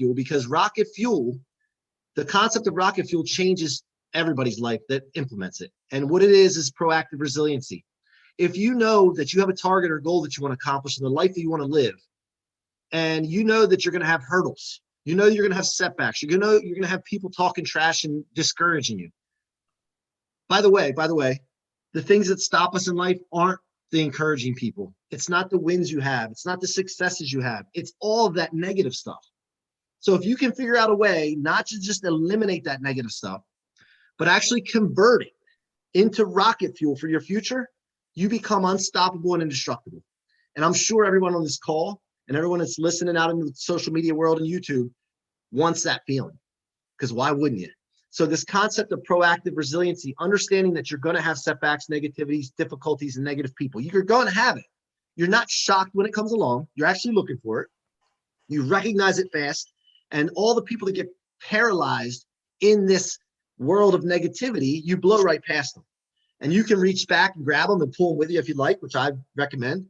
Fuel, because rocket fuel, the concept of rocket fuel changes everybody's life that implements it. And what it is proactive resiliency. If you know that you have a target or goal that you want to accomplish in the life that you want to live, and you know that you're going to have hurdles, you know you're going to have setbacks, you're going to have people talking trash and discouraging you. By the way, the things that stop us in life aren't the encouraging people. It's not the wins you have. It's not the successes you have. It's all of that negative stuff. So if you can figure out a way not to just eliminate that negative stuff, but actually convert it into rocket fuel for your future, you become unstoppable and indestructible. And I'm sure everyone on this call and everyone that's listening out in the social media world and YouTube wants that feeling, because why wouldn't you? So this concept of proactive resiliency, understanding that you're going to have setbacks, negativities, difficulties, and negative people. You're going to have it. You're not shocked when it comes along. You're actually looking for it. You recognize it fast. And all the people that get paralyzed in this world of negativity, you blow right past them. And you can reach back and grab them and pull them with you if you'd like, which I recommend.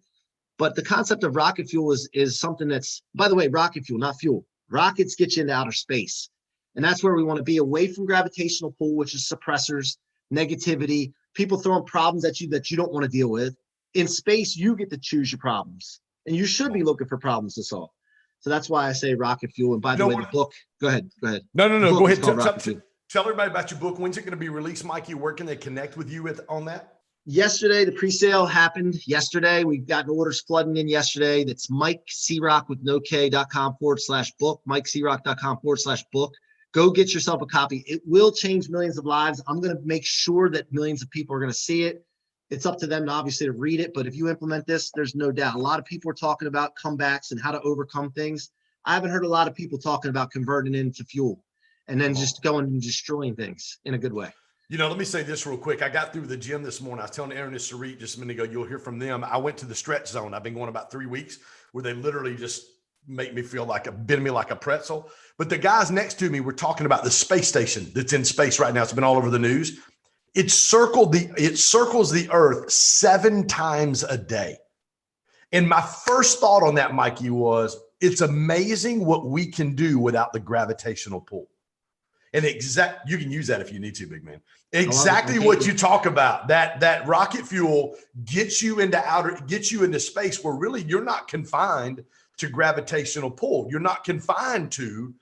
But the concept of rocket fuel is something that's, by the way, rocket fuel, not fuel. Rockets get you into outer space. And that's where we want to be, away from gravitational pull, which is suppressors, negativity, people throwing problems at you that you don't want to deal with. In space, you get to choose your problems, and you should be looking for problems to solve. So that's why I say rocket fuel. And by the way, the book, go ahead. No, go ahead. Tell everybody about your book. When's it going to be released, Mikey? Where can they connect with you on that? Yesterday, the pre-sale happened yesterday. We've gotten orders flooding in yesterday. That's MikeCroc with no K.com/book, MikeCroc.com/book. Go get yourself a copy. It will change millions of lives. I'm going to make sure that millions of people are going to see it. It's up to them, obviously, to read it. But if you implement this, there's no doubt. A lot of people are talking about comebacks and how to overcome things. I haven't heard a lot of people talking about converting into fuel and then just going and destroying things in a good way. You know, let me say this real quick. I got through the gym this morning. I was telling Aaron and Sarit just a minute ago, you'll hear from them. I went to the stretch zone. I've been going about 3 weeks, where they literally just make me feel like bend me like a pretzel. But the guys next to me were talking about the space station that's in space right now. It's been all over the news. It circles the earth 7 times a day. And my first thought on that, Mikey, was it's amazing what we can do without the gravitational pull. And you can use that if you need to, big man. Exactly what you talk about. That rocket fuel gets you into space where really you're not confined to gravitational pull. You're not confined to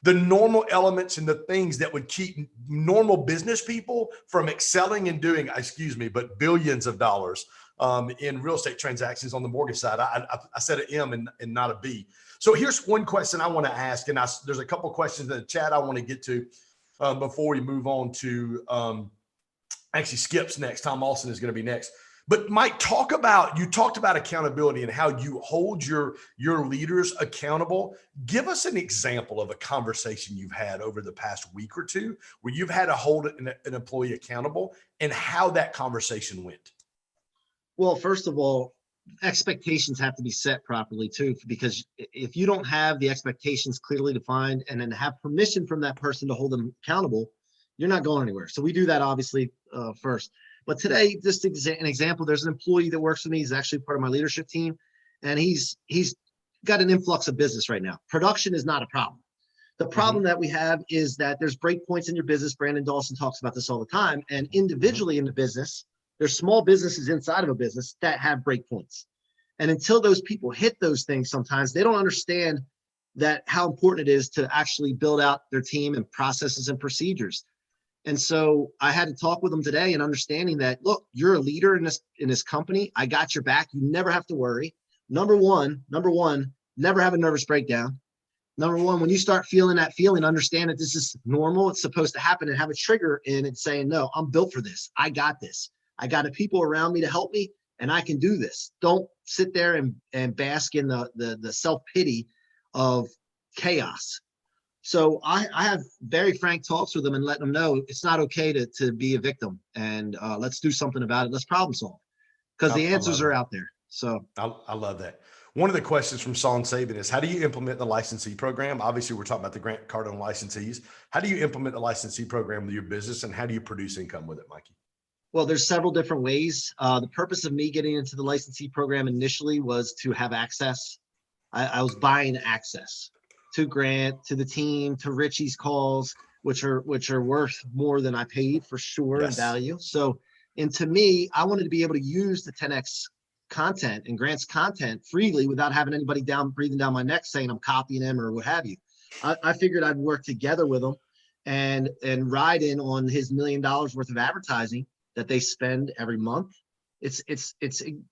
the normal elements and the things that would keep normal business people from excelling and doing, but billions of dollars in real estate transactions on the mortgage side. I said an M and not a B. So here's one question I want to ask, and there's a couple questions in the chat I want to get to before we move on to actually Skip's next. Tom Austin is going to be next. But Mike, you talked about accountability and how you hold your leaders accountable. Give us an example of a conversation you've had over the past week or two where you've had to hold an employee accountable and how that conversation went. Well, first of all, expectations have to be set properly too, because if you don't have the expectations clearly defined and then have permission from that person to hold them accountable, you're not going anywhere. So we do that obviously first. But today, just an example, there's an employee that works with me. He's actually part of my leadership team, and he's got an influx of business right now. Production is not a problem. The problem that we have is that there's break points in your business. Brandon Dawson talks about this all the time. And individually in the business, there's small businesses inside of a business that have break points. And until those people hit those things, sometimes they don't understand that how important it is to actually build out their team and processes and procedures. And so I had to talk with them today and understanding that, look, you're a leader in this company. I got your back. You never have to worry. Number one, never have a nervous breakdown. Number one, when you start feeling that feeling, understand that this is normal. It's supposed to happen, and have a trigger in it saying, no, I'm built for this. I got this. I got the people around me to help me, and I can do this. Don't sit there and bask in the self-pity of chaos. So I have very frank talks with them and let them know it's not okay to be a victim, and let's do something about it. Let's problem solve, because the answers are out there. So I love that. One of the questions from Sean Saban is, how do you implement the licensee program? Obviously, we're talking about the Grant Cardone licensees. How do you implement the licensee program with your business, and how do you produce income with it, Mikey? Well, there's several different ways. The purpose of me getting into the licensee program initially was to have access. I was buying access. to Grant, to the team, to Richie's calls, which are worth more than I paid for sure in Yes. value. So, and to me, I wanted to be able to use the 10X content and Grant's content freely without having anybody breathing down my neck saying I'm copying him or what have you. I figured I'd work together with him and ride in on his $1 million worth of advertising that they spend every month. It's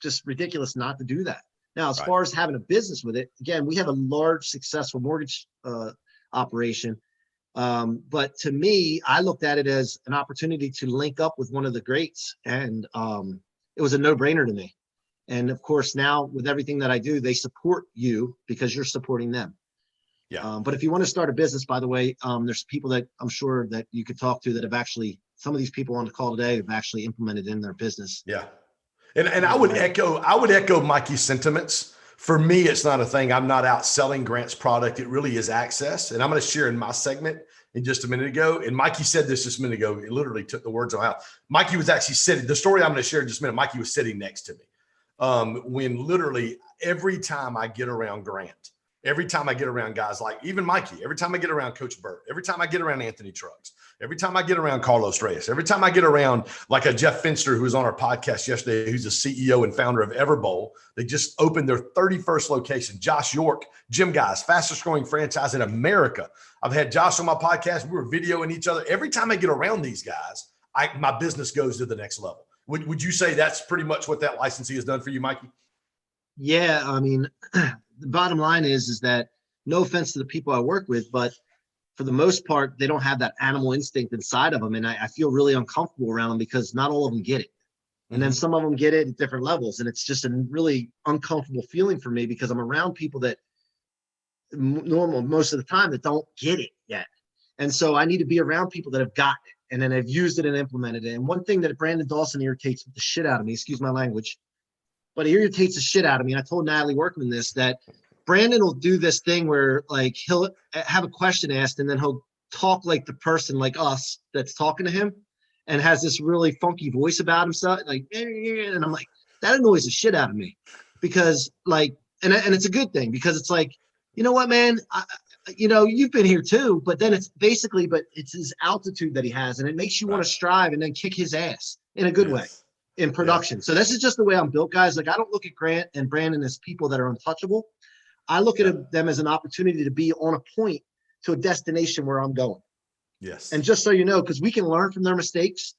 just ridiculous not to do that. Now, as far as having a business with it, again, we have a large, successful mortgage operation. But to me, I looked at it as an opportunity to link up with one of the greats, and it was a no-brainer to me. And of course, now with everything that I do, they support you because you're supporting them. Yeah. But if you want to start a business, by the way, there's people that I'm sure that you could talk to that have actually, some of these people on the call today have actually implemented in their business. Yeah. And I would echo Mikey's sentiments. For me, it's not a thing. I'm not out selling Grant's product. It really is access. And I'm going to share in my segment in just a minute ago. And Mikey said this just a minute ago. It literally took the words out. Mikey was actually sitting, the story I'm going to share in just a minute, Mikey was sitting next to me. When literally every time I get around Grant, every time I get around guys like even Mikey, every time I get around Coach Burt, every time I get around Anthony Trucks, every time I get around Carlos Reyes, every time I get around like a Jeff Finster, who was on our podcast yesterday, who's the CEO and founder of Everbowl. They just opened their 31st location. Josh York, Gym Guys, fastest growing franchise in America. I've had Josh on my podcast. We were videoing each other. Every time I get around these guys, my business goes to the next level. Would you say that's pretty much what that licensee has done for you, Mikey? Yeah, I mean, the bottom line is that no offense to the people I work with, but for the most part, they don't have that animal instinct inside of them. And I feel really uncomfortable around them because not all of them get it. And then some of them get it at different levels. And it's just a really uncomfortable feeling for me because I'm around people that most of the time that don't get it yet. And so I need to be around people that have gotten it and then have used it and implemented it. And one thing that Brandon Dawson irritates the shit out of me, excuse my language, but it irritates the shit out of me. And I told Natalie Workman this, that Brandon will do this thing where like he'll have a question asked and then he'll talk like the person like us that's talking to him and has this really funky voice about himself. Like, and I'm like, that annoys the shit out of me because like, and it's a good thing because it's like, you know what, man, you've been here too, but then it's basically, but it's his altitude that he has and it makes you want to strive and then kick his ass in a good way. In production. So this is just the way I'm built, guys. Like I don't look at Grant and Brandon as people that are untouchable. I look at them as an opportunity to be on a point to a destination where I'm going. Yes. And just so you know, because we can learn from their mistakes,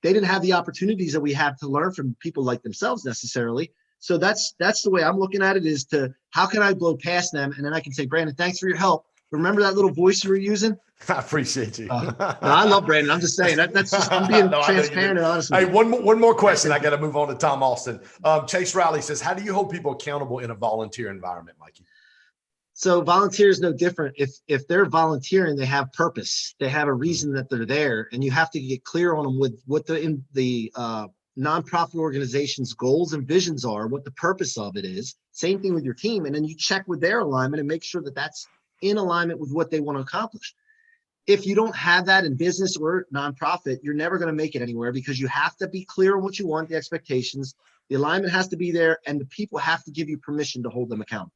they didn't have the opportunities that we have to learn from people like themselves necessarily. So that's the way I'm looking at it is to how can I blow past them? And then I can say, Brandon, thanks for your help. Remember that little voice you were using? I appreciate you. No, I love Brandon. I'm just saying that's just, I'm being transparent and honest. Hey, one more question. I got to move on to Tom Austin. Chase Riley says, how do you hold people accountable in a volunteer environment, Mikey? So volunteer is no different. If they're volunteering, they have purpose. They have a reason that they're there, and you have to get clear on them with what the nonprofit organization's goals and visions are, what the purpose of it is. Same thing with your team, and then you check with their alignment and make sure that that's in alignment with what they want to accomplish. If you don't have that in business or nonprofit, you're never going to make it anywhere because you have to be clear on what you want, the expectations, the alignment has to be there, and the people have to give you permission to hold them accountable.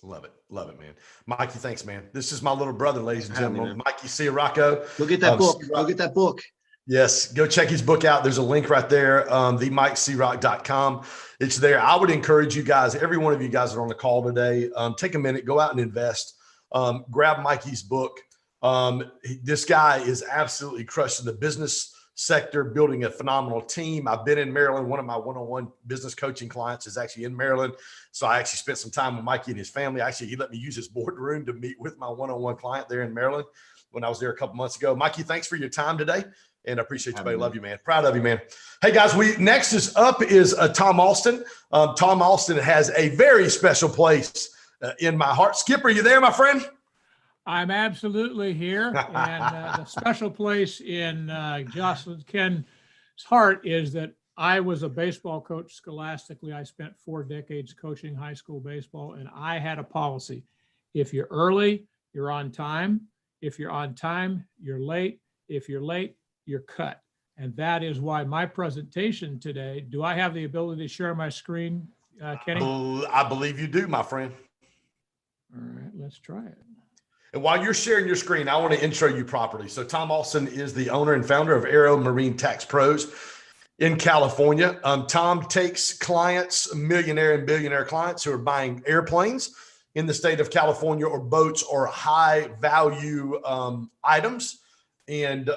Love it, man. Mikey, thanks, man. This is my little brother, ladies and gentlemen, Mikey Ciarrocco. Go get that book. Go get that book. Yes, go check his book out. There's a link right there, themikeciroc.com. It's there. I would encourage you guys, every one of you guys that are on the call today, take a minute, go out and invest. Grab Mikey's book. This guy is absolutely crushing the business sector, building a phenomenal team. I've been in Maryland. One of my one-on-one business coaching clients is actually in Maryland. So I actually spent some time with Mikey and his family. Actually, he let me use his boardroom to meet with my one-on-one client there in Maryland when I was there a couple months ago. Mikey, thanks for your time today. And I appreciate you, buddy. Love you, man. Proud of you, man. Hey, guys, next is Tom Austin. Tom Austin has a very special place in my heart. Skip, are you there, my friend? I'm absolutely here. And the special place in Jocelyn Ken's heart is that I was a baseball coach scholastically. I spent 4 decades coaching high school baseball, and I had a policy. If you're early, you're on time. If you're on time, you're late. If you're late, you're cut. And that is why my presentation today, do I have the ability to share my screen, Kenny? I believe you do, my friend. All right, let's try it. And while you're sharing your screen, I want to intro you properly. So Tom Alston is the owner and founder of Aero Marine Tax Pros in California. Tom takes clients, millionaire and billionaire clients who are buying airplanes in the state of California, or boats, or high value items, and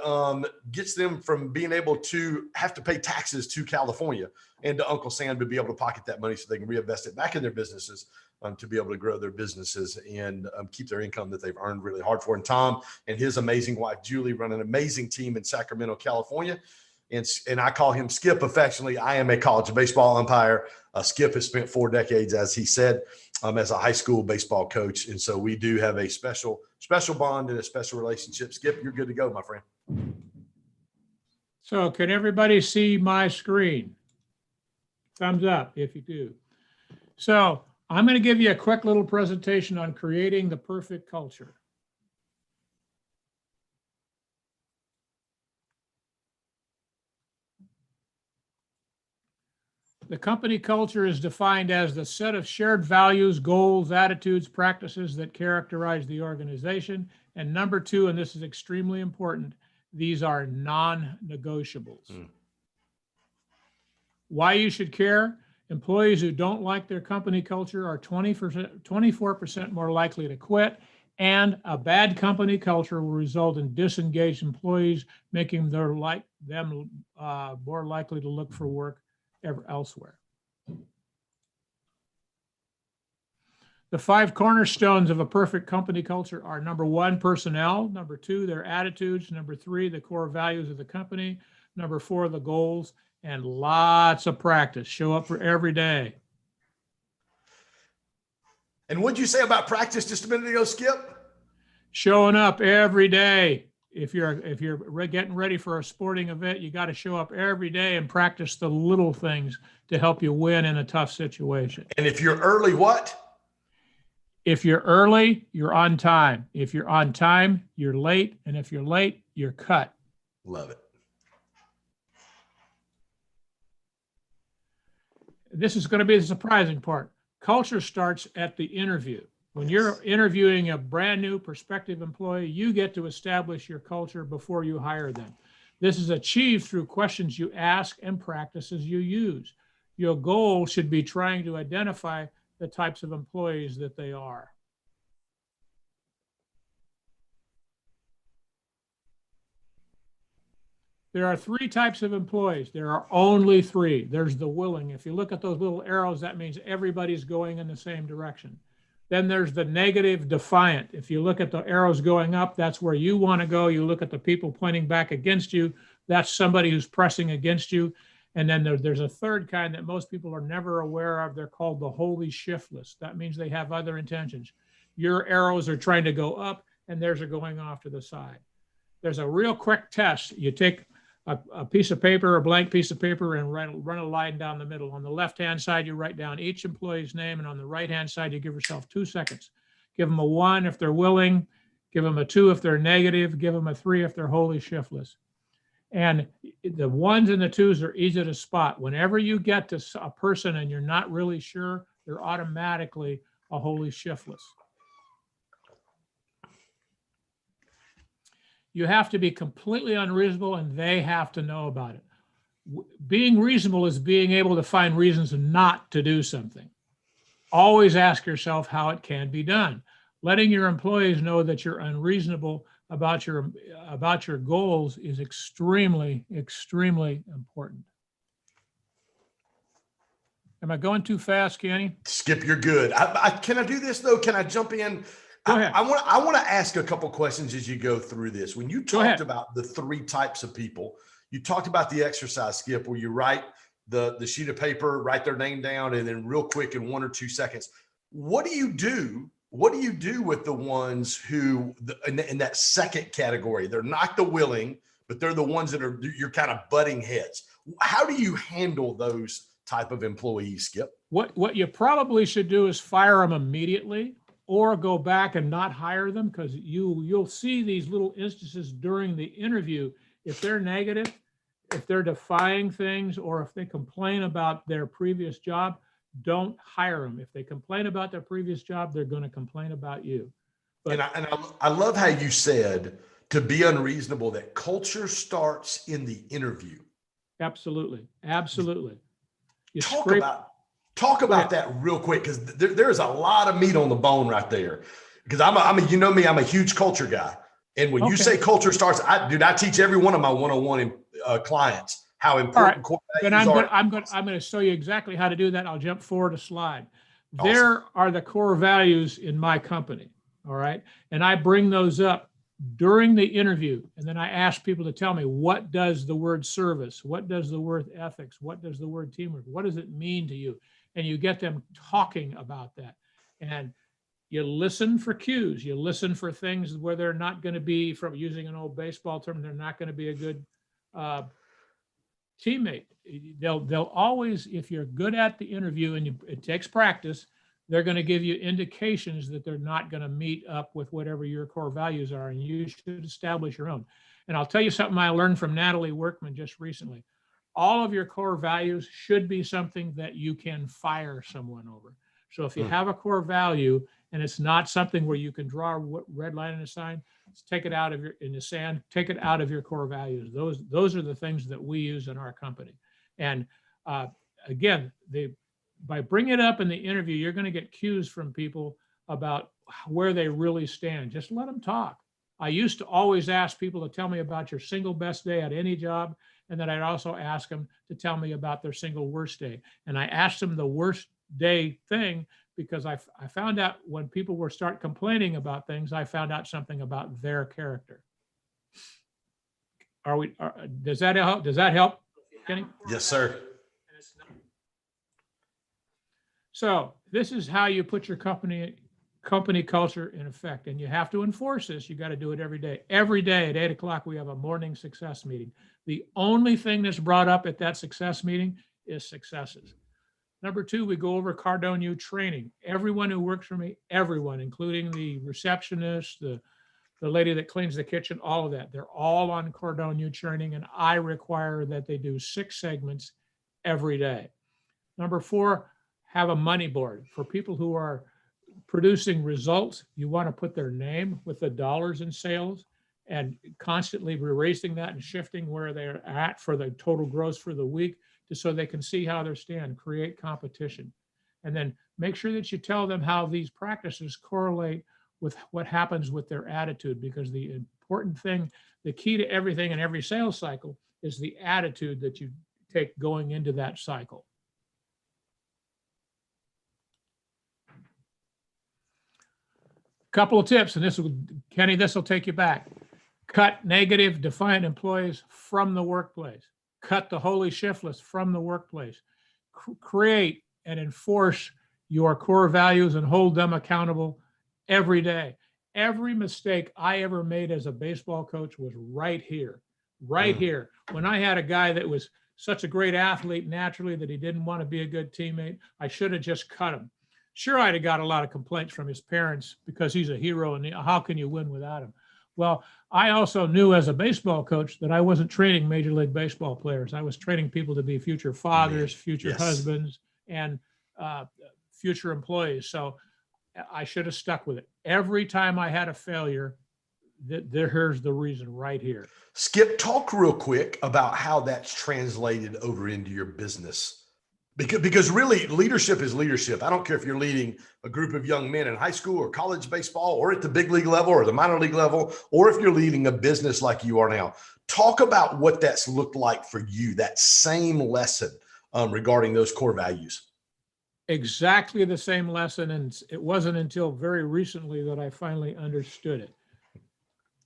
gets them from being able to have to pay taxes to California and to Uncle Sam to be able to pocket that money so they can reinvest it back in their businesses, to be able to grow their businesses and keep their income that they've earned really hard for. And Tom and his amazing wife, Julie, run an amazing team in Sacramento, California. And I call him Skip affectionately. I am a college baseball umpire. Skip has spent 4 decades, as he said, as a high school baseball coach. And so we do have a special bond and a special relationship. Skip, you're good to go, my friend. So can everybody see my screen? Thumbs up if you do. So I'm going to give you a quick little presentation on creating the perfect culture. The company culture is defined as the set of shared values, goals, attitudes, practices that characterize the organization. And number 2, and this is extremely important, these are non-negotiables. Why you should care? Employees who don't like their company culture are 24% more likely to quit, and a bad company culture will result in disengaged employees, making them more likely to look for work elsewhere. The 5 cornerstones of a perfect company culture are: number 1, personnel; number 2, their attitudes; number 3, the core values of the company; number 4, the goals; and lots of practice. Show up for every day. And what'd you say about practice just a minute ago, Skip? Showing up every day. If you're getting ready for a sporting event, you got to show up every day and practice the little things to help you win in a tough situation. And if you're early, what? If you're early, you're on time. If you're on time, you're late. And if you're late, you're cut. Love it. This is going to be the surprising part. Culture starts at the interview. When you're interviewing a brand new prospective employee, you get to establish your culture before you hire them. This is achieved through questions you ask and practices you use. Your goal should be trying to identify the types of employees that they are. There are 3 types of employees. There are only 3. There's the willing. If you look at those little arrows, that means everybody's going in the same direction. Then there's the negative, defiant. If you look at the arrows going up, that's where you want to go. You look at the people pointing back against you, that's somebody who's pressing against you. And then there's a 3rd kind that most people are never aware of. They're called the wholly shiftless. That means they have other intentions. Your arrows are trying to go up and theirs are going off to the side. There's a real quick test. You take a piece of paper, a blank piece of paper, and run a line down the middle. On the left-hand side, you write down each employee's name, and on the right-hand side, you give yourself 2 seconds. Give them a 1 if they're willing, give them a 2 if they're negative, give them a 3 if they're wholly shiftless. And the 1s and the 2s are easy to spot. Whenever you get to a person and you're not really sure, they're automatically a wholly shiftless. You have to be completely unreasonable, and they have to know about it. Being reasonable is being able to find reasons not to do something. Always ask yourself how it can be done. Letting your employees know that you're unreasonable about your goals is extremely, extremely important. Am I going too fast, Kenny? Skip, you're good. Can I do this though? Can I jump in? Go ahead. I want to ask a couple questions as you go through this. When you talked about the 3 types of people, you talked about the exercise, Skip, where you write the sheet of paper, write their name down, and then real quick in 1 or 2 seconds. What do you do? What do you do with the ones who in that second category? They're not the willing, but they're the ones that are you're kind of butting heads. How do you handle those type of employees, Skip? What you probably should do is fire them immediately, or go back and not hire them, because you'll see these little instances during the interview. If they're negative, if they're defying things, or if they complain about their previous job, don't hire them. If they complain about their previous job, they're going to complain about you. But I love how you said to be unreasonable, that culture starts in the interview. absolutely, absolutely. You Talk scrape- talk about that real quick, because there's a lot of meat on the bone right there. Because I'm a you know me, I'm a huge culture guy. And when you Okay. say culture starts, I teach every one of my one-on-one clients how important core Then values are. I'm going to show you exactly how to do that. I'll jump forward a slide. Awesome. There are the core values in my company. All right. And I bring those up during the interview. And then I ask people to tell me, what does the word service? What does the word ethics? What does the word teamwork? What does it mean to you? And you get them talking about that. And you listen for cues. You listen for things where they're not going to be, from using an old baseball term, they're not going to be a good teammate. They'll always, if you're good at the interview, and it takes practice, they're going to give you indications that they're not going to meet up with whatever your core values are, and you should establish your own. And I'll tell you something I learned from Natalie Workman just recently. All of your core values should be something that you can fire someone over. So if you have a core value and it's not something where you can draw a red line in the sand, take it out of take it out of your core values. Those are the things that we use in our company. And again, by bringing it up in the interview, you're going to get cues from people about where they really stand. Just let them talk. I used to always ask people to tell me about your single best day at any job. And then I'd also ask them to tell me about their single worst day. And I asked them the worst day thing because I found out when people were start complaining about things, I found out something about their character. Does that help? Does that help, Kenny? Yes, sir. So this is how you put your company culture in effect, and you have to enforce this. You got to do it every day. Every day at 8 o'clock, we have a morning success meeting. The only thing that's brought up at that success meeting is successes. Number 2, we go over Cardone U training. Everyone who works for me, everyone, including the receptionist, the lady that cleans the kitchen, all of that, they're all on Cardone U training, and I require that they do 6 segments every day. Number 4, have a money board. For people who are producing results, you want to put their name with the dollars in sales and constantly erasing that and shifting where they're at for the total gross for the week, just so they can see how they stand, create competition. And then make sure that you tell them how these practices correlate with what happens with their attitude, because the important thing, the key to everything in every sales cycle is the attitude that you take going into that cycle. Couple of tips, and Kenny, this will take you back. Cut negative, defiant employees from the workplace. Cut the holy shiftless from the workplace. Create and enforce your core values and hold them accountable every day. Every mistake I ever made as a baseball coach was right here. When I had a guy that was such a great athlete naturally that he didn't want to be a good teammate, I should have just cut him. Sure, I'd have got a lot of complaints from his parents because he's a hero and how can you win without him? Well, I also knew as a baseball coach that I wasn't training Major League Baseball players. I was training people to be future fathers, future husbands, and future employees. So I should have stuck with it. Every time I had a failure, here's the reason right here. Skip, talk real quick about how that's translated over into your business. Because really, leadership is leadership. I don't care if you're leading a group of young men in high school or college baseball or at the big league level or the minor league level, or if you're leading a business like you are now. Talk about what that's looked like for you, that same lesson regarding those core values. Exactly the same lesson, and it wasn't until very recently that I finally understood it.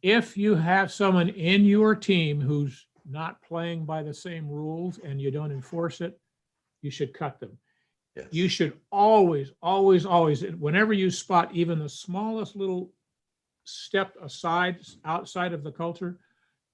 If you have someone in your team who's not playing by the same rules and you don't enforce it, you should cut them. Yes. You should always, whenever you spot even the smallest little step outside of the culture,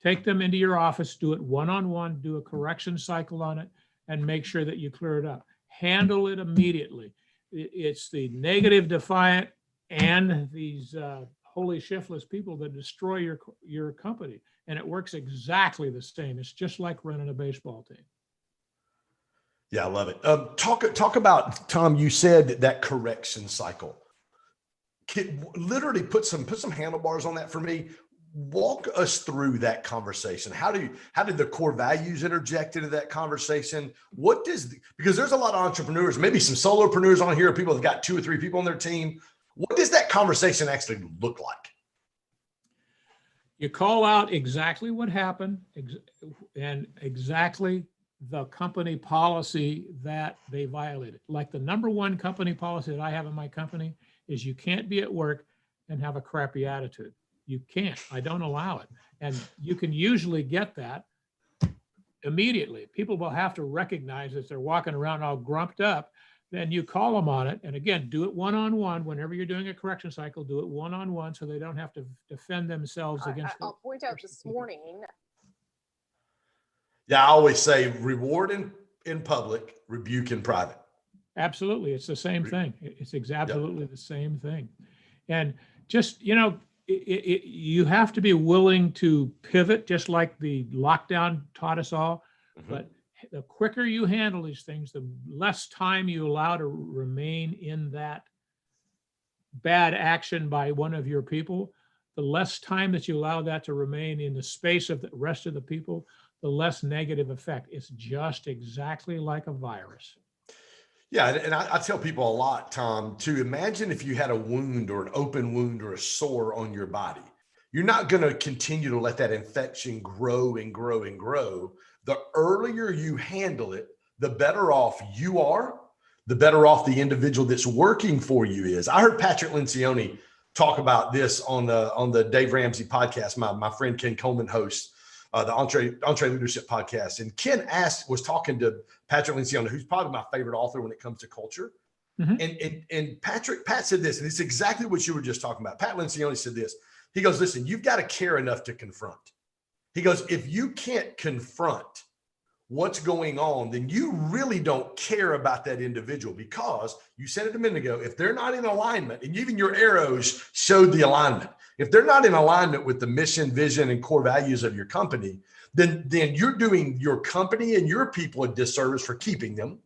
take them into your office, do it one-on-one, do a correction cycle on it, and make sure that you clear it up. Handle it immediately. It's the negative, defiant, and these holy shiftless people that destroy your company. And it works exactly the same. It's just like running a baseball team. Yeah, I love it. Talk about, Tom, you said that correction cycle. literally put some handlebars on that for me. Walk us through that conversation. How did the core values interject into that conversation? Because there's a lot of entrepreneurs, maybe some solopreneurs on here, people that got 2 or 3 people on their team. What does that conversation actually look like? You call out exactly what happened and exactly the company policy that they violated. Like the number one company policy that I have in my company is you can't be at work and have a crappy attitude. You can't. I don't allow it. And you can usually get that immediately. People will have to recognize that they're walking around all grumped up. Then you call them on it. And again, do it one-on-one. Whenever you're doing a correction cycle, do it one-on-one so they don't have to defend themselves against. I'll point out this morning. Yeah, I always say reward in public, rebuke in private. Absolutely. It's the same thing. It's absolutely the same thing. And just, you have to be willing to pivot, just like the lockdown taught us all. Mm-hmm. But the quicker you handle these things, the less time you allow to remain in that bad action by one of your people, the less time that you allow that to remain in the space of the rest of the people, the less negative effect. It's just exactly like a virus. Yeah, and I tell people a lot, Tom, to imagine if you had a wound or an open wound or a sore on your body. You're not going to continue to let that infection grow and grow and grow. The earlier you handle it, the better off you are, the better off the individual that's working for you is. I heard Patrick Lencioni talk about this on the Dave Ramsey podcast. My friend Ken Coleman hosts the Entre Leadership podcast. And Ken was talking to Patrick Lencioni, who's probably my favorite author when it comes to culture. Mm-hmm. And Pat said this, and it's exactly what you were just talking about. Pat Lencioni said this. He goes, listen, you've got to care enough to confront. He goes, if you can't confront what's going on, then you really don't care about that individual, because you said it a minute ago, if they're not in alignment, and even your arrows showed the alignment, if they're not in alignment with the mission, vision, and core values of your company, then you're doing your company and your people a disservice for keeping them.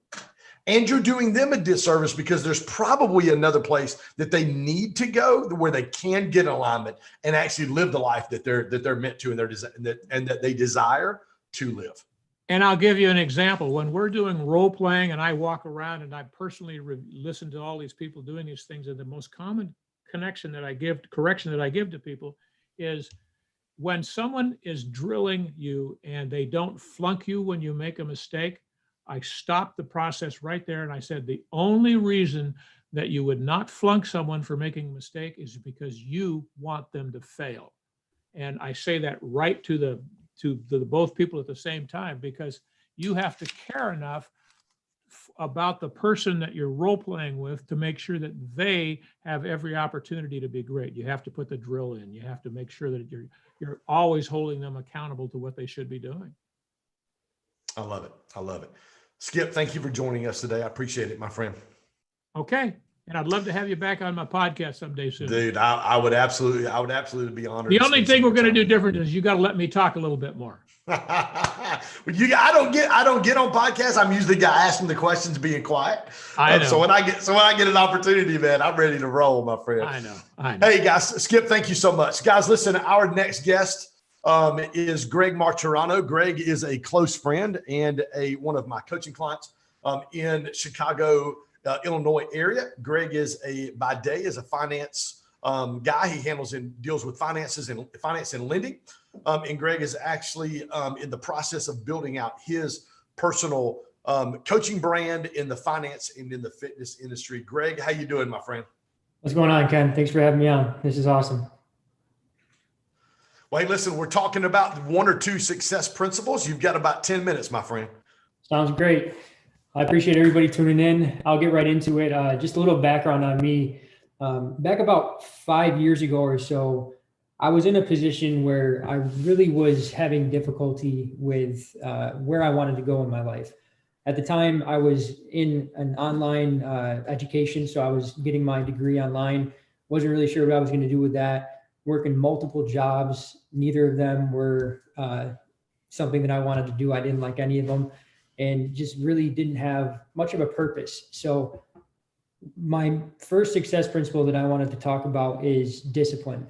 And you're doing them a disservice because there's probably another place that they need to go where they can get alignment and actually live the life that they're meant to and that they desire to live. And I'll give you an example. When we're doing role playing and I walk around and I personally listen to all these people doing these things, and the most common correction that I give to people is when someone is drilling you and they don't flunk you when you make a mistake, I stopped the process right there. And I said, the only reason that you would not flunk someone for making a mistake is because you want them to fail. And I say that right to the both people at the same time, because you have to care enough about the person that you're role playing with to make sure that they have every opportunity to be great. You have to put the drill in. You have to make sure that you're always holding them accountable to what they should be doing. I love it. I love it. Skip, thank you for joining us today. I appreciate it, my friend. Okay. And I'd love to have you back on my podcast someday soon. Dude, I would absolutely be honored. The only thing we're going to do different is you got to let me talk a little bit more. I don't get on podcasts. I'm usually the guy asking the questions, being quiet. I know. So when I get an opportunity, man, I'm ready to roll, my friend. I know. Hey guys, Skip, thank you so much. Guys, listen, our next guest is Greg Martorano. Greg is a close friend and one of my coaching clients in Chicago, Illinois area. Greg is by day is a finance guy. He deals with finance and lending. And Greg is actually in the process of building out his personal coaching brand in the finance and in the fitness industry. Greg, how you doing, my friend? What's going on, Ken? Thanks for having me on. This is awesome. Well, hey, listen, we're talking about 1 or 2 success principles. You've got about 10 minutes, my friend. Sounds great. I appreciate everybody tuning in. I'll get right into it. Just a little background on me. Back about 5 years ago or so, I was in a position where I really was having difficulty with where I wanted to go in my life. At the time, I was in an online education, so I was getting my degree online. Wasn't really sure what I was going to do with that. Working multiple jobs. Neither of them were something that I wanted to do. I didn't like any of them, and just really didn't have much of a purpose. So My first success principle that I wanted to talk about is discipline.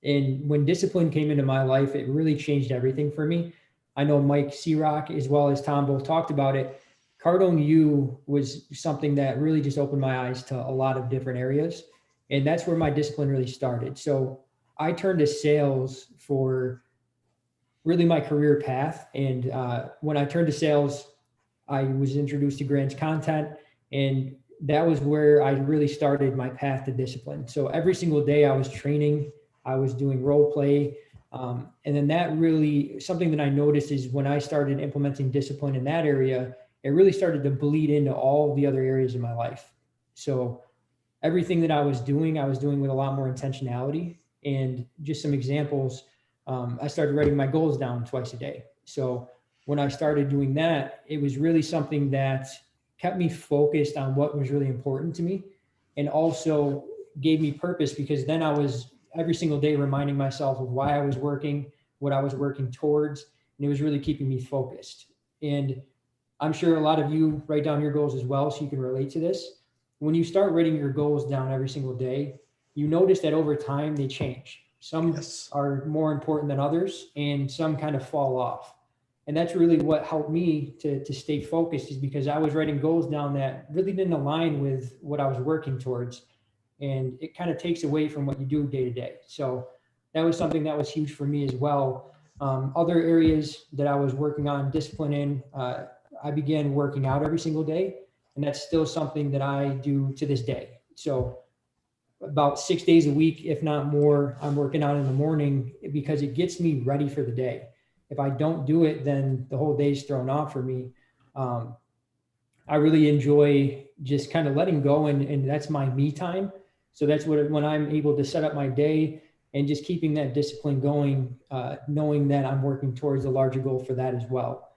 And when discipline came into my life, it really changed everything for me. I know Mike Searock as well as Tom both talked about it. Cardone U was something that really just opened my eyes to a lot of different areas. And that's where my discipline really started. So I turned to sales for really my career path. And when I turned to sales, I was introduced to Grant's content, and that was where I really started my path to discipline. So every single day I was training, I was doing role play. And then that really, something that I noticed is when I started implementing discipline in that area, it really started to bleed into all the other areas of my life. So everything that I was doing with a lot more intentionality. And just some examples, I started writing my goals down twice a day. So when I started doing that, it was really something that kept me focused on what was really important to me, and also gave me purpose, because then I was every single day reminding myself of why I was working, what I was working towards, and it was really keeping me focused. And I'm sure a lot of you write down your goals as well, so you can relate to this. When you start writing your goals down every single day, you notice that over time they change. Some Yes. are more important than others, and some kind of fall off. And that's really what helped me to stay focused, is because I was writing goals down that really didn't align with what I was working towards. And it kind of takes away from what you do day to day. So that was something that was huge for me as well. Other areas that I was working on discipline in, I began working out every single day. And that's still something that I do to this day. So about 6 days a week, if not more, I'm working out in the morning, because it gets me ready for the day. If I don't do it, then the whole day's thrown off for me. I really enjoy just kind of letting go, and that's my me time. So that's when I'm able to set up my day and just keeping that discipline going, knowing that I'm working towards a larger goal for that as well.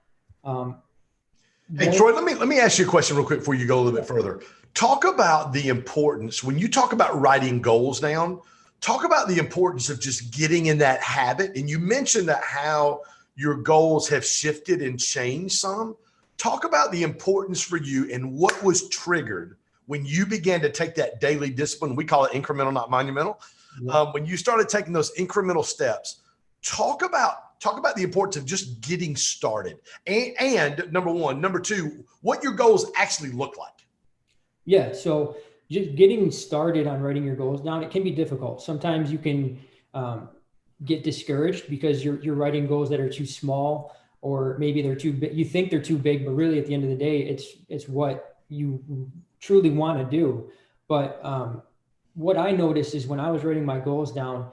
Hey, Troy, let me ask you a question real quick before you go a little bit further. Talk about the importance, when you talk about writing goals down, talk about the importance of just getting in that habit. And you mentioned that how your goals have shifted and changed some. Talk about the importance for you and what was triggered when you began to take that daily discipline. We call it incremental, not monumental. Yeah. When you started taking those incremental steps, talk about the importance of just getting started. And number one, number two, what your goals actually look like. Yeah. So just getting started on writing your goals down, it can be difficult. Sometimes you can get discouraged because you're writing goals that are too small, or maybe they're too big. You think they're too big, but really at the end of the day, it's what you truly want to do. But what I noticed is when I was writing my goals down,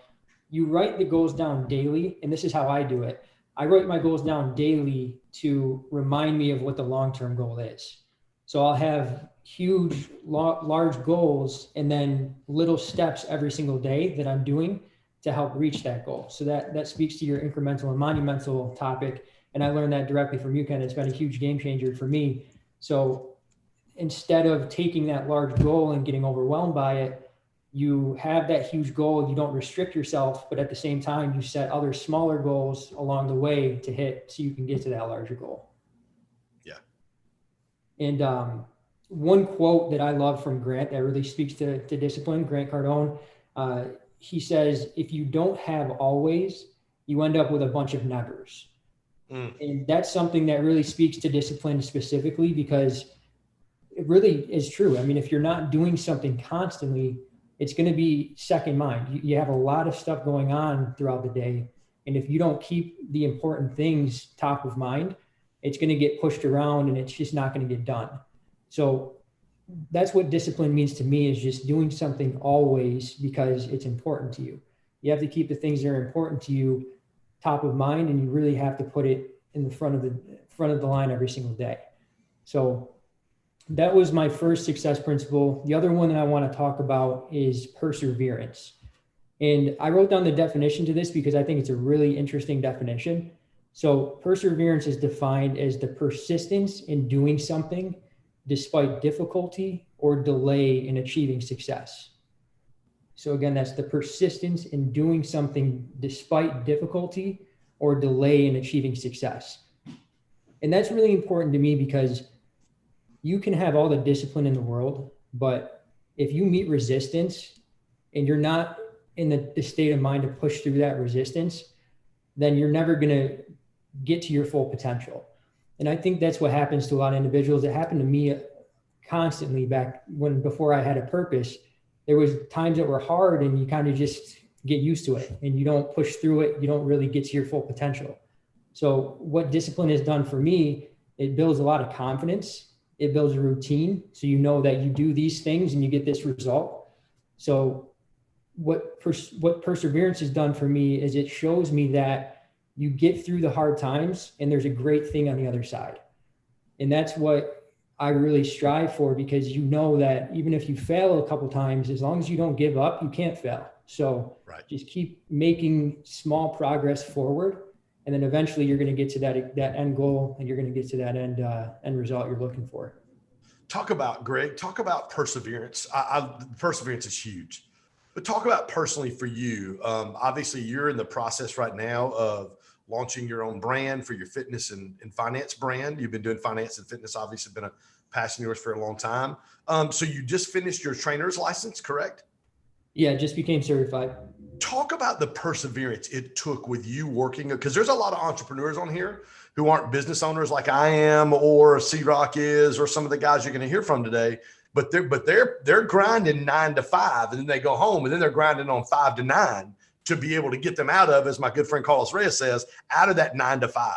you write the goals down daily. And this is how I do it. I write my goals down daily to remind me of what the long-term goal is. So I'll have huge, large goals, and then little steps every single day that I'm doing to help reach that goal. So that speaks to your incremental and monumental topic. And I learned that directly from you, Ken. It's been a huge game changer for me. So instead of taking that large goal and getting overwhelmed by it, you have that huge goal. You don't restrict yourself, but at the same time, you set other smaller goals along the way to hit, so you can get to that larger goal. Yeah. And one quote that I love from Grant that really speaks to discipline, Grant Cardone, he says, if you don't have always, you end up with a bunch of nevers. And that's something that really speaks to discipline specifically, because it really is true. I mean, if you're not doing something constantly, it's going to be second mind. You have a lot of stuff going on throughout the day. And if you don't keep the important things top of mind, it's going to get pushed around and it's just not going to get done. So that's what discipline means to me, is just doing something always because it's important to you. You have to keep the things that are important to you top of mind, and you really have to put it in the front of the line every single day. So that was my first success principle. The other one that I want to talk about is perseverance. And I wrote down the definition to this because I think it's a really interesting definition. So perseverance is defined as the persistence in doing something despite difficulty or delay in achieving success. So again, that's the persistence in doing something despite difficulty or delay in achieving success. And that's really important to me, because you can have all the discipline in the world, but if you meet resistance and you're not in the state of mind to push through that resistance, then you're never going to get to your full potential. And I think that's what happens to a lot of individuals. It happened to me constantly before I had a purpose. There was times that were hard and you kind of just get used to it and you don't push through it. You don't really get to your full potential. So what discipline has done for me, it builds a lot of confidence. It builds a routine. So you know that you do these things and you get this result. So what perseverance has done for me is it shows me that you get through the hard times and there's a great thing on the other side. And that's what I really strive for, because you know that even if you fail a couple times, as long as you don't give up, you can't fail. So just keep making small progress forward. And then eventually you're going to get to that end goal, and you're going to get to that end result you're looking for. Talk about perseverance. Perseverance is huge, but talk about personally for you. Obviously you're in the process right now of launching your own brand for your fitness and finance brand. You've been doing finance and fitness, obviously been a passion of yours for a long time. So you just finished your trainer's license, correct? Yeah, I just became certified. Talk about the perseverance it took with you working, because there's a lot of entrepreneurs on here who aren't business owners like I am, or C-Rock is, or some of the guys you're going to hear from today, but they're grinding 9 to 5, and then they go home, and then they're grinding on 5 to 9 to be able to get them out of, as my good friend Carlos Reyes says, out of that 9 to 5.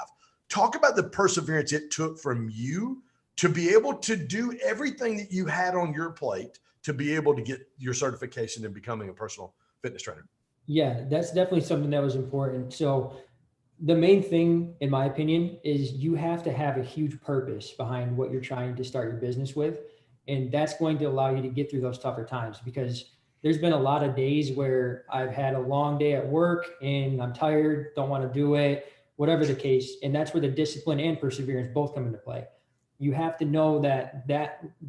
Talk about the perseverance it took from you to be able to do everything that you had on your plate to be able to get your certification in becoming a personal fitness trainer. Yeah, that's definitely something that was important. So the main thing, in my opinion, is you have to have a huge purpose behind what you're trying to start your business with. And that's going to allow you to get through those tougher times, because there's been a lot of days where I've had a long day at work and I'm tired, don't want to do it, whatever the case. And that's where the discipline and perseverance both come into play. You have to know that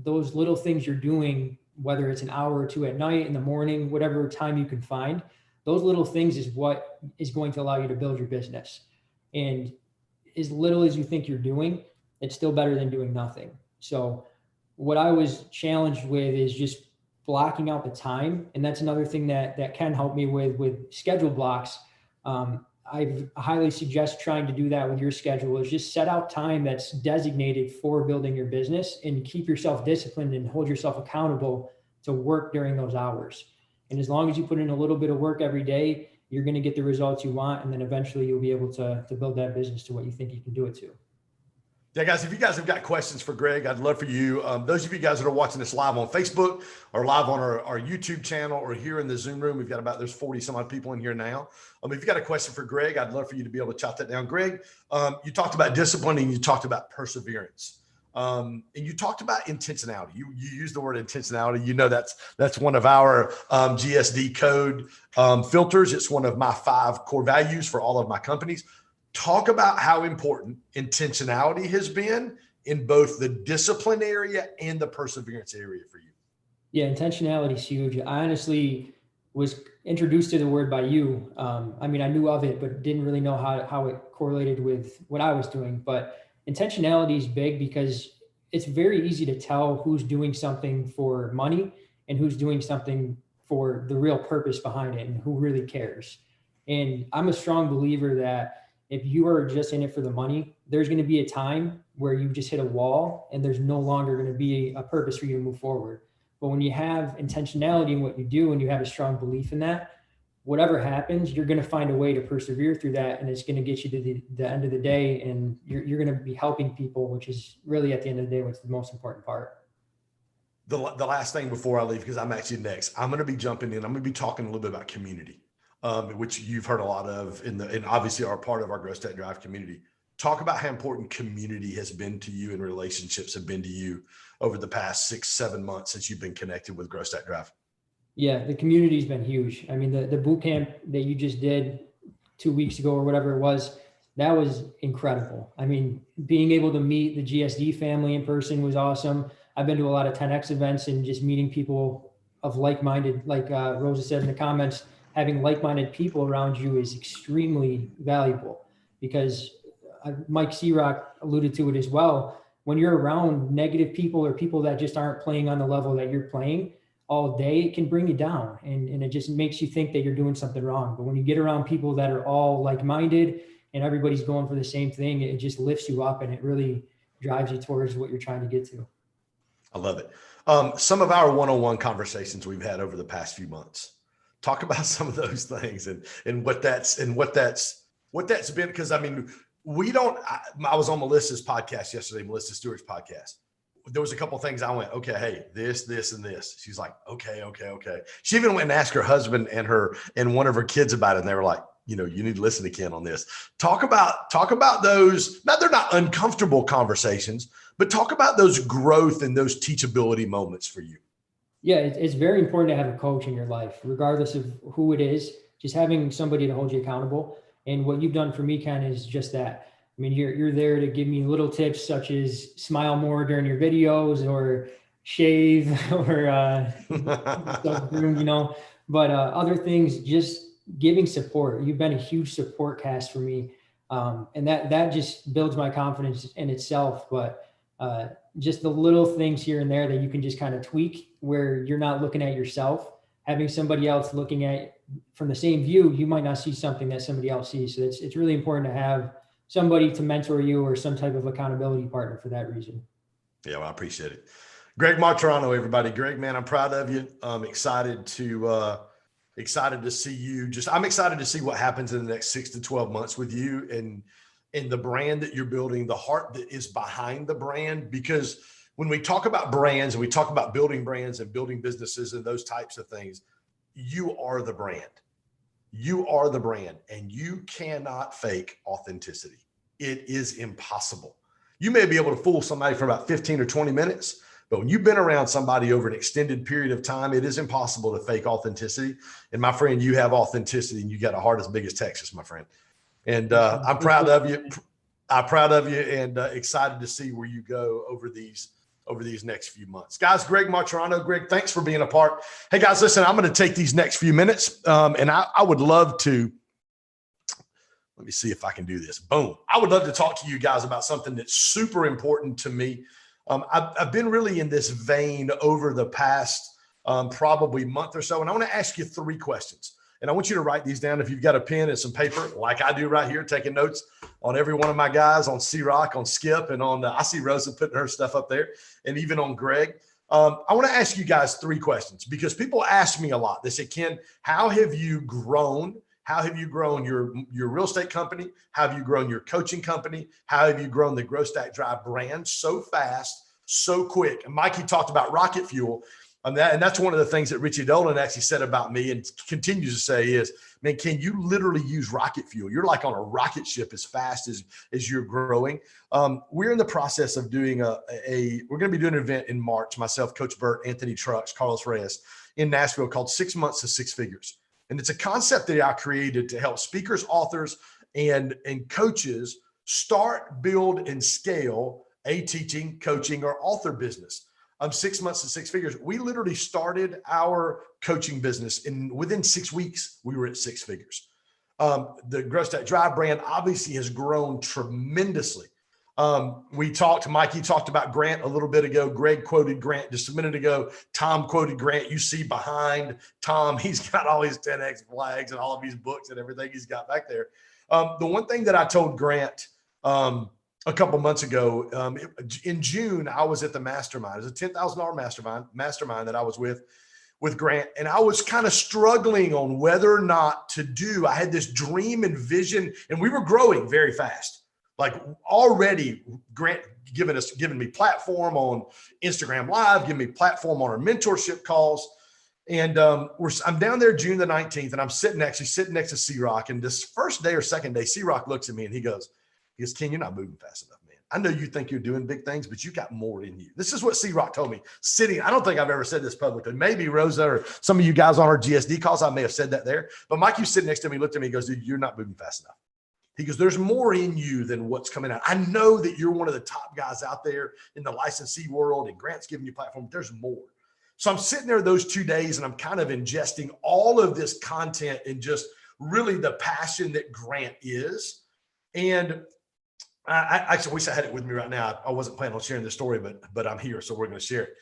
those little things you're doing, whether it's an hour or two at night, in the morning, whatever time you can find, those little things is what is going to allow you to build your business. And as little as you think you're doing, it's still better than doing nothing. So what I was challenged with is just blocking out the time. And that's another thing that can help me with schedule blocks. I highly suggest trying to do that with your schedule, is just set out time that's designated for building your business, and keep yourself disciplined and hold yourself accountable to work during those hours. And as long as you put in a little bit of work every day, you're going to get the results you want. And then eventually you'll be able to build that business to what you think you can do it to. Yeah, guys, if you guys have got questions for Greg, I'd love for you. Those of you guys that are watching this live on Facebook or live on our YouTube channel or here in the Zoom room, there's 40 some odd people in here now. If you've got a question for Greg, I'd love for you to be able to jot that down. Greg, you talked about discipline and you talked about perseverance. And you talked about intentionality. You used the word intentionality. You know, that's one of our GSD code filters. It's one of my 5 core values for all of my companies. Talk about how important intentionality has been in both the discipline area and the perseverance area for you. Yeah, intentionality is huge. I honestly was introduced to the word by you. I mean, I knew of it, but didn't really know how it correlated with what I was doing. But intentionality is big, because it's very easy to tell who's doing something for money and who's doing something for the real purpose behind it and who really cares. And I'm a strong believer that if you are just in it for the money, there's going to be a time where you just hit a wall and there's no longer going to be a purpose for you to move forward. But when you have intentionality in what you do and you have a strong belief in that, whatever happens, you're going to find a way to persevere through that. And it's going to get you to the end of the day, and you're going to be helping people, which is really at the end of the day, what's the most important part. The last thing before I leave, because I'm actually next, I'm going to be jumping in. I'm going to be talking a little bit about community. Which you've heard a lot of and obviously are part of our Growth Tech Drive community. Talk about how important community has been to you and relationships have been to you over the past 6-7 months since you've been connected with Growth Tech Drive. Yeah, the community's been huge. I mean, the boot camp that you just did 2 weeks ago or whatever it was, that was incredible. I mean, being able to meet the GSD family in person was awesome. I've been to a lot of 10X events and just meeting people of like-minded, like Rosa said in the comments, having like-minded people around you is extremely valuable, because Mike C-Rock alluded to it as well. When you're around negative people or people that just aren't playing on the level that you're playing, all day, it can bring you down, and it just makes you think that you're doing something wrong. But when you get around people that are all like-minded and everybody's going for the same thing, it just lifts you up and it really drives you towards what you're trying to get to. I love it. Some of our one-on-one conversations we've had over the past few months, talk about some of those things and what that's been. Because I mean, I was on Melissa's podcast yesterday, Melissa Stewart's podcast. There was a couple of things I went, okay, hey, this, and this. She's like, okay. She even went and asked her husband and one of her kids about it. And they were like, you need to listen to Ken on this. Talk about those. Now, they're not uncomfortable conversations, but talk about those growth and those teachability moments for you. Yeah, it's very important to have a coach in your life, regardless of who it is, just having somebody to hold you accountable. And what you've done for me, Ken, is just that. I mean, you're there to give me little tips such as smile more during your videos or shave or but other things, just giving support. You've been a huge support cast for me. And that just builds my confidence in itself. But just the little things here and there that you can just kind of tweak where you're not looking at yourself, having somebody else looking at from the same view, you might not see something that somebody else sees. So it's really important to have somebody to mentor you or some type of accountability partner for that reason. Yeah, well, I appreciate it. Greg Martorano, everybody. Greg, man, I'm proud of you. I'm excited to see you. I'm excited to see what happens in the next 6 to 12 months with you and the brand that you're building, the heart that is behind the brand. Because when we talk about brands and we talk about building brands and building businesses and those types of things, you are the brand. You are the brand, and you cannot fake authenticity. It is impossible. You may be able to fool somebody for about 15 or 20 minutes, but when you've been around somebody over an extended period of time, it is impossible to fake authenticity. And my friend, you have authenticity, and you got a heart as big as Texas, my friend. And I'm proud of you. I'm proud of you, and excited to see where you go over these next few months. Guys, Greg Martorano. Greg, thanks for being a part. Hey, guys, listen, I'm going to take these next few minutes, and I would love to, let me see if I can do this. Boom. I would love to talk to you guys about something that's super important to me. I've been really in this vein over the past probably month or so, and I want to ask you 3 questions. And I want you to write these down if you've got a pen and some paper, like I do right here, taking notes on every one of my guys, on C-Rock, on Skip, and on I see Rosa putting her stuff up there, and even on Greg. I want to ask you guys 3 questions because people ask me a lot. They say, Ken, how have you grown? How have you grown your real estate company? How have you grown your coaching company? How have you grown the Growth Stack Drive brand so fast, so quick? And Mikey talked about rocket fuel. And that's one of the things that Richie Dolan actually said about me and continues to say is, man, Ken, you literally use rocket fuel. You're like on a rocket ship as fast as you're growing. We're in the process of doing we're going to be doing an event in March, myself, Coach Burt, Anthony Trucks, Carlos Reyes in Nashville called 6 Months to 6 Figures. And it's a concept that I created to help speakers, authors, and coaches start, build, and scale a teaching, coaching, or author business. 6 months to 6 figures. We literally started our coaching business within 6 weeks, we were at 6 figures. The Growth Stack Drive brand obviously has grown tremendously. Mikey talked about Grant a little bit ago. Greg quoted Grant just a minute ago. Tom quoted Grant. You see behind Tom, he's got all his 10X flags and all of his books and everything he's got back there. The one thing that I told Grant, a couple months ago, in June, I was at the mastermind. It was a $10,000 mastermind that I was with Grant. And I was kind of struggling on whether or not to do. I had this dream and vision, and we were growing very fast. Like already Grant giving me platform on Instagram Live, giving me platform on our mentorship calls. And I'm down there June the 19th, and I'm sitting next to C-Rock. And this first day or second day, C-Rock looks at me and he goes, Ken, you're not moving fast enough, man. I know you think you're doing big things, but you got more in you. This is what C-Rock told me sitting. I don't think I've ever said this publicly. Maybe Rosa or some of you guys on our GSD calls, I may have said that there. But Mike, you sitting next to me, looked at me, and goes, dude, you're not moving fast enough. He goes, there's more in you than what's coming out. I know that you're one of the top guys out there in the licensee world, and Grant's giving you a platform. But there's more. So I'm sitting there those 2 days, and I'm kind of ingesting all of this content and just really the passion that Grant is. And I actually wish I had it with me right now. I wasn't planning on sharing this story, but I'm here, so we're going to share it.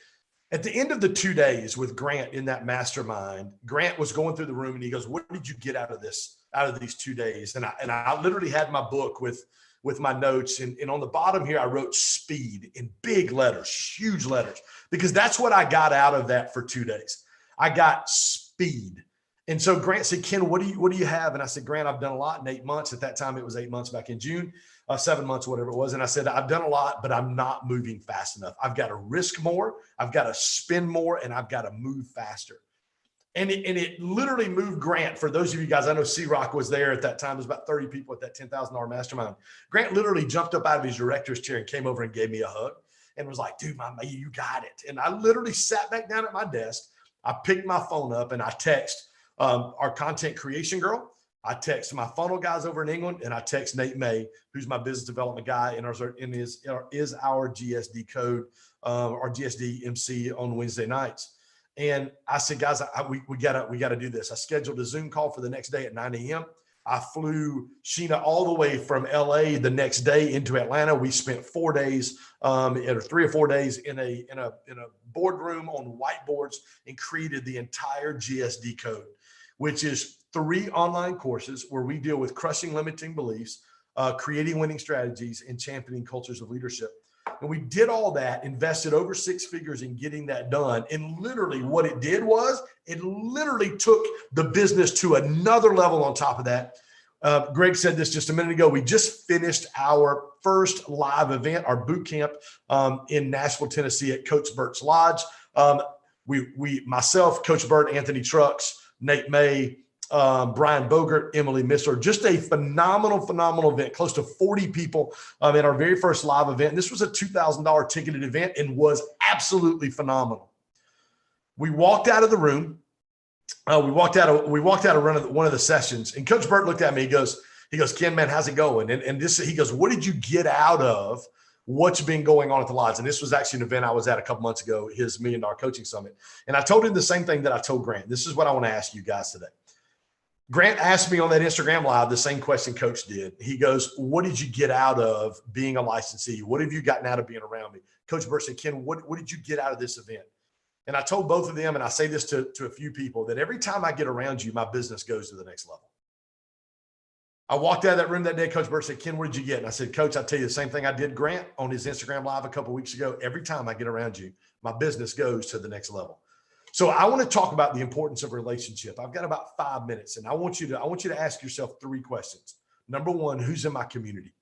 At the end of the 2 days with Grant in that mastermind, Grant was going through the room and he goes, "What did you get out of this, out of these 2 days?" And I literally had my book with my notes. And on the bottom here, I wrote speed in big letters, huge letters, because that's what I got out of that for 2 days. I got speed. And so Grant said, "Ken, what do you have?" And I said, "Grant, I've done a lot in 8 months." At that time, it was 8 months back in June, 7 months, whatever it was. And I said, "I've done a lot, but I'm not moving fast enough. I've got to risk more. I've got to spend more, and I've got to move faster." And it literally moved Grant. For those of you guys, I know C-Rock was there at that time. There was about 30 people at that $10,000 mastermind. Grant literally jumped up out of his director's chair and came over and gave me a hug and was like, "Dude, you got it." And I literally sat back down at my desk. I picked my phone up and I text our content creation girl. I text my funnel guys over in England, and I text Nate May, who's my business development guy and is our GSD code, our GSD MC on Wednesday nights. And I said, "Guys, we gotta do this." I scheduled a Zoom call for the next day at 9 a.m. I flew Sheena all the way from LA the next day into Atlanta. We spent 4 days, or 3 or 4 days in a boardroom on whiteboards and created the entire GSD code, which is 3 online courses where we deal with crushing limiting beliefs, creating winning strategies, and championing cultures of leadership. And we did all that, invested over 6 figures in getting that done. And literally what it did was it literally took the business to another level on top of that. Greg said this just a minute ago. We just finished our first live event, our boot camp in Nashville, Tennessee at Coach Burt's Lodge. Myself, Coach Burt, Anthony Trucks, Nate May, Brian Bogert, Emily Missler, just a phenomenal event, close to 40 people in our very first live event. And this was a $2,000 ticketed event and was absolutely phenomenal. We walked out of the room. We walked out of one of the sessions, and Coach Burt looked at me. He goes, "Ken, man, how's it going?" And he goes, "What did you get out of what's been going on at the Lodge?" And this was actually an event I was at a couple months ago, his $1 Million Coaching Summit. And I told him the same thing that I told Grant. This is what I want to ask you guys today. Grant asked me on that Instagram live the same question Coach did. He goes, "What did you get out of being a licensee? What have you gotten out of being around me?" Coach Burt said, "Ken, what did you get out of this event?" And I told both of them, and I say this to a few people, that every time I get around you, my business goes to the next level. I walked out of that room that day. Coach Burt said, "Ken, what did you get?" And I said, "Coach, I tell you the same thing I did Grant on his Instagram live a couple of weeks ago. Every time I get around you, my business goes to the next level." So I want to talk about the importance of relationship. I've got about 5 minutes, and I want you to ask yourself 3 questions. Number 1, who's in my community?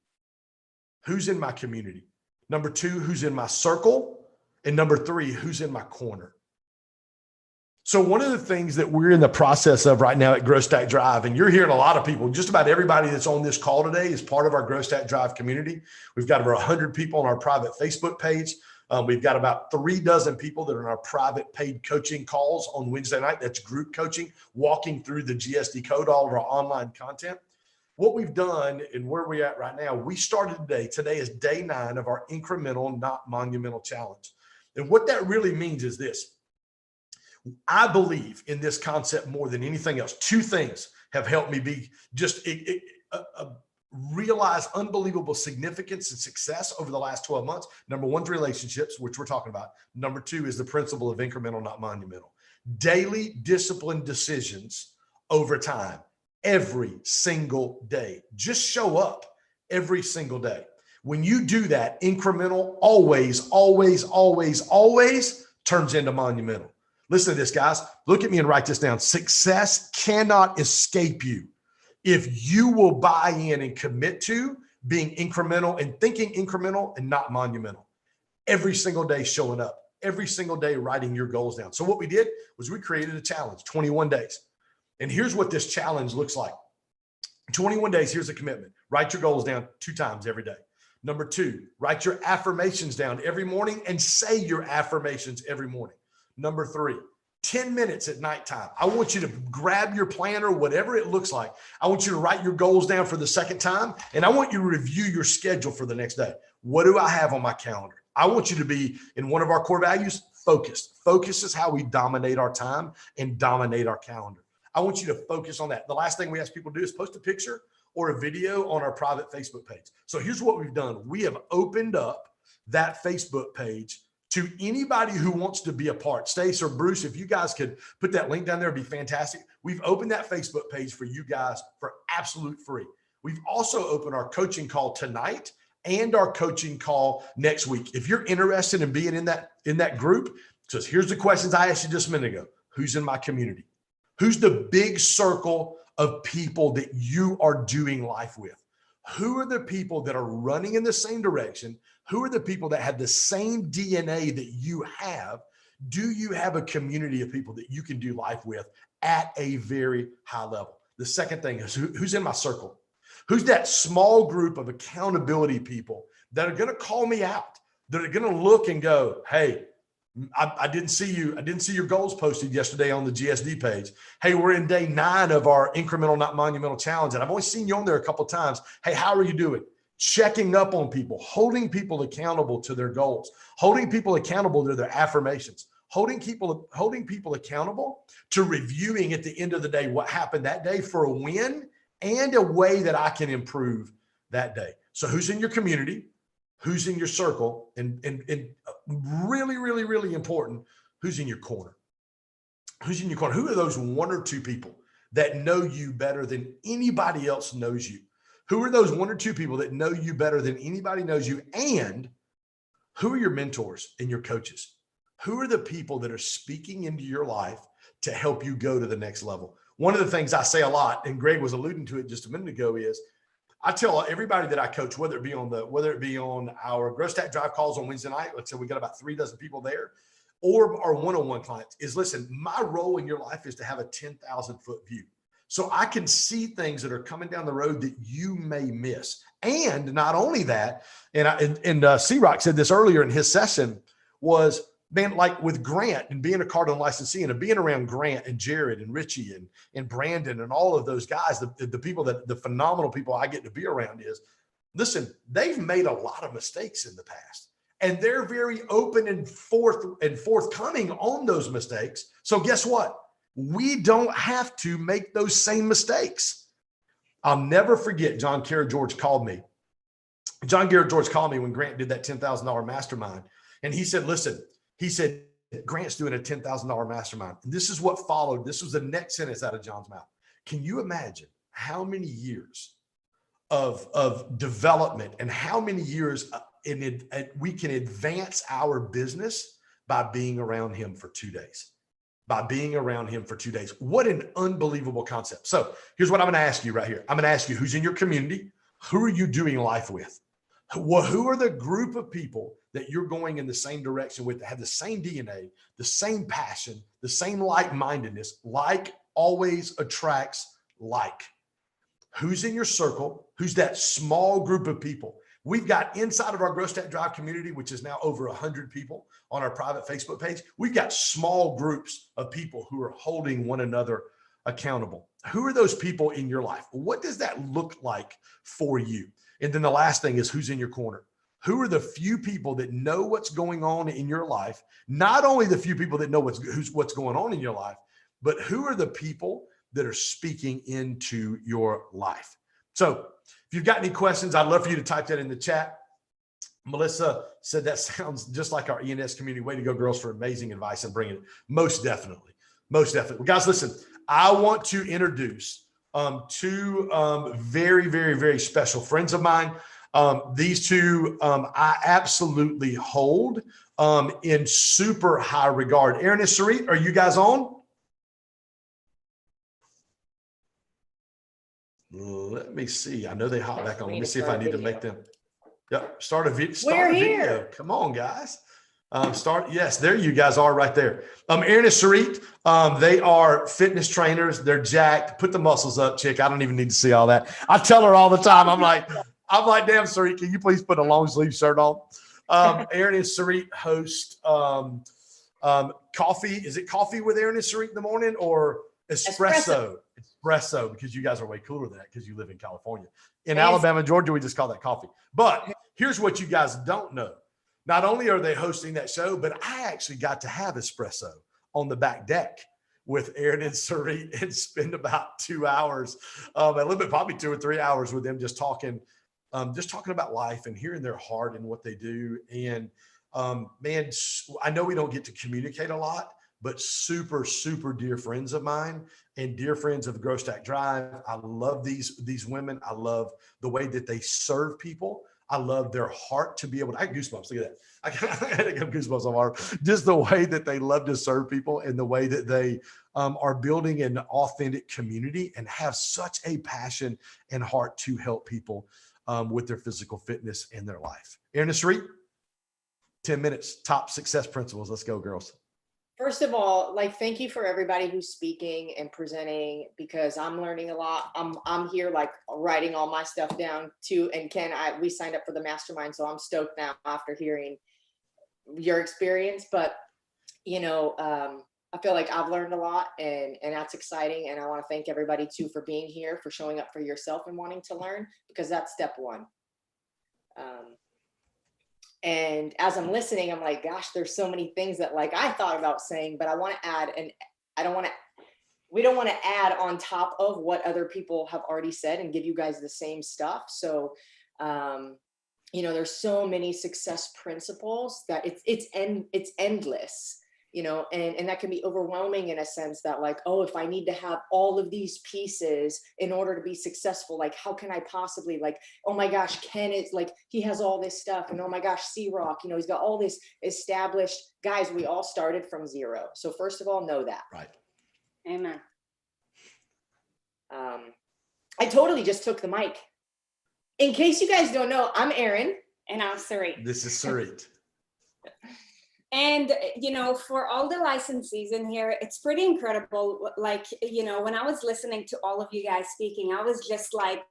Who's in my community? Number 2, who's in my circle? And number 3, who's in my corner? So one of the things that we're in the process of right now at Growth Stack Drive, and you're hearing a lot of people, just about everybody that's on this call today is part of our Growth Stack Drive community. We've got over 100 people on our private Facebook page. We've got about 36 people that are in our private paid coaching calls on Wednesday night. That's group coaching, walking through the GSD code, all of our online content. What we've done and where we're at right now, we started today. Today is day 9 of our incremental, not monumental challenge. And what that really means is this. I believe in this concept more than anything else. 2 things have helped me be just realize unbelievable significance and success over the last 12 months. Number 1 is relationships, which we're talking about. Number 2 is the principle of incremental, not monumental. Daily disciplined decisions over time, every single day. Just show up every single day. When you do that, incremental always turns into monumental. Listen to this, guys. Look at me and write this down. Success cannot escape you if you will buy in and commit to being incremental and thinking incremental and not monumental. Every single day showing up, every single day writing your goals down. So what we did was we created a challenge, 21 days. And here's what this challenge looks like. 21 days, here's a commitment. Write your goals down 2 times every day. Number 2, write your affirmations down every morning and say your affirmations every morning. Number 3, 10 minutes at nighttime. I want you to grab your planner, whatever it looks like. I want you to write your goals down for the second time, and I want you to review your schedule for the next day. What do I have on my calendar? I want you to be in one of our core values, focused. Focus is how we dominate our time and dominate our calendar. I want you to focus on that. The last thing we ask people to do is post a picture or a video on our private Facebook page. So here's what we've done. We have opened up that Facebook page to anybody who wants to be a part. Stace or Bruce, if you guys could put that link down there, it'd be fantastic. We've opened that Facebook page for you guys for absolute free. We've also opened our coaching call tonight and our coaching call next week. If you're interested in being in that group, so here's the questions I asked you just a minute ago. Who's in my community? Who's the big circle of people that you are doing life with? Who are the people that are running in the same direction? Who are the people that have the same DNA that you have? Do you have a community of people that you can do life with at a very high level? The second thing is who's in my circle? Who's that small group of accountability people that are going to call me out, that are going to look and go, hey, I didn't see you. I didn't see your goals posted yesterday on the GSD page. Hey, we're in day 9 of our incremental, not monumental challenge. And I've only seen you on there a couple of times. Hey, how are you doing? Checking up on people, holding people accountable to their goals, holding people accountable to their affirmations, holding people accountable to reviewing at the end of the day what happened that day for a win and a way that I can improve that day. So who's in your community? Who's in your circle? And really, really, really important, who's in your corner? Who's in your corner? Who are those 1 or 2 people that know you better than anybody else knows you? Who are those 1 or 2 people that know you better than anybody knows you? And who are your mentors and your coaches? Who are the people that are speaking into your life to help you go to the next level? One of the things I say a lot, and Greg was alluding to it just a minute ago, is I tell everybody that I coach, whether it be on our Growth Stack Drive calls on Wednesday night, let's say we got about 3 dozen people there, or our one-on-one clients, is listen, my role in your life is to have a 10,000 foot view. So I can see things that are coming down the road that you may miss. And not only that, and C-Rock said this earlier in his session, was, man, like with Grant and being a Cardinal licensee and being around Grant and Jared and Richie and Brandon and all of those guys, the people the phenomenal people I get to be around is, listen, they've made a lot of mistakes in the past and they're very open and forthcoming on those mistakes. So guess what? We don't have to make those same mistakes. I'll never forget John Garrett George called me. John Garrett George called me when Grant did that $10,000 mastermind. And he said, listen, he said, Grant's doing a $10,000 mastermind. And this is what followed. This was the next sentence out of John's mouth. Can you imagine how many years of development and how many years we can advance our business by being around him for 2 days? By being around him for 2 days. What an unbelievable concept. So here's what I'm going to ask you right here. I'm going to ask you, who's in your community? Who are you doing life with? Who are the group of people that you're going in the same direction with, that have the same DNA, the same passion, the same like-mindedness? Like always attracts like. Who's in your circle? Who's that small group of people? We've got inside of our Growth Stack Drive community, which is now over 100 people on our private Facebook page. We've got small groups of people who are holding one another accountable. Who are those people in your life? What does that look like for you? And then the last thing is, who's in your corner? Who are the few people that know what's going on in your life? Not only the few people that know what's going on in your life, but who are the people that are speaking into your life? So if you've got any questions, I'd love for you to type that in the chat. Melissa said that sounds just like our ENS community. Way to go, girls, for amazing advice and bringing it. Most definitely. Most definitely. Guys, listen, I want to introduce two very, very, very special friends of mine. These two I absolutely hold in super high regard. Aaron and Sarit, are you guys on? Let me see. I know they hop back on. Let me see if I need to make them. Yep. Start a video. Come on, guys. Yes, there you guys are right there. Aaron and Sarit, they are fitness trainers. They're jacked. Put the muscles up, chick. I don't even need to see all that. I tell her all the time. I'm like, damn, Sarit, can you please put a long sleeve shirt on? Aaron and Sarit host coffee. Is it coffee with Aaron and Sarit in the morning or espresso? Espresso, because you guys are way cooler than that because you live in California. In Alabama, Georgia, we just call that coffee. But here's what you guys don't know. Not only are they hosting that show, but I actually got to have espresso on the back deck with Aaron and Sarit and spend about 2 hours, a little bit, probably 2 or 3 hours with them just talking about life and hearing their heart and what they do. And Man, I know we don't get to communicate a lot, but super, super dear friends of mine and dear friends of Growth Stack Drive. I love these women. I love the way that they serve people. I love their heart to be able to, I got goosebumps. Look at that. I got goosebumps on my arm. Just the way that they love to serve people and the way that they are building an authentic community and have such a passion and heart to help people with their physical fitness in their life. Aaron and Sarit, 10 minutes, top success principles. Let's go, girls. First of all, like, thank you for everybody who's speaking and presenting, because I'm learning a lot. I'm here like writing all my stuff down too. And Ken, we signed up for the mastermind, so I'm stoked now after hearing your experience. But you know, I feel like I've learned a lot, and that's exciting. And I want to thank everybody too for being here, for showing up for yourself and wanting to learn, because that's step one. And as I'm listening, I'm like, gosh, there's so many things that like I thought about saying, but I want to add, and we don't want to add on top of what other people have already said and give you guys the same stuff. So, you know, there's so many success principles that it's endless, you know, and that can be overwhelming in a sense that like, oh, if I need to have all of these pieces in order to be successful, like, how can I possibly, like, oh my gosh, Ken is like, he has all this stuff, and oh my gosh, C-Rock, you know, he's got all this established. Guys, we all started from zero. So first of all, know that. Right. Amen. I totally just took the mic. In case you guys don't know, I'm Erin. And I'm Sarit. This is Sarit. And, you know, for all the licensees in here, it's pretty incredible. Like, you know, when I was listening to all of you guys speaking, I was just like,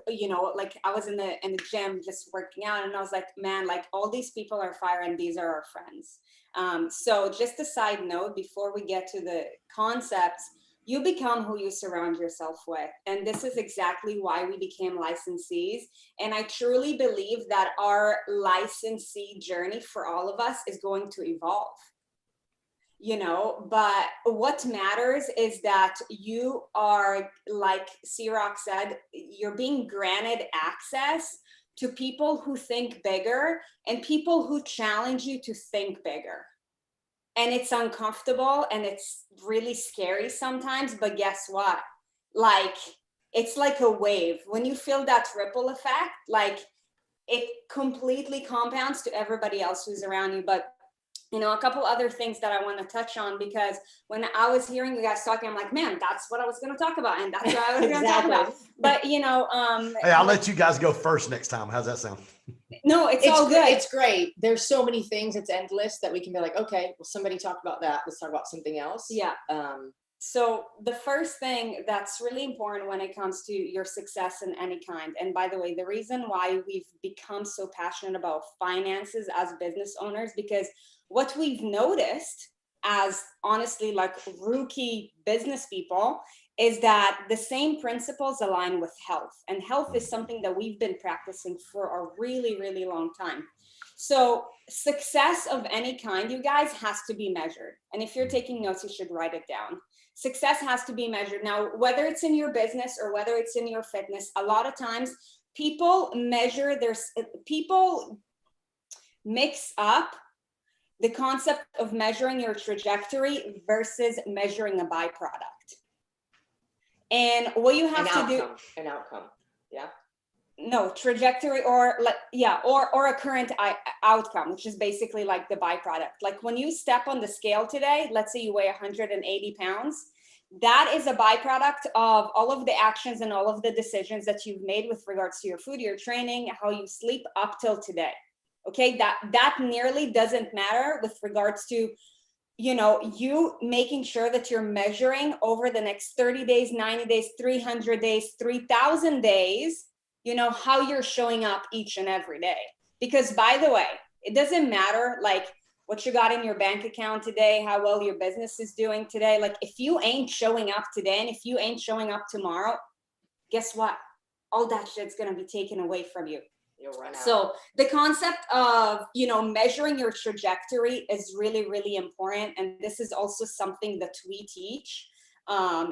you know, like I was in the gym just working out, and I was like, man, like all these people are fire and these are our friends. So just a side note, before we get to the concepts, you become who you surround yourself with. And this is exactly why we became licensees. And I truly believe that our licensee journey for all of us is going to evolve, you know, but what matters is that you are, like C-Rock said, you're being granted access to people who think bigger and people who challenge you to think bigger. And it's uncomfortable and it's really scary sometimes, but guess what? Like, it's like a wave. When you feel that ripple effect, like it completely compounds to everybody else who's around you. But, you know, a couple other things that I want to touch on, because when I was hearing you guys talking, I'm like, man, that's what I was going to talk about. And that's what I was going to talk about. But, you know, Hey, I'll let you guys go first next time. How's that sound? No, it's all good. It's great. There's so many things. It's endless that we can be like, okay, well, somebody talked about that. Let's talk about something else. Yeah. So the first thing that's really important when it comes to your success in any kind, and by the way, the reason why we've become so passionate about finances as business owners, because what we've noticed as honestly like rookie business people is that the same principles align with health, and health is something that we've been practicing for a really, really long time. So success of any kind, you guys, has to be measured. And if you're taking notes, you should write it down. Success has to be measured. Now, whether it's in your business or whether it's in your fitness, a lot of times people mix up the concept of measuring your trajectory versus measuring a byproduct. And what you have to do, an outcome. Yeah. No, trajectory or a current outcome, which is basically like the byproduct. Like when you step on the scale today, let's say you weigh 180 pounds, that is a byproduct of all of the actions and all of the decisions that you've made with regards to your food, your training, how you sleep up till today. Okay, that nearly doesn't matter with regards to, you know, you making sure that you're measuring over the next 30 days, 90 days, 300 days, 3,000 days, you know, how you're showing up each and every day. Because by the way, it doesn't matter like what you got in your bank account today, how well your business is doing today. Like if you ain't showing up today and if you ain't showing up tomorrow, guess what? All that shit's going to be taken away from you. You'll run out. So the concept of, you know, measuring your trajectory is really, really important. And this is also something that we teach.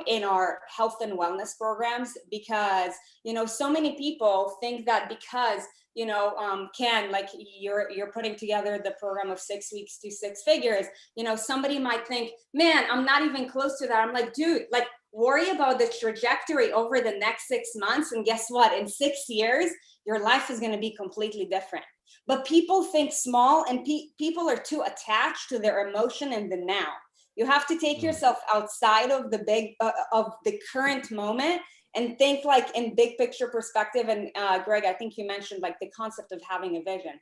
in our health and wellness programs, because, you know, so many people think that because, you know, Ken, like you're putting together the program of 6 weeks to 6 figures, you know, somebody might think, man, I'm not even close to that. I'm like, dude, like, worry about the trajectory over the next 6 months. And guess what? In 6 years, your life is going to be completely different. But people think small, and people are too attached to their emotion in the now. You have to take yourself outside of the of the current moment and think like in big picture perspective. And Greg, I think you mentioned like the concept of having a vision.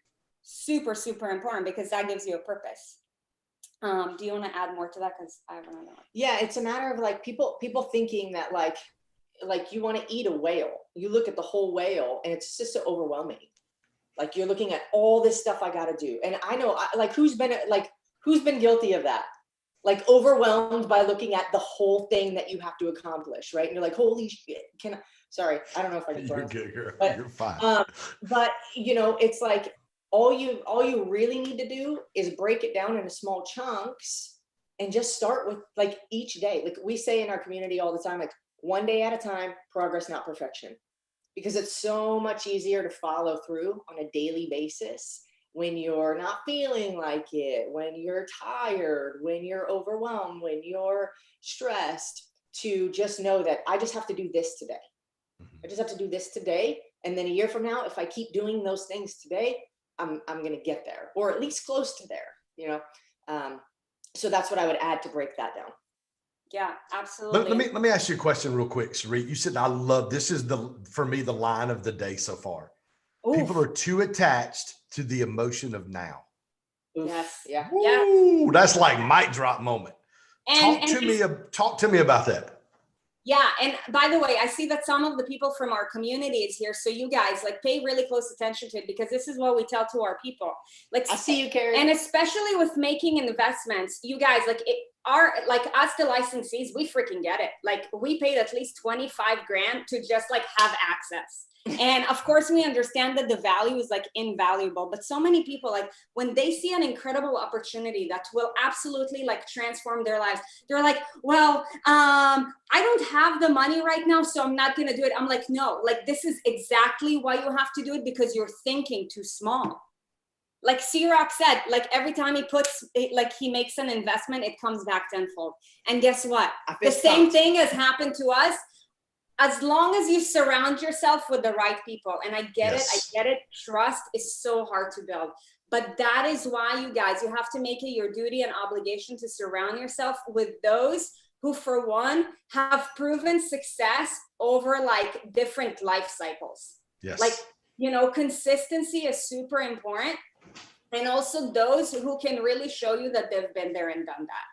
Super, super important, because that gives you a purpose. Do you want to add more to that? Because I don't know. Yeah, it's a matter of like people thinking that like you want to eat a whale. You look at the whole whale and it's just so overwhelming. Like you're looking at all this stuff I got to do. And I know like who's been guilty of that? Like overwhelmed by looking at the whole thing that you have to accomplish, right? And you're like, holy shit, sorry, I don't know if I can. You're good, girl. But, You're fine. But you know, it's like all you really need to do is break it down into small chunks and just start with like each day. Like we say in our community all the time, like one day at a time, progress, not perfection. Because it's so much easier to follow through on a daily basis when you're not feeling like it, when you're tired, when you're overwhelmed, when you're stressed, to just know that I just have to do this today. I just have to do this today. And then a year from now, if I keep doing those things today, I'm going to get there, or at least close to there, you know? So that's what I would add to break that down. Yeah, absolutely. Let me ask you a question real quick, Sarit. You said, I love, this is for me, the line of the day so far. Oof. People are too attached to the emotion of now. Oof. Yes. Yeah. Ooh, that's like mic drop moment. And Talk to me about that. Yeah. And by the way, I see that some of the people from our community is here. So you guys like pay really close attention to it, because this is what we tell to our people. Like, I see you, Carrie. And especially with making investments, you guys, like us, the licensees, we freaking get it. Like we paid at least 25 grand to just like have access. And of course we understand that the value is like invaluable, but so many people, like when they see an incredible opportunity that will absolutely like transform their lives, they're like, well, I don't have the money right now, so I'm not going to do it. I'm like, no, like this is exactly why you have to do it, because you're thinking too small. Like C-Rock said, like every time he makes an investment, it comes back tenfold. And guess what? The same thing has happened to us. As long as you surround yourself with the right people, and I get it. Trust is so hard to build, but that is why you guys, you have to make it your duty and obligation to surround yourself with those who, for one, have proven success over like different life cycles. Yes. Like, you know, consistency is super important. And also those who can really show you that they've been there and done that.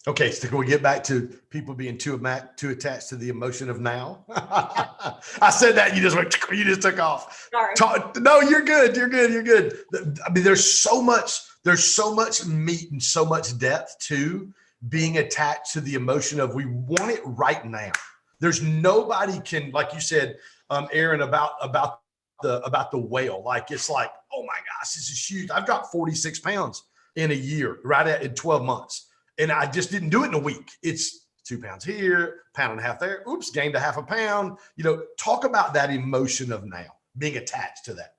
Okay, so can we get back to people being too attached to the emotion of now? I said that, you just took off. Sorry. No, you're good. You're good. I mean, there's so much meat and so much depth to being attached to the emotion of we want it right now. There's nobody can, like you said, Aaron, about the whale. Like, it's like, oh my gosh, this is huge. I've dropped 46 pounds in a year, in 12 months. And I just didn't do it in a week. It's 2 pounds here, pound and a half there. Oops, gained a half a pound. You know, talk about that emotion of now, being attached to that.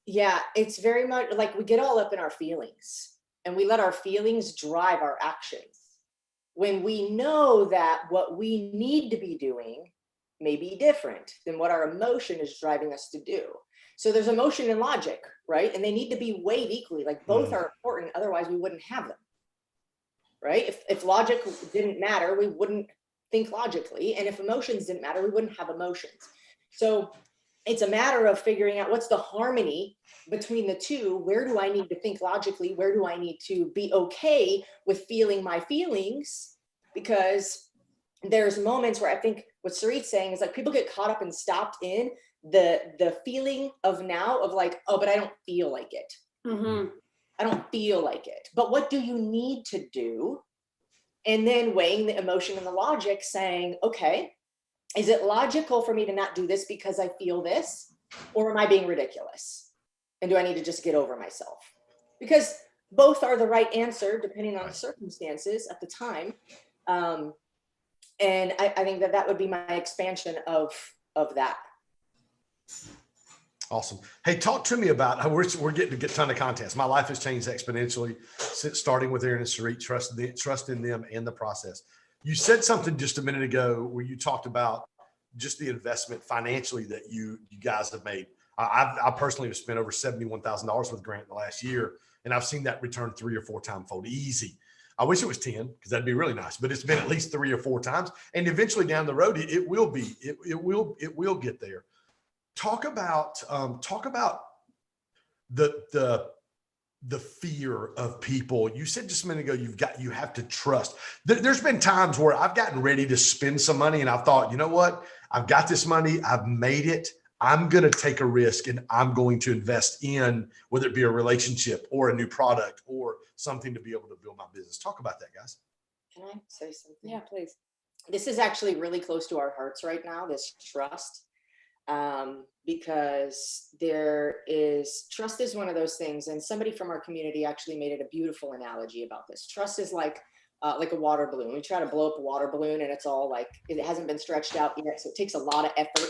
Yeah, it's very much like we get all up in our feelings and we let our feelings drive our actions. When we know that what we need to be doing may be different than what our emotion is driving us to do. So there's emotion and logic, right? And they need to be weighed equally. Like both are important. Otherwise we wouldn't have them. Right? If logic didn't matter, we wouldn't think logically. And if emotions didn't matter, we wouldn't have emotions. So it's a matter of figuring out what's the harmony between the two. Where do I need to think logically? Where do I need to be okay with feeling my feelings? Because there's moments where I think what Sarit's saying is like people get caught up and stopped in the feeling of now of like, oh, but I don't feel like it. Mm-hmm. I don't feel like it. But what do you need to do? And then weighing the emotion and the logic, saying, okay, is it logical for me to not do this because I feel this? Or am I being ridiculous? And do I need to just get over myself? Because both are the right answer, depending on the circumstances at the time. And I think that would be my expansion of that. Awesome. Hey, talk to me about, we're getting to get a ton of contents. My life has changed exponentially since starting with Aaron and Sarit, trust in them and the process. You said something just a minute ago where you talked about just the investment financially that you guys have made. I personally have spent over $71,000 with Grant in the last year, and I've seen that return 3 or 4 times fold easy. I wish it was 10 because that'd be really nice, but it's been at least 3 or 4 times. And eventually down the road, it will get there. Talk about the fear of people. You said just a minute ago, you have to trust. There's been times where I've gotten ready to spend some money and I've thought, you know what? I've got this money. I've made it. I'm going to take a risk and I'm going to invest in, whether it be a relationship or a new product or something to be able to build my business. Talk about that, guys. Can I say something? Yeah, please. This is actually really close to our hearts right now, this trust. Because trust is one of those things. And somebody from our community actually made it a beautiful analogy about this. Trust is like a water balloon. We try to blow up a water balloon and it's all like, it hasn't been stretched out yet. So it takes a lot of effort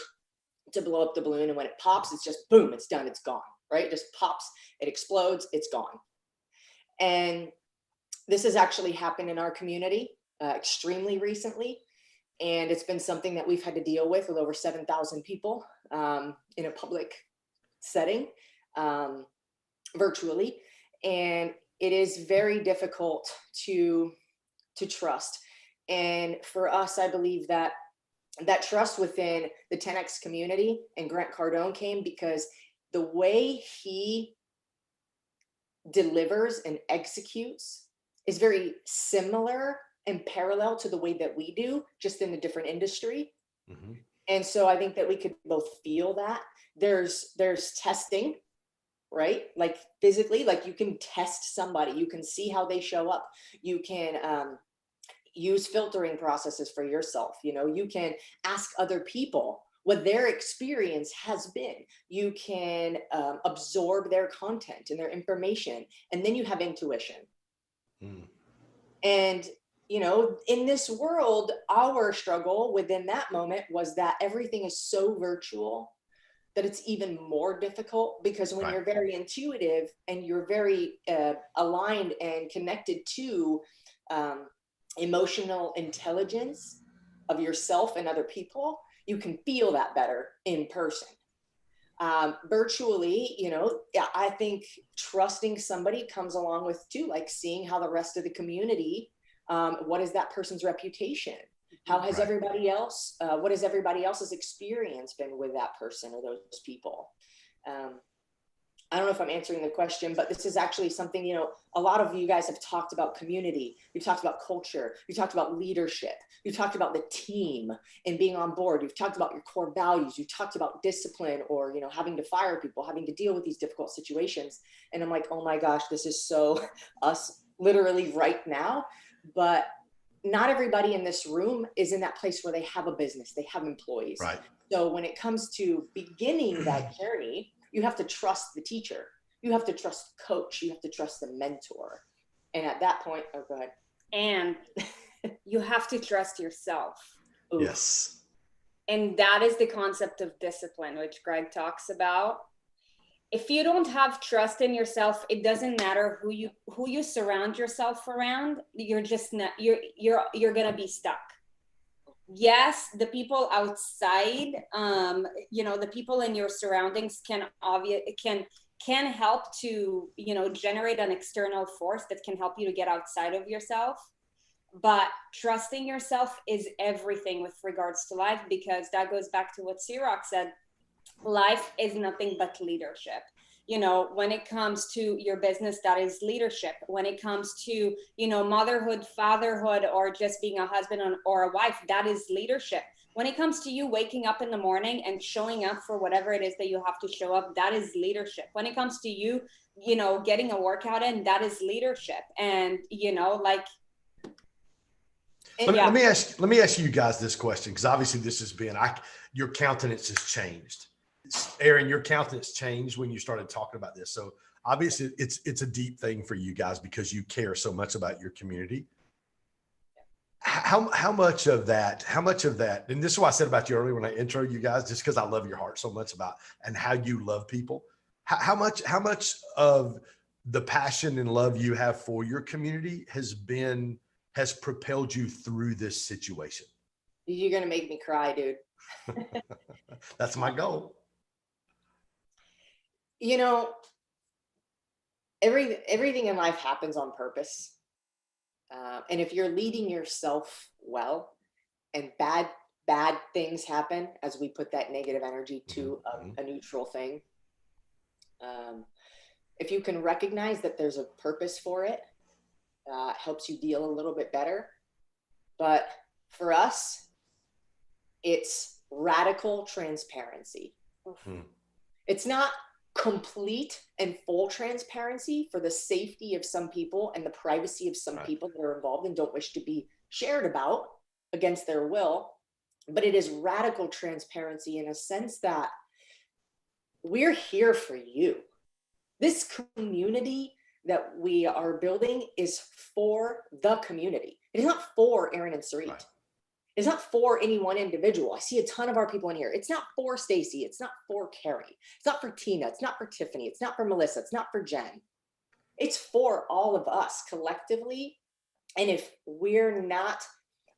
to blow up the balloon. And when it pops, it's just boom, it's done. It's gone, right? It just pops, it explodes, it's gone. And this has actually happened in our community extremely recently. And it's been something that we've had to deal with over 7,000 people in a public setting, virtually. And it is very difficult to trust. And for us, I believe that trust within the 10X community and Grant Cardone came because the way he delivers and executes is very similar and parallel to the way that we do, just in a different industry. Mm-hmm. And so I think that we could both feel that. There's testing, right? Like physically, like you can test somebody, you can see how they show up. You can use filtering processes for yourself. You can ask other people what their experience has been. You can absorb their content and their information, and then you have intuition. And in this world, our struggle within that moment was that everything is so virtual that it's even more difficult, because when you're very intuitive and you're very aligned and connected to emotional intelligence of yourself and other people, you can feel that better in person. Virtually, I think trusting somebody comes along with too, like seeing how the rest of the community, what is that person's reputation? How has everybody else, what has everybody else's experience been with that person or those people? I don't know if I'm answering the question, but this is actually something, a lot of you guys have talked about community. You've talked about culture. You've talked about leadership. You've talked about the team and being on board. You've talked about your core values. You've talked about discipline or, having to fire people, having to deal with these difficult situations. And I'm like, oh my gosh, this is so us literally right now. But not everybody in this room is in that place where they have a business, they have employees. Right. So when it comes to beginning that journey, you have to trust the teacher. You have to trust the coach. You have to trust the mentor. And at that point, oh, go ahead. And you have to trust yourself. Ooh. Yes. And that is the concept of discipline, which Greg talks about. If you don't have trust in yourself, it doesn't matter who you surround yourself around. You're just not, you're going to be stuck. Yes, the people outside, the people in your surroundings can help to, generate an external force that can help you to get outside of yourself. But trusting yourself is everything with regards to life, because that goes back to what C-Rock said. Life is nothing but leadership. When it comes to your business, that is leadership. When it comes to, motherhood, fatherhood, or just being a husband or a wife, that is leadership. When it comes to you waking up in the morning and showing up for whatever it is that you have to show up, that is leadership. When it comes to you, getting a workout in, that is leadership. And, let me ask you guys this question, because obviously this has been, your countenance has changed. Aaron, your countenance changed when you started talking about this. So obviously it's a deep thing for you guys because you care so much about your community. how much of that, and this is what I said about you earlier when I intro you guys, just because I love your heart so much about and how you love people. How much of the passion and love you have for your community has propelled you through this situation? You're going to make me cry, dude. That's my goal. You know, everything in life happens on purpose. And if you're leading yourself well and bad things happen, as we put that negative energy to a neutral thing, if you can recognize that there's a purpose for it, helps you deal a little bit better. But for us, it's radical transparency. It's not complete and full transparency for the safety of some people and the privacy of some people that are involved and don't wish to be shared about against their will. But it is radical transparency in a sense that we're here for you. This community that we are building is for the community. It is not for Aaron and Sarit. Right. It's not for any one individual. I see a ton of our people in here. It's not for Stacy. It's not for Carrie. It's not for Tina. It's not for Tiffany. It's not for Melissa. It's not for Jen. It's for all of us collectively. And if we're not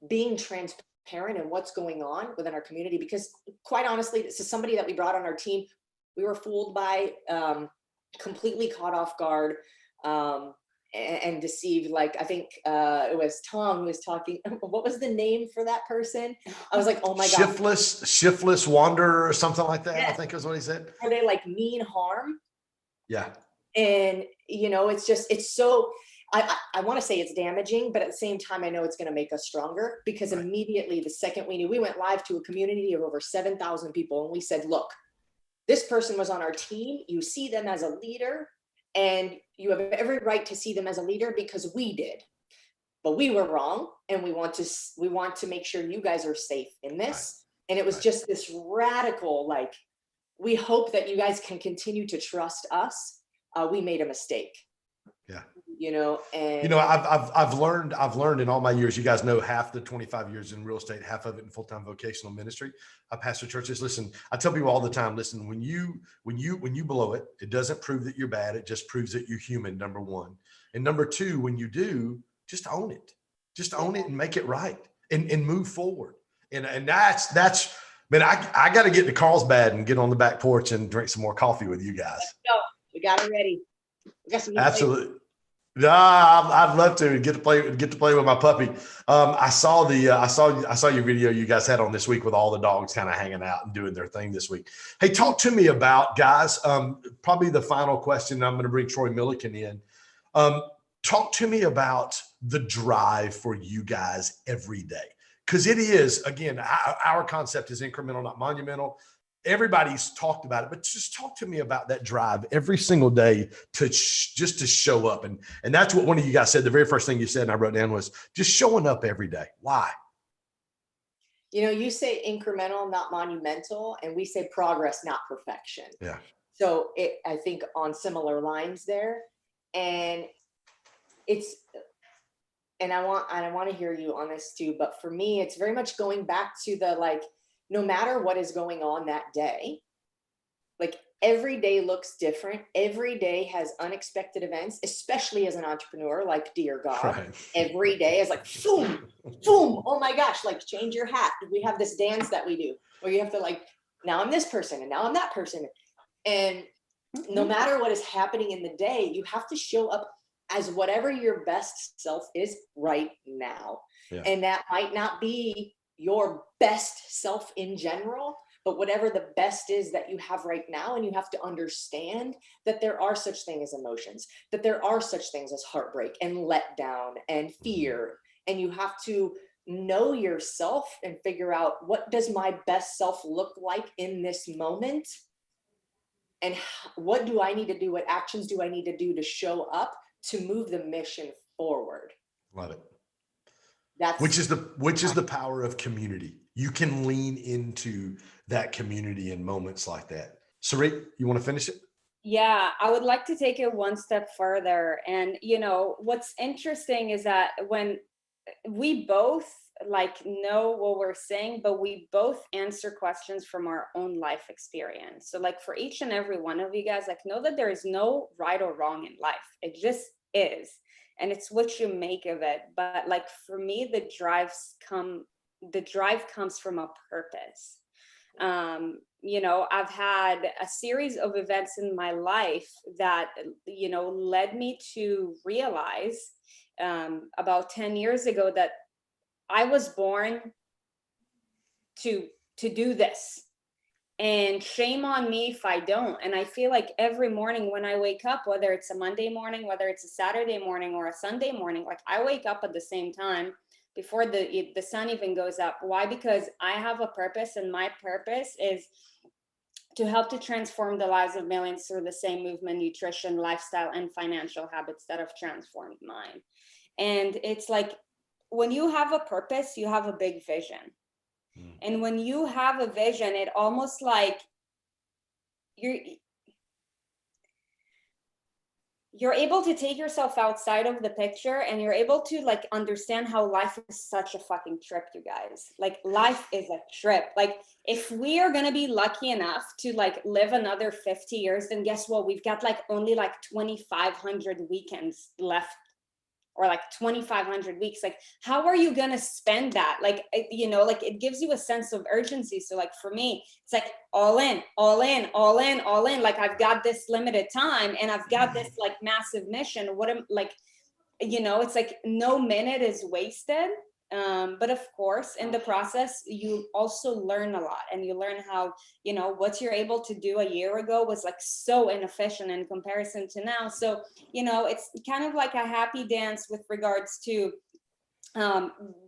being transparent in what's going on within our community, because quite honestly, this is somebody that we brought on our team. We were fooled by, completely caught off guard, and deceived. Like, I think it was Tom who was talking. What was the name for that person? I was like, oh my God. Shiftless wanderer or something like that. Yeah. I think is what he said. Are they like mean harm? Yeah. And, you know, it's so, I want to say it's damaging, but at the same time, I know it's going to make us stronger, because immediately the second we knew, we went live to a community of over 7,000 people. And we said, look, this person was on our team. You see them as a leader. And you have every right to see them as a leader, because we did, but we were wrong. And we want to make sure you guys are safe in this. Right. And it was just this radical, like, we hope that you guys can continue to trust us. We made a mistake. Yeah. You know, and you know, I've learned in all my years, you guys know, half the 25 years in real estate, half of it in full-time vocational ministry. I pastor churches. Listen, I tell people all the time, listen, when you blow it, it doesn't prove that you're bad. It just proves that you're human, number one. And number two, when you do, just own it. Just own it and make it right and move forward. And that's man, I got to get to Carlsbad and get on the back porch and drink some more coffee with you guys. Let's go. We got it ready. We got some absolutely. Yeah, I'd love to get to play with my puppy. I saw your video you guys had on this week with all the dogs kind of hanging out and doing their thing this week. Hey, talk to me about, guys, probably the final question. I'm going to bring Troy Milliken in. Talk to me about the drive for you guys every day. Because it is, again, our concept is incremental, not monumental. Everybody's talked about it, but just talk to me about that drive every single day to just to show up. And that's what one of you guys said. The very first thing you said, and I wrote down, was just showing up every day. Why? You know, you say incremental, not monumental, and we say progress, not perfection. Yeah. So I think on similar lines there, and I want to hear you on this too, but for me, it's very much going back to the, like, no matter what is going on that day, like, every day looks different. Every day has unexpected events, especially as an entrepreneur, like, dear God, right. Every day is like, boom, boom. Oh my gosh. Like, change your hat. We have this dance that we do where you have to, like, now I'm this person and now I'm that person. And no matter what is happening in the day, you have to show up as whatever your best self is right now. Yeah. And that might not be your best self in general, but whatever the best is that you have right now. And you have to understand that there are such things as emotions, that there are such things as heartbreak and letdown and fear. And you have to know yourself and figure out, what does my best self look like in this moment? And what do I need to do? What actions do I need to do to show up to move the mission forward? Love it. Which is the power of community. You can lean into that community in moments like that. Sarit, you want to finish it? Yeah, I would like to take it one step further. And, you know, what's interesting is that when we both like know what we're saying, but we both answer questions from our own life experience. So like for each and every one of you guys, like know that there is no right or wrong in life. It just is. And it's what you make of it. But like for me, the drive comes from a purpose. You know, I've had a series of events in my life that, you know, led me to realize about 10 years ago that I was born to do this, and shame on me if I don't. And I feel like every morning when I wake up, whether it's a Monday morning, whether it's a Saturday morning or a Sunday morning, like I wake up at the same time before the sun even goes up. Why? Because I have a purpose, and my purpose is to help to transform the lives of millions through the same movement, nutrition, lifestyle, and financial habits that have transformed mine. And it's like, when you have a purpose, you have a big vision. And when you have a vision, it almost like you're able to take yourself outside of the picture, and you're able to like understand how life is such a fucking trip, you guys. Like life is a trip. Like if we are going to be lucky enough to like live another 50 years, then guess what? We've got like only like 2,500 weekends left, or like 2,500 weeks. Like how are you gonna spend that? Like, you know, like it gives you a sense of urgency. So like for me, it's like all in, all in, all in, all in. Like I've got this limited time, and I've got this like massive mission. What am like, you know, it's like no minute is wasted. But of course, in the process, you also learn a lot, and you learn how, you know, what you're able to do a year ago was like so inefficient in comparison to now. So, you know, it's kind of like a happy dance with regards to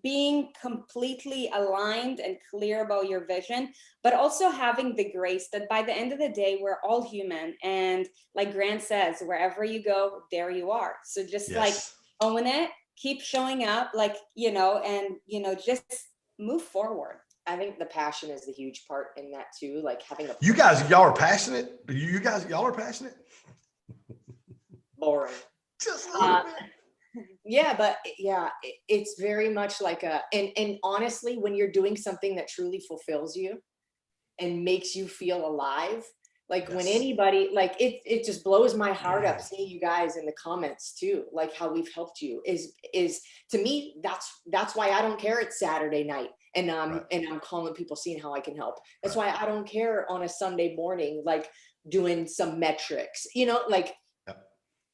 being completely aligned and clear about your vision, but also having the grace that by the end of the day, we're all human. And like Grant says, wherever you go, there you are. So just like own it. Keep showing up, like, you know, and, you know, just move forward. I think the passion is the huge part in that too. Like having a y'all are passionate. Y'all are passionate. boring. Just a little bit. Yeah, but yeah, it's very much like and honestly, when you're doing something that truly fulfills you and makes you feel alive, like when anybody, like it just blows my heart up seeing you guys in the comments too, like how we've helped you is to me, that's why I don't care it's Saturday night and I'm calling people, seeing how I can help. That's why I don't care on a Sunday morning, like doing some metrics, you know, like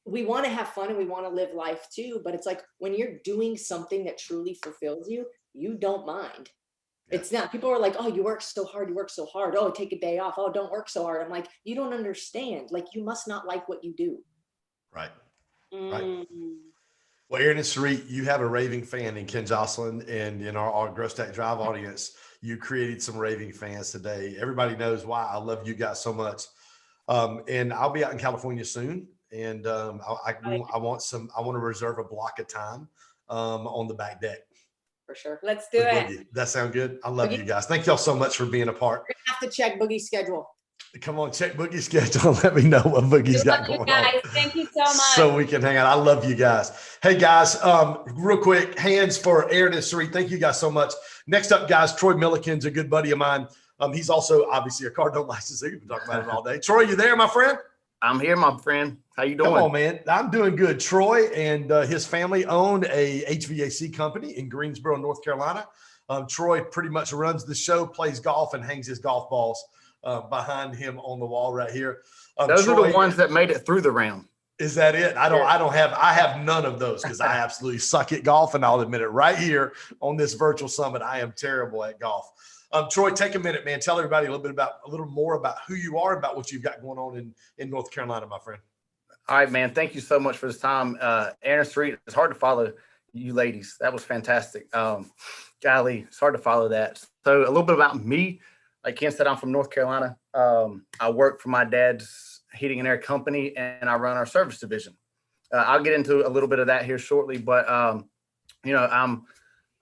we want to have fun and we want to live life too. But it's like when you're doing something that truly fulfills you, you don't mind. It's not, people are like, oh, you work so hard. Oh, take a day off. Oh, don't work so hard. I'm like, you don't understand. Like, you must not like what you do. Right. Right. Well, Aaron and Sarit, you have a raving fan in Ken Jocelyn, and in our Grow Stack Drive audience, you created some raving fans today. Everybody knows why I love you guys so much. And I'll be out in California soon. And I want to reserve a block of time on the back deck. For sure. Let's do it. That sound good? I love you guys. Thank y'all so much for being a part. We're gonna have to check Boogie's schedule. Come on, check Boogie's schedule and let me know what Boogie's got going on. Thank you so much. So we can hang out. I love you guys. Hey guys, real quick, hands for Aaron and Sarit. Thank you guys so much. Next up, guys, Troy Milliken's a good buddy of mine. He's also obviously a car don't licensee. We've been talking about it all day. Troy, you there, my friend? I'm here, my friend. How you doing? Come on, man. I'm doing good. Troy and his family own a HVAC company in Greensboro, North Carolina. Troy pretty much runs the show, plays golf, and hangs his golf balls behind him on the wall right here. Those Troy, are the ones that made it through the round. Is that it? I have none of those because I absolutely suck at golf, and I'll admit it right here on this virtual summit. I am terrible at golf. Troy, take a minute, man. Tell everybody a little more about who you are, about what you've got going on in North Carolina, my friend. All right, man. Thank you so much for this time. Aaron Sarit, it's hard to follow you ladies. That was fantastic. Golly, it's hard to follow that. So a little bit about me. Like Ken said, I'm from North Carolina. I work for my dad's heating and air company, and I run our service division. I'll get into a little bit of that here shortly, but you know,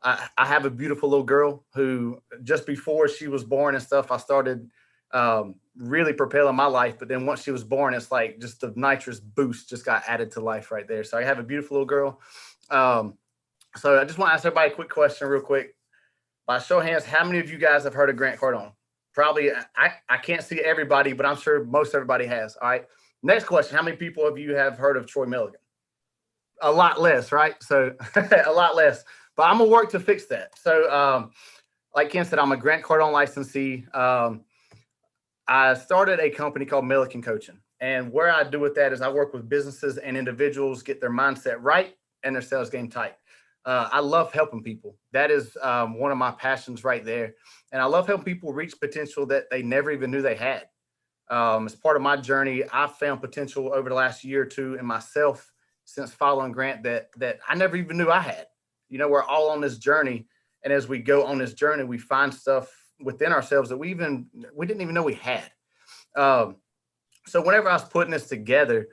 I have a beautiful little girl who just before she was born and stuff, I started really propelling my life. But then once she was born, it's like just the nitrous boost just got added to life right there. So I have a beautiful little girl. So I just want to ask everybody a quick question real quick. By show of hands, how many of you guys have heard of Grant Cardone? Probably, I can't see everybody, but I'm sure most everybody has. All right. Next question. How many people of you have heard of Troy Milligan? A lot less, right? So a lot less. But I'm going to work to fix that. So like Ken said, I'm a Grant Cardone licensee. I started a company called Milliken Coaching. And where I do with that is I work with businesses and individuals get their mindset right and their sales game tight. I love helping people. That is one of my passions right there. And I love helping people reach potential that they never even knew they had. As part of my journey, I've found potential over the last year or two in myself since following Grant that I never even knew I had. You know, we're all on this journey. And as we go on this journey, we find stuff within ourselves that we didn't even know we had. So whenever I was putting this together,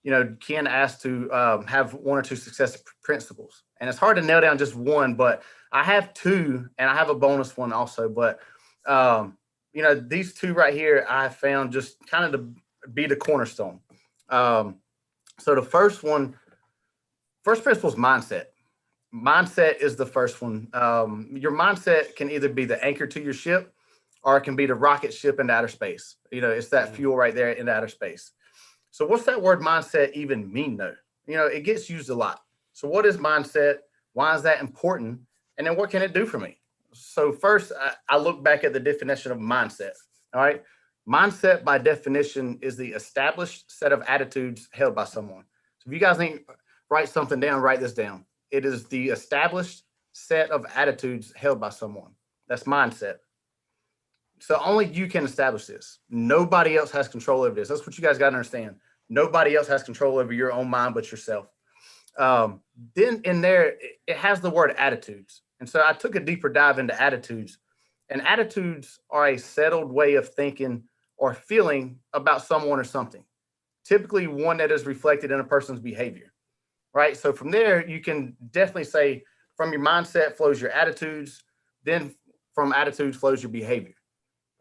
you know, Ken asked to have one or two success principles. And it's hard to nail down just one, but I have two, and I have a bonus one also. But, you know, these two right here, I found just kind of to be the cornerstone. So the first principle is mindset. Mindset is the first one. Your mindset can either be the anchor to your ship, or it can be the rocket ship into outer space. You know, it's that fuel right there in outer space. So what's that word mindset even mean though? You know, it gets used a lot. So what is mindset? Why is that important? And then what can it do for me? So first, I look back at the definition of mindset. All right. Mindset by definition is the established set of attitudes held by someone. So if you guys need to write something down, write this down. It is the established set of attitudes held by someone. That's mindset. So only you can establish this. Nobody else has control over this. That's what you guys got to understand. Nobody else has control over your own mind but yourself. Then in there, it has the word attitudes. And so I took a deeper dive into attitudes. And attitudes are a settled way of thinking or feeling about someone or something. Typically one that is reflected in a person's behavior, right? So from there, you can definitely say from your mindset flows your attitudes, then from attitudes flows your behavior.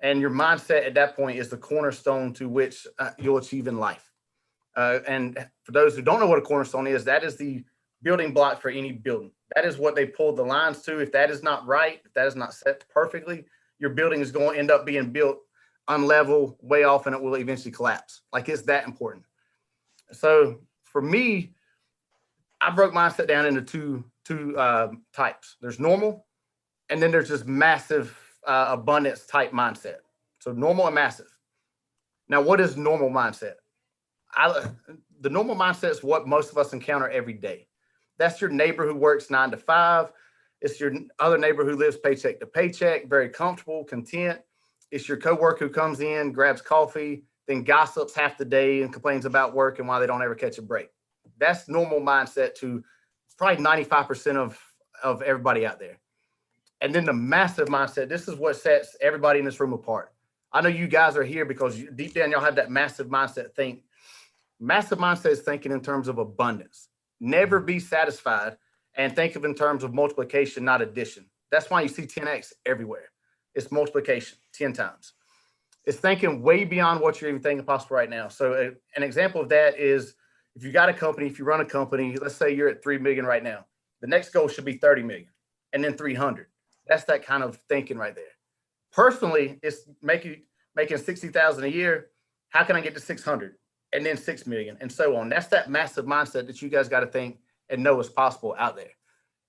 And your mindset at that point is the cornerstone to which you'll achieve in life. And for those who don't know what a cornerstone is, that is the building block for any building. That is what they pulled the lines to. If that is not right, if that is not set perfectly, your building is going to end up being built unlevel, way off, and it will eventually collapse. Like, it's that important. So for me, I broke mindset down into two types. There's normal, and then there's just massive abundance type mindset. So normal and massive. Now, what is normal mindset? The normal mindset is what most of us encounter every day. That's your neighbor who works 9 to 5. It's your other neighbor who lives paycheck to paycheck, very comfortable, content. It's your coworker who comes in, grabs coffee, then gossips half the day and complains about work and why they don't ever catch a break. That's normal mindset to probably 95% of everybody out there. And then the massive mindset, this is what sets everybody in this room apart. I know you guys are here because deep down y'all have that massive mindset think. Massive mindset is thinking in terms of abundance. Never be satisfied, and think of in terms of multiplication, not addition. That's why you see 10x everywhere. It's multiplication 10 times. It's thinking way beyond what you're even thinking possible right now. So an example of that is if you got a company, if you run a company, let's say you're at 3 million right now. The next goal should be 30 million and then 300. That's that kind of thinking right there. Personally, it's making 60,000 a year. How can I get to 600 and then 6 million and so on? That's that massive mindset that you guys got to think and know is possible out there.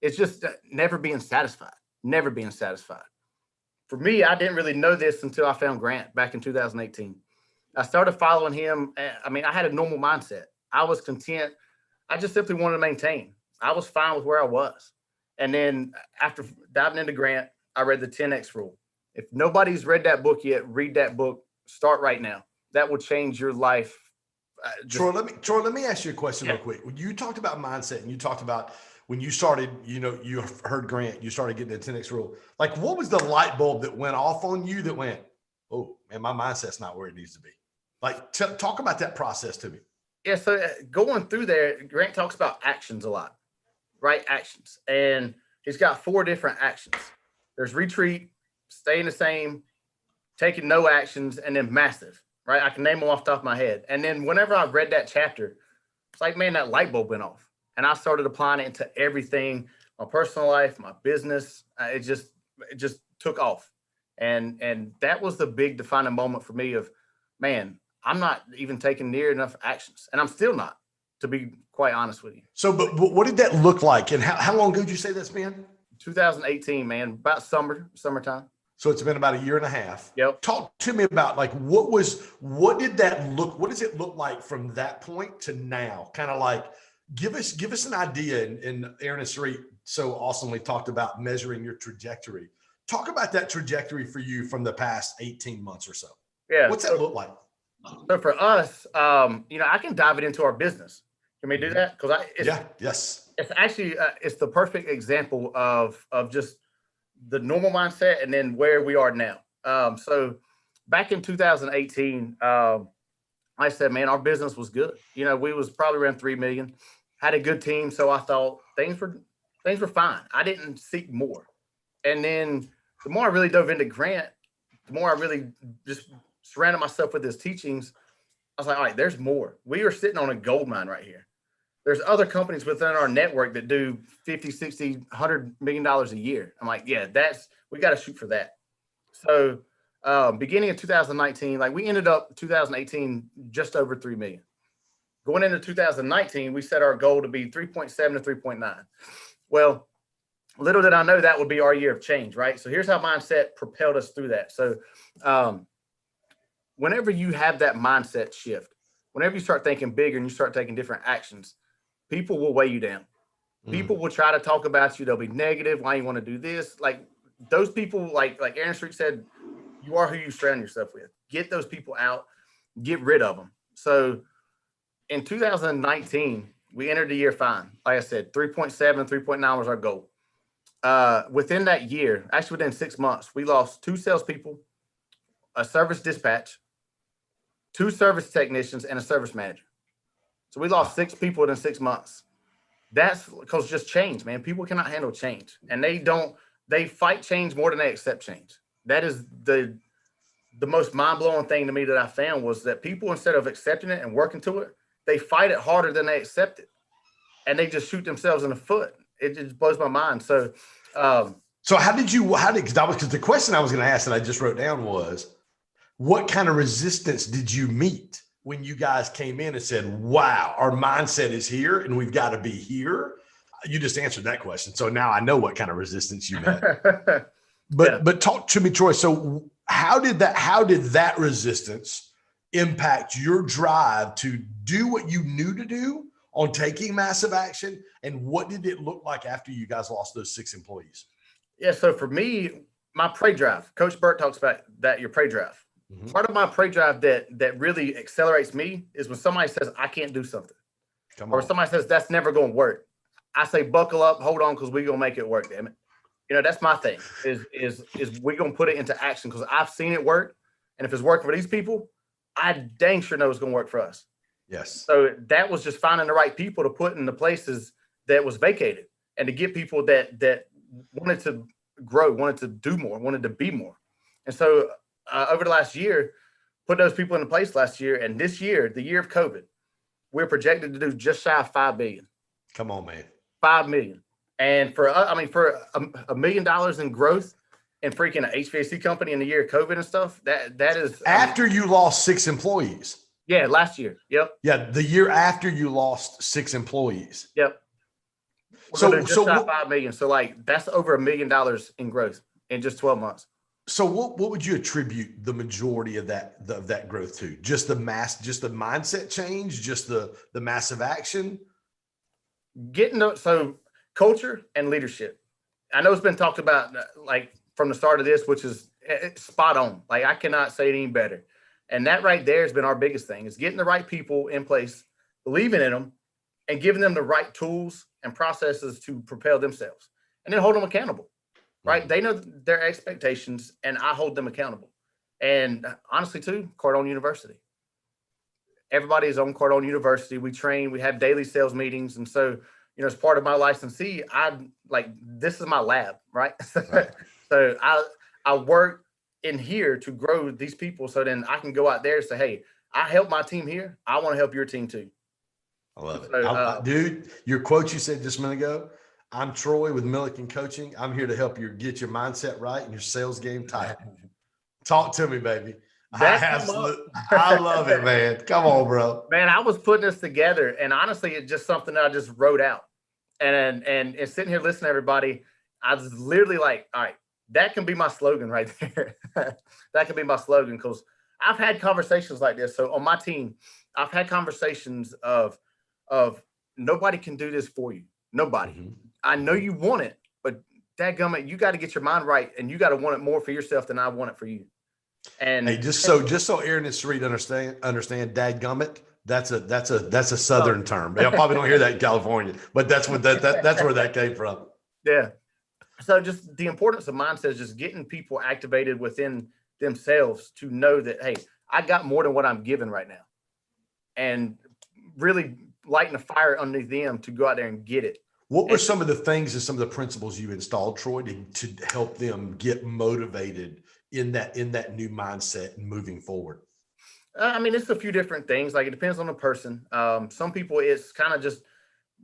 It's just never being satisfied, never being satisfied. For me, I didn't really know this until I found Grant back in 2018. I started following him. I mean, I had a normal mindset. I was content. I just simply wanted to maintain. I was fine with where I was. And then after diving into Grant, I read the 10X rule. If nobody's read that book yet, read that book. Start right now. That will change your life. Troy, let me ask you a question real quick. When you talked about mindset and you talked about when you started, you know, you heard Grant, you started getting the 10X rule. Like, what was the light bulb that went off on you that went, oh, man, my mindset's not where it needs to be? Like, talk about that process to me. Yeah, so going through there, Grant talks about actions a lot, right? Actions. And he's got 4 different actions. There's retreat, staying the same, taking no actions, and then massive, right? I can name them off the top of my head. And then whenever I read that chapter, it's like, man, that light bulb went off. And I started applying it into everything my personal life, my business. It just took off. And that was the big defining moment for me of, man, I'm not even taking near enough actions, and I'm still not, to be quite honest with you. So, but what did that look like? And how long ago did you say that's been? 2018, man, about summertime. So it's been about a year and a half. Yep. Talk to me about like, what does it look like from that point to now? Kind of like, give us an idea. And Aaron and Sarit so awesomely talked about measuring your trajectory. Talk about that trajectory for you from the past 18 months or so. Yeah. What's that look like? So for us, I can dive it into our business. Can we do that? Because Yes. It's actually it's the perfect example of just the normal mindset and then where we are now. So back in 2018, I said, man, our business was good. We was probably around 3 million, had a good team. So I thought things were fine. I didn't seek more. And then the more I really dove into Grant, the more I really just surrounded myself with his teachings. I was like, all right, there's more. We are sitting on a gold mine right here. There's other companies within our network that do 50, 60, $100 million a year. I'm like, yeah, we got to shoot for that. So beginning of 2019, like we ended up 2018, just over 3 million. Going into 2019, we set our goal to be 3.7 to 3.9. Well, little did I know that would be our year of change, right? So here's how mindset propelled us through that. So whenever you have that mindset shift, whenever you start thinking bigger and you start taking different actions, people will weigh you down. People will try to talk about you. They'll be negative. Why you want to do this? Like those people, like Aaron Street said, you are who you surround yourself with. Get those people out, get rid of them. So in 2019, we entered the year fine. Like I said, 3.7, 3.9 was our goal. Within that year, actually within 6 months, we lost 2 salespeople, a service dispatch, 2 service technicians, and a service manager. So we lost 6 people within 6 months. That's because just change, man. People cannot handle change, and they fight change more than they accept change. That is the most mind-blowing thing to me that I found was that people, instead of accepting it and working to it, they fight it harder than they accept it, and they just shoot themselves in the foot. It just blows my mind. So, because the question I was going to ask that I just wrote down was, what kind of resistance did you meet when you guys came in and said, wow, our mindset is here and we've got to be here? You just answered that question. So now I know what kind of resistance you met. But talk to me, Troy. So how did that resistance impact your drive to do what you knew to do on taking massive action? And what did it look like after you guys lost those 6 employees? Yeah. So for me, my prey drive, Coach Burt talks about that, your prey drive. Mm-hmm. Part of my prey drive that really accelerates me is when somebody says, I can't do something. Or somebody says, that's never going to work. I say, buckle up, hold on, because we're going to make it work, damn it. That's my thing is we're going to put it into action because I've seen it work. And if it's working for these people, I dang sure know it's going to work for us. Yes. So that was just finding the right people to put in the places that was vacated and to get people that wanted to grow, wanted to do more, wanted to be more. And so over the last year, put those people into place last year. And this year, the year of COVID, we're projected to do just shy of 5 billion. Come on, man. 5 million. And for $1 million in growth and freaking an HVAC company in the year of COVID and stuff, that is after you lost 6 employees. Yeah, last year. Yep. Yeah, the year after you lost 6 employees. Yep. So 5 million. So like that's over $1 million in growth in just 12 months. So what would you attribute the majority of that growth to? Just the mindset change, just the massive action? So culture and leadership. I know it's been talked about like from the start of this, which is spot on. Like I cannot say it any better. And that right there has been our biggest thing is getting the right people in place, believing in them and giving them the right tools and processes to propel themselves and then hold them accountable, right? Mm-hmm. They know their expectations and I hold them accountable. And honestly too, Cardone University. Everybody is on Cardone University. We train, we have daily sales meetings. And so, as part of my licensee, this is my lab, right? Right. So I work in here to grow these people. So then I can go out there and say, hey, I help my team here. I want to help your team too. I love it. Dude, your quote you said just a minute ago, I'm Troy with Milliken Coaching. I'm here to help you get your mindset right and your sales game tight. Talk to me, baby. I love it, man. Come on, bro. Man, I was putting this together, and honestly, it's just something that I just wrote out. And sitting here listening to everybody, I was literally like, all right, that can be my slogan right there. That can be my slogan, because I've had conversations like this. So on my team, I've had conversations of nobody can do this for you. Nobody. Mm-hmm. I know you want it, but dadgummit, you got to get your mind right, and you got to want it more for yourself than I want it for you. And hey, just so Aaron and Sarit understand, dadgummit, that's a Southern term. I probably don't hear that in California, but that's what that's where that came from. Yeah. So just the importance of mindset is just getting people activated within themselves to know that, hey, I got more than what I'm given right now, and really lighting a fire underneath them to go out there and get it. What were some of the things and some of the principles you installed, Troy, to help them get motivated in that new mindset and moving forward? I mean, it's a few different things. Like, it depends on the person. Some people, it's kind of just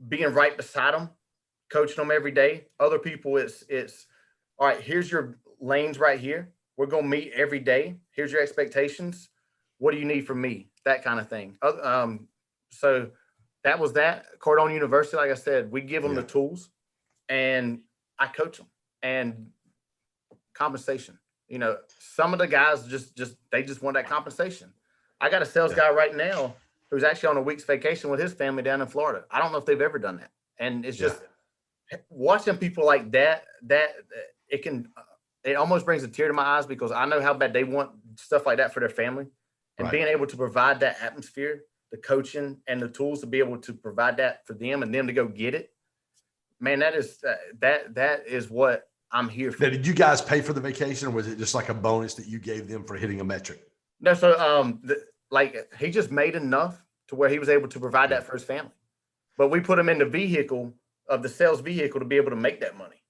being right beside them, coaching them every day. Other people, it's all right, here's your lanes right here. We're going to meet every day. Here's your expectations. What do you need from me? That kind of thing. So that was that. Cardone University, like I said, we give them the tools, and I coach them. And compensation. You know, some of the guys they just want that compensation. I got a sales guy right now who's actually on a week's vacation with his family down in Florida. I don't know if they've ever done that. And it's just watching people like that it almost brings a tear to my eyes, because I know how bad they want stuff like that for their family. And being able to provide that atmosphere, the coaching and the tools to be able to provide that for them and them to go get it, man, that is what I'm here for. Now, did you guys pay for the vacation, or was it just like a bonus that you gave them for hitting a metric? No, so he just made enough to where he was able to provide that for his family. But we put him in the sales vehicle to be able to make that money,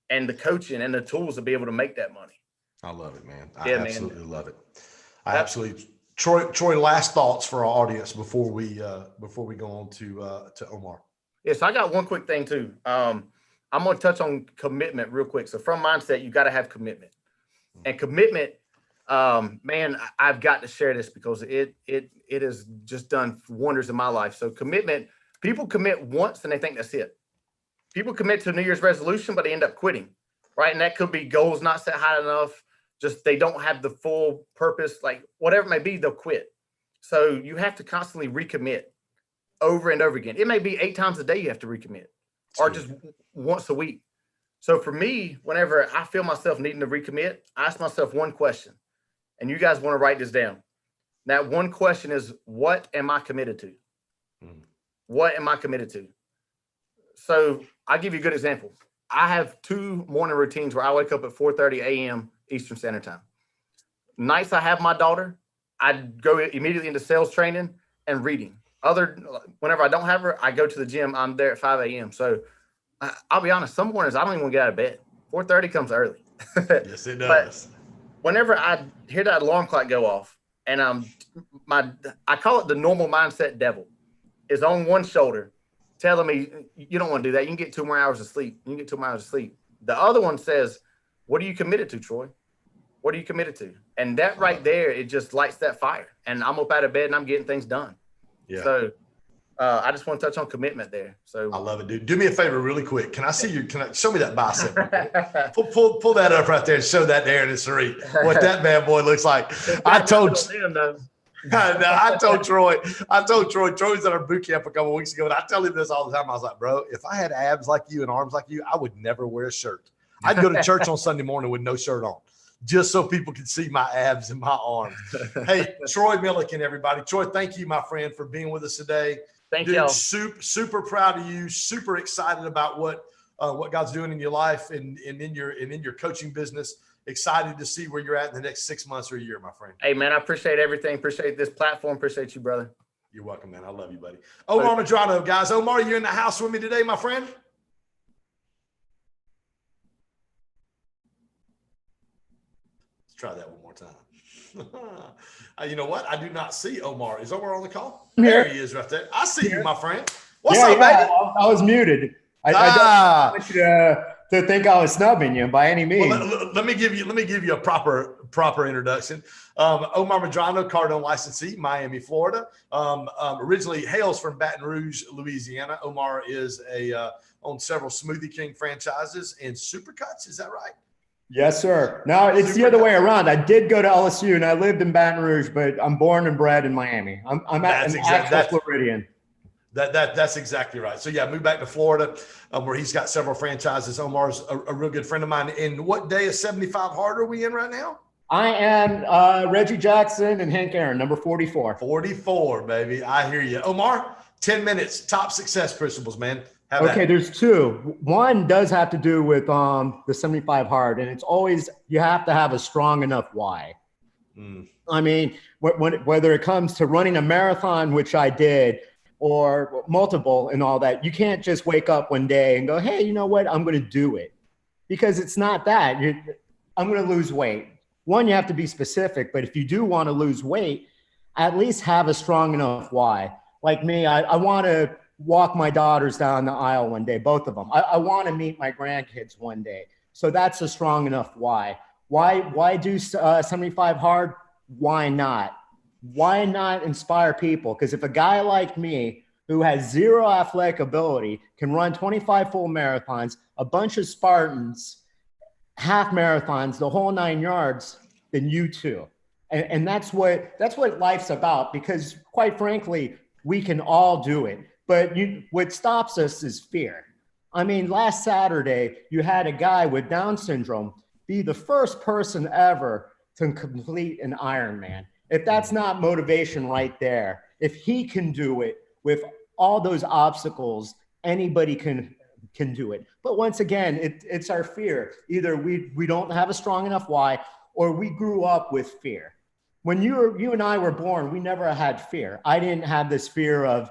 and the coaching and the tools to be able to make that money. I love it, man. I absolutely love it. Troy, last thoughts for our audience before we go on to Omar. Yeah, so I got one quick thing too. I'm going to touch on commitment real quick. So from mindset, you got to have commitment. And commitment, man, I've got to share this because it has just done wonders in my life. So commitment, people commit once and they think that's it. People commit to a New Year's resolution, but they end up quitting, right? And that could be goals not set high enough. Just they don't have the full purpose, like whatever it may be, they'll quit. So you have to constantly recommit over and over again. It may be 8 times a day you have to recommit, or just once a week. So for me, whenever I feel myself needing to recommit, I ask myself one question, and you guys want to write this down. That one question is, what am I committed to? What am I committed to? So I'll give you a good example. I have 2 morning routines where I wake up at 4:30 a.m. Eastern Standard Time. Nights I have my daughter, I go immediately into sales training and reading. Whenever I don't have her, I go to the gym. I'm there at 5 a.m. So I'll be honest, some mornings I don't even want to get out of bed. 4:30 comes early. Yes, it does. But whenever I hear that alarm clock go off, and I call it the normal mindset devil, is on one shoulder telling me, you don't want to do that. You can get 2 more hours of sleep. You can get 2 more hours of sleep. The other one says, what are you committed to, Troy? What are you committed to? And that right there, it just lights that fire. And I'm up out of bed and I'm getting things done. Yeah. So I just want to touch on commitment there. So I love it, dude. Do me a favor really quick. Can I show me that bicep? pull that up right there and show that to Aaron and Sarit, what that bad boy looks like. I told Troy, Troy's at our boot camp a couple of weeks ago, and I tell him this all the time. I was like, bro, if I had abs like you and arms like you, I would never wear a shirt. I'd go to church on Sunday morning with no shirt on, just so people could see my abs and my arms. Hey, Troy Milliken, everybody. Troy, thank you, my friend, for being with us today. Thank you. Super proud of you. Super excited about what God's doing in your life and in your coaching business. Excited to see where you're at in the next 6 months or a year, my friend. Hey, man, I appreciate everything. Appreciate this platform. Appreciate you, brother. You're welcome, man. I love you, buddy. Omar Medrano, guys. Omar, you're in the house with me today, my friend. Let's try that one more time. You know what? I do not see Omar. Is Omar on the call? There he is right there. I see you, my friend. What's up, baby? I was muted. I don't want you to think I was snubbing you by any means. Well, let me give you a proper introduction. Omar Medrano, Cardone licensee, Miami, Florida. Originally hails from Baton Rouge, Louisiana. Omar is on several Smoothie King franchises and Supercuts. Is that right? Yes, sir. No, it's the other way around. I did go to LSU and I lived in Baton Rouge, but I'm born and bred in Miami. I'm at an actual Floridian. That's exactly right. So yeah, moved back to Florida, where he's got several franchises. Omar's a real good friend of mine. And what day of 75 hard are we in right now? I am Reggie Jackson and Hank Aaron, number 44. 44, baby. I hear you. Omar, 10 minutes, top success principles, man. Okay, there's two. One does have to do with the 75 hard, and it's always you have to have a strong enough why. I mean, whether it comes to running a marathon, which I did, or multiple and all that, you can't just wake up one day and go, hey, you know what? I'm going to do it. Because it's not that. I'm going to lose weight. One, you have to be specific, but if you do want to lose weight, at least have a strong enough why. Like me, I want to walk my daughters down the aisle one day, both of them. I want to meet my grandkids one day. So that's a strong enough why. Why do 75 hard? Why not? Why not inspire people? Because if a guy like me who has zero athletic ability can run 25 full marathons, a bunch of Spartans, half marathons, the whole 9 yards, then you too. And that's what life's about, because quite frankly, we can all do it. But what stops us is fear. I mean, last Saturday, you had a guy with Down syndrome be the first person ever to complete an Ironman. If that's not motivation right there, if he can do it with all those obstacles, anybody can do it. But once again, it's our fear. Either we don't have a strong enough why, or we grew up with fear. When you and I were born, we never had fear. I didn't have this fear of,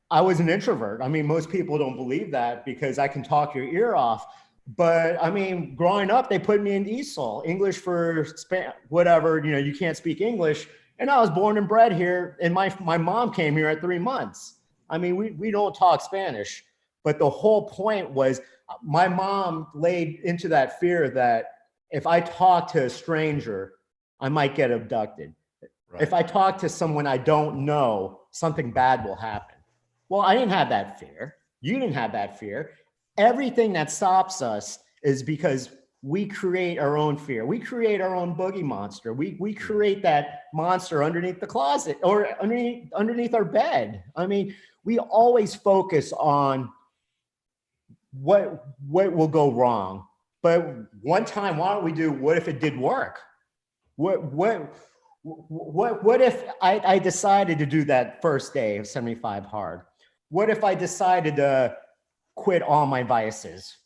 I was an introvert. I mean, most people don't believe that because I can talk your ear off. But I mean, growing up, they put me in ESOL, English for whatever, you can't speak English. And I was born and bred here. And my mom came here at 3 months. I mean, we don't talk Spanish. But the whole point was my mom laid into that fear that if I talk to a stranger, I might get abducted. Right. If I talk to someone I don't know, something bad will happen. Well, I didn't have that fear. You didn't have that fear. Everything that stops us is because we create our own fear. We create our own boogie monster. We create that monster underneath the closet or underneath our bed. I mean, we always focus on what will go wrong. But one time, why don't we do what if it did work? What if I decided to do that first day of 75 hard? What if I decided to quit all my vices?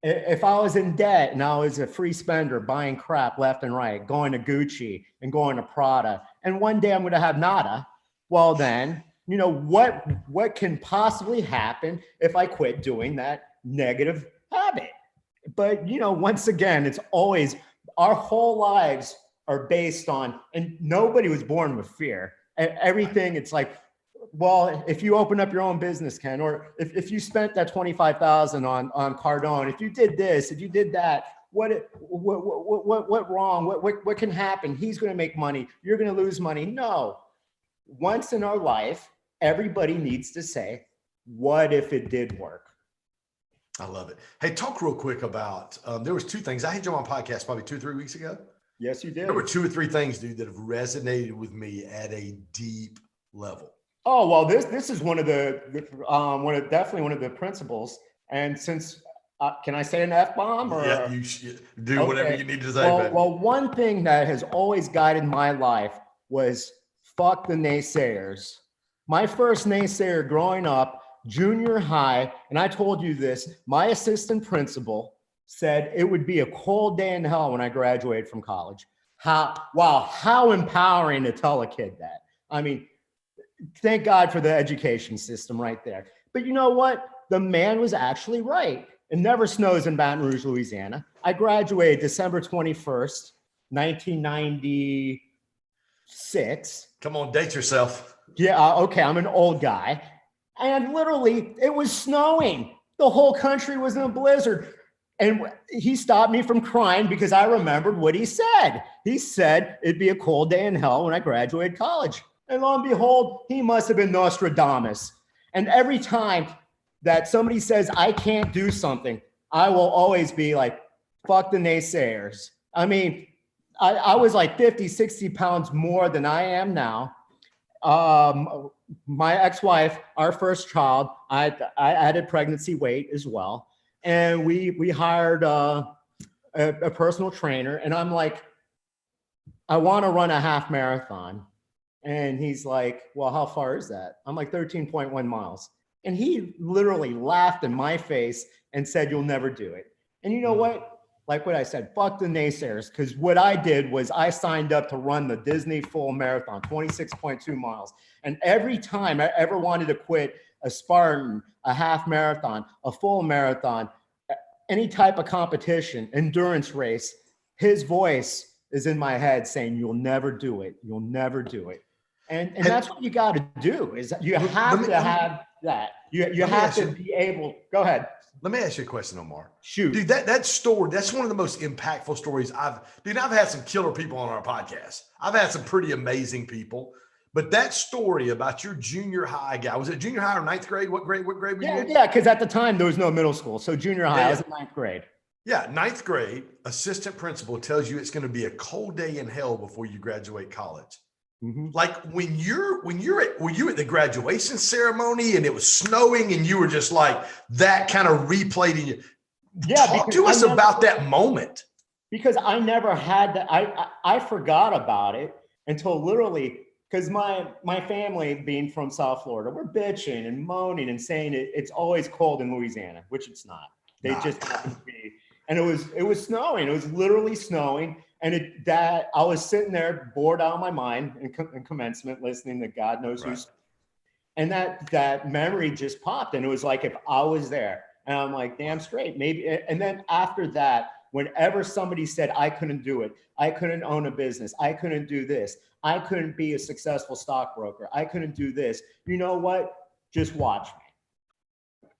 If I was in debt and I was a free spender, buying crap left and right, going to Gucci and going to Prada, and one day I'm going to have nada, well then, what can possibly happen if I quit doing that negative habit? But, once again, it's always our whole lives are based on, and nobody was born with fear. Everything, it's like, well, if you open up your own business, Ken, or if you spent that $25,000 on Cardone, if you did this, if you did that, what wrong? What can happen? He's going to make money. You're going to lose money. No. Once in our life, everybody needs to say, what if it did work? I love it. Hey, talk real quick about, there was 2 things. I had you on my podcast probably 2 or 3 weeks ago. Yes, you did. There were 2 or 3 things, dude, that have resonated with me at a deep level. Oh, well, this is one of definitely one of the principles. And since, can I say an F-bomb? Or? Yeah, you should do whatever you need to say. Well, one thing that has always guided my life was fuck the naysayers. My first naysayer growing up, junior high, and I told you this, my assistant principal said it would be a cold day in hell when I graduated from college. How empowering to tell a kid that. I mean, thank God for the education system right there. But you know what? The man was actually right. It never snows in Baton Rouge, Louisiana. I graduated December 21st, 1996. Come on, date yourself. Yeah, okay, I'm an old guy. And literally, it was snowing. The whole country was in a blizzard. And he stopped me from crying because I remembered what he said. He said it'd be a cold day in hell when I graduated college. And lo and behold, he must have been Nostradamus. And every time that somebody says I can't do something, I will always be like, fuck the naysayers. I mean, I was like 50, 60 pounds more than I am now. My ex-wife, our first child, I added pregnancy weight as well. And we hired a personal trainer. And I'm like, I want to run a half marathon. And he's like, well, how far is that? I'm like 13.1 miles. And he literally laughed in my face and said, you'll never do it. And you know what? Like what I said, fuck the naysayers. Because what I did was I signed up to run the Disney full marathon, 26.2 miles. And every time I ever wanted to quit a Spartan, a half marathon, a full marathon, any type of competition, endurance race, his voice is in my head saying, you'll never do it. You'll never do it. And that's what you got to do is you have to have that. You have to be able, go ahead. Let me ask you a question, Omar. Shoot. Dude, that story, that's one of the most impactful stories I've had some killer people on our podcast. I've had some pretty amazing people, but that story about your junior high guy, was it junior high or ninth grade? What grade were you in? Yeah, because at the time there was no middle school. So junior high, I was in ninth grade. Yeah, ninth grade, assistant principal tells you it's going to be a cold day in hell before you graduate college. Mm-hmm. Like were you at the graduation ceremony and it was snowing and you were just like that kind of replayed in you? Yeah, talk to us about that moment. Because I never had that. I forgot about it until literally, because my family being from South Florida, we're bitching and moaning and saying it's always cold in Louisiana, which it's not. They just happen to be. And it was snowing. It was literally snowing. And I was sitting there bored out of my mind in commencement, listening to God knows who's. And that memory just popped. And it was like, if I was there, and I'm like, damn straight, maybe. And then after that, whenever somebody said I couldn't do it, I couldn't own a business, I couldn't do this, I couldn't be a successful stockbroker, I couldn't do this, you know what? Just watch me.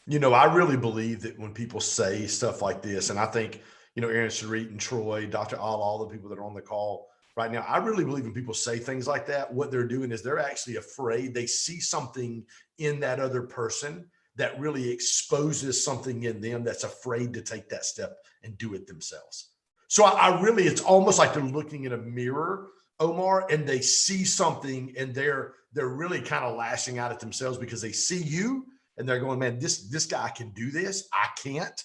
You know, I really believe that when people say stuff like this, and I think, you know, Aaron Sarit and Troy, Dr. Al, all the people that are on the call right now, I really believe when people say things like that, what they're doing is they're actually afraid. They see something in that other person that really exposes something in them that's afraid to take that step and do it themselves. So I really, it's almost like they're looking in a mirror, Omar, and they see something and they're really kind of lashing out at themselves because they see you and they're going, man, this guy can do this. I can't.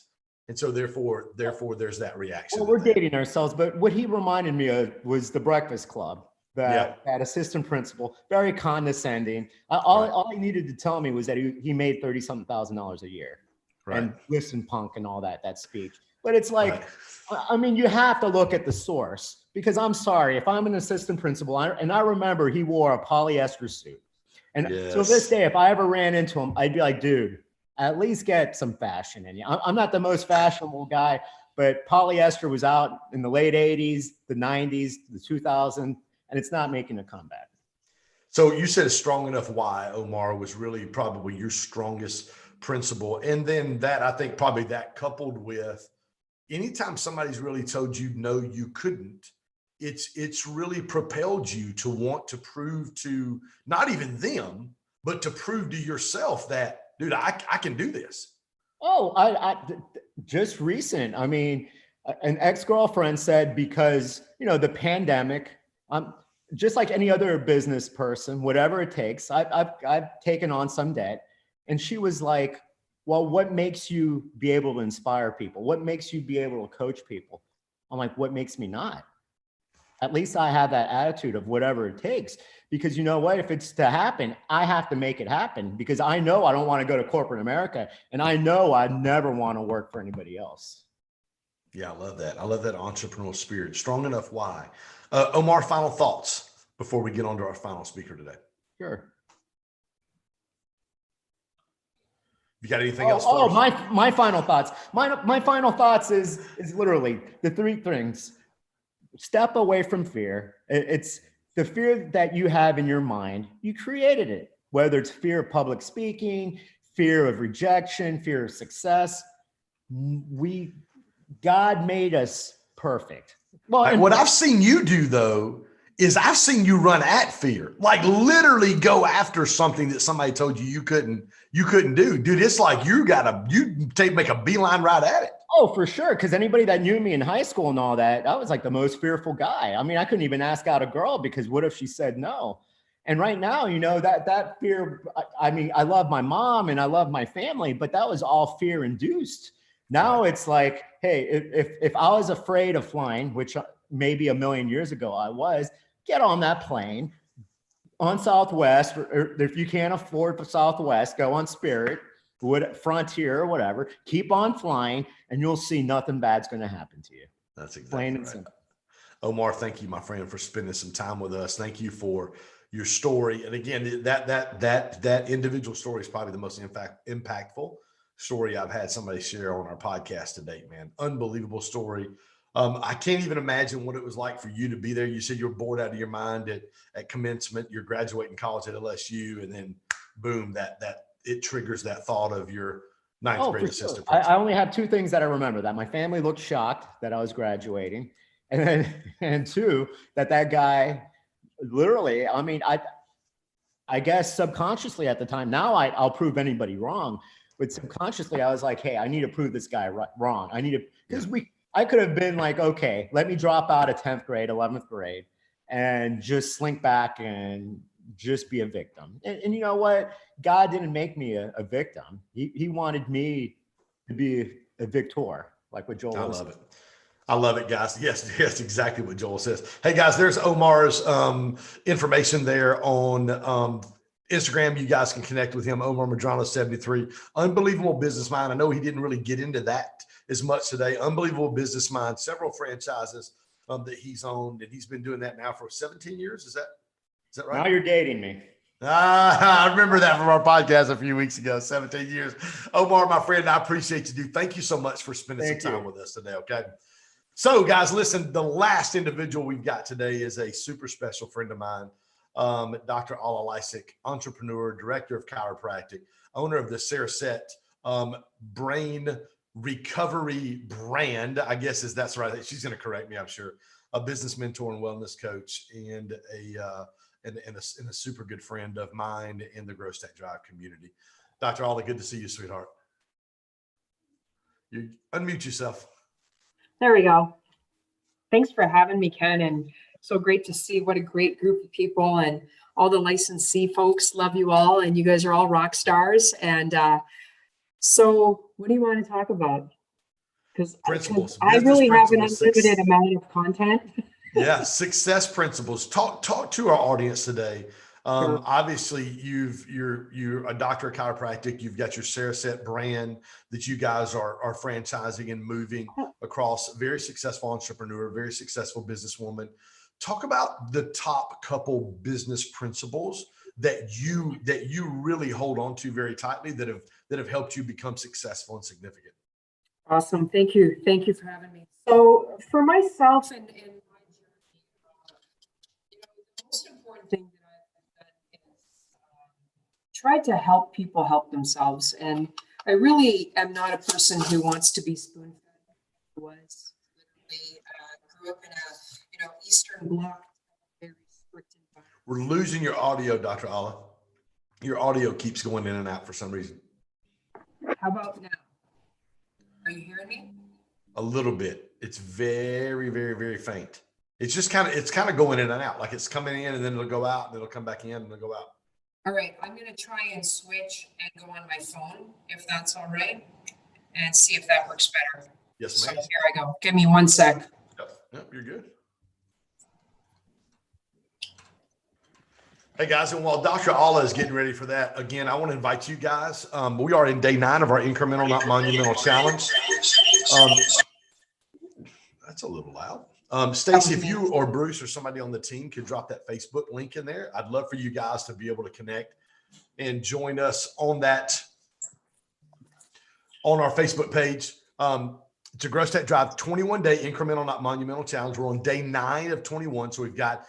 And so therefore there's that reaction. Well, we're dating ourselves, but what he reminded me of was the Breakfast Club. That assistant principal, very condescending. All he needed to tell me was that he made $30-something thousand a year, and listen punk and all that speech. But it's like, I mean, you have to look at the source because I'm sorry if I'm an assistant principal, and I remember he wore a polyester suit, and so this day, if I ever ran into him, I'd be like, dude, at least get some fashion in you. I'm not the most fashionable guy, but polyester was out in the late 80s, the 90s, the 2000s. And it's not making a comeback. So you said a strong enough why, Omar, was really probably your strongest principle. And then that, I think probably that coupled with anytime somebody's really told you, no, you couldn't, it's really propelled you to want to prove to not even them, but to prove to yourself that, dude, I can do this. Oh, I just recent. I mean, an ex-girlfriend said, because, you know, the pandemic, just like any other business person, whatever it takes, I've taken on some debt. And she was like, well, what makes you be able to inspire people? What makes you be able to coach people? I'm like, what makes me not? At least I have that attitude of whatever it takes, because you know what, if it's to happen, I have to make it happen, because I know I don't want to go to corporate America, and I know I never want to work for anybody else. Yeah, I love that. I love that entrepreneurial spirit. Strong enough why. Omar, final thoughts before we get on to our final speaker today. Sure. You got anything else? My final thoughts. My final thoughts is literally the three things. Step away from fear. It's the fear that you have in your mind. You created it. whether it's fear of public speaking, fear of rejection, fear of success. God made us perfect. Well, and What I've seen you do though is I've seen you run at fear, like literally go after something that somebody told you you couldn't do. Dude, it's like make a beeline right at it. oh, for sure. Because anybody that knew me in high school and all that, I was like the most fearful guy. I mean, I couldn't even ask out a girl because what if she said no? And right now, that fear, I mean, I love my mom and I love my family, but that was all fear induced. Now it's like, hey, if I was afraid of flying, which maybe a million years ago I was, get on that plane on Southwest, or if you can't afford for Southwest, go on Spirit, Frontier, or whatever. Keep on flying, and you'll see nothing bad's going to happen to you. That's exactly Plain and right. simple. Omar, thank you, my friend, for spending some time with us. Thank you for your story. And again, that individual story is probably the most impactful story I've had somebody share on our podcast to date, man. Unbelievable story. I can't even imagine what it was like for you to be there. You said you were bored out of your mind at commencement. You're graduating college at LSU, and then boom, that it triggers that thought of your ninth grade assistant. Sure. I only have two things that I remember: that my family looked shocked that I was graduating, and two, that guy literally. I mean, I guess subconsciously at the time. Now I'll prove anybody wrong, but subconsciously I was like, hey, I need to prove this guy wrong. I need to, because I could have been like, okay, let me drop out of 10th grade, 11th grade, and just slink back and just be a victim. And you know what? God didn't make me a victim. He wanted me to be a victor, like what Joel was. I love it, guys. Yes, exactly what Joel says. Hey, guys, there's Omar's information there on Instagram. You guys can connect with him, Omar Medrano 73. Unbelievable business mind. I know he didn't really get into that as much today. Unbelievable business mind, several franchises that he's owned, and he's been doing that now for 17 years. Is that right? Now you're dating me. I remember that from our podcast a few weeks ago, 17 years. Omar, my friend, I appreciate you, dude. Thank you so much for spending some time with us today, okay? So, guys, listen, the last individual we've got today is a super special friend of mine, Dr. Alla Lysick, entrepreneur, director of chiropractic, owner of the Sarasett brain recovery brand, I guess that's right. She's going to correct me, I'm sure. A business mentor and wellness coach, and a super good friend of mine in the Grow Stack Drive community. Dr. Alla, good to see you, sweetheart. You unmute yourself. There we go. Thanks for having me, Ken. And so great to see what a great group of people, and all the licensee folks love you all, and you guys are all rock stars. And so what do you want to talk about? Because I really have an unlimited amount of content. Yeah, success principles. Talk to our audience today. Sure. Obviously, you're a doctor of chiropractic. You've got your Sarasett brand that you guys are franchising and moving across. Very successful entrepreneur, very successful businesswoman. Talk about the top couple business principles that you really hold on to very tightly that have helped you become successful and significant. Awesome. Thank you. Thank you for having me. So for myself and my journey, the most important thing that I've done is try to help people help themselves. And I really am not a person who wants to be spoon-fed. I was literally grew up in a Eastern Bloc, very strict environment. We're losing your audio, Dr. Alla. Your audio keeps going in and out for some reason. How about now? Are you hearing me? A little bit. It's very, very, very faint. It's just kind of going in and out. Like it's coming in and then it'll go out and it'll come back in and it'll go out. All right. I'm going to try and switch and go on my phone, if that's all right, and see if that works better. Yes, ma'am. So here I go. Give me 1 sec. Yep, you're good. Hey guys, and while Dr. Alla is getting ready for that, again, I want to invite you guys. We are in day 9 of our incremental, not monumental challenge. That's a little loud. Stacy, if you or Bruce or somebody on the team could drop that Facebook link in there, I'd love for you guys to be able to connect and join us on that, on our Facebook page. It's a Grow Stack Drive 21-day incremental, not monumental challenge. We're on day 9 of 21. So we've got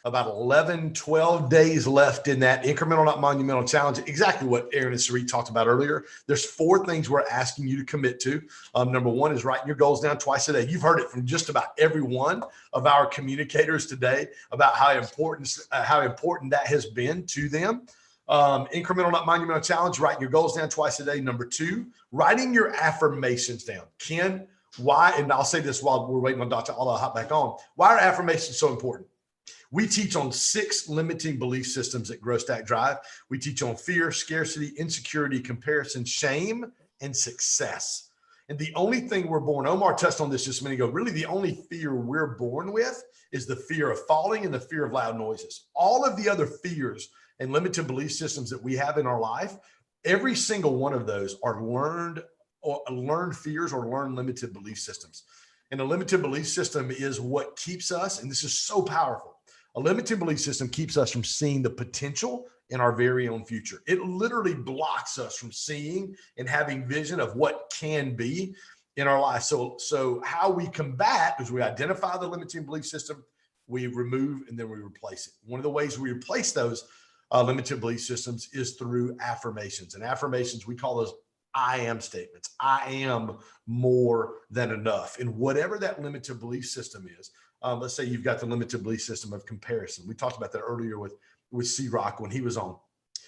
about 11, 12 days left in that incremental, not monumental challenge. Exactly what Aaron and Sarit talked about earlier. There's 4 things we're asking you to commit to. Number 1 is writing your goals down twice a day. You've heard it from just about every one of our communicators today about how important that has been to them. Incremental, not monumental challenge, writing your goals down twice a day. Number 2, writing your affirmations down. Ken, why, and I'll say this while we're waiting on Dr. Allah to hop back on, why are affirmations so important? We teach on 6 limiting belief systems at Grow Stack Drive. We teach on fear, scarcity, insecurity, comparison, shame, and success. And the only thing we're born, Omar touched on this just a minute ago, really the only fear we're born with is the fear of falling and the fear of loud noises. All of the other fears and limited belief systems that we have in our life, every single one of those are learned fears or learned limited belief systems. And a limited belief system is what keeps us, and this is so powerful. A limited belief system keeps us from seeing the potential in our very own future. It literally blocks us from seeing and having vision of what can be in our life. So how we combat is we identify the limiting belief system, we remove, and then we replace it. One of the ways we replace those limited belief systems is through affirmations. And affirmations, we call those I am statements. I am more than enough. And whatever that limited belief system is, let's say you've got the limited belief system of comparison. We talked about that earlier with C-Rock when he was on.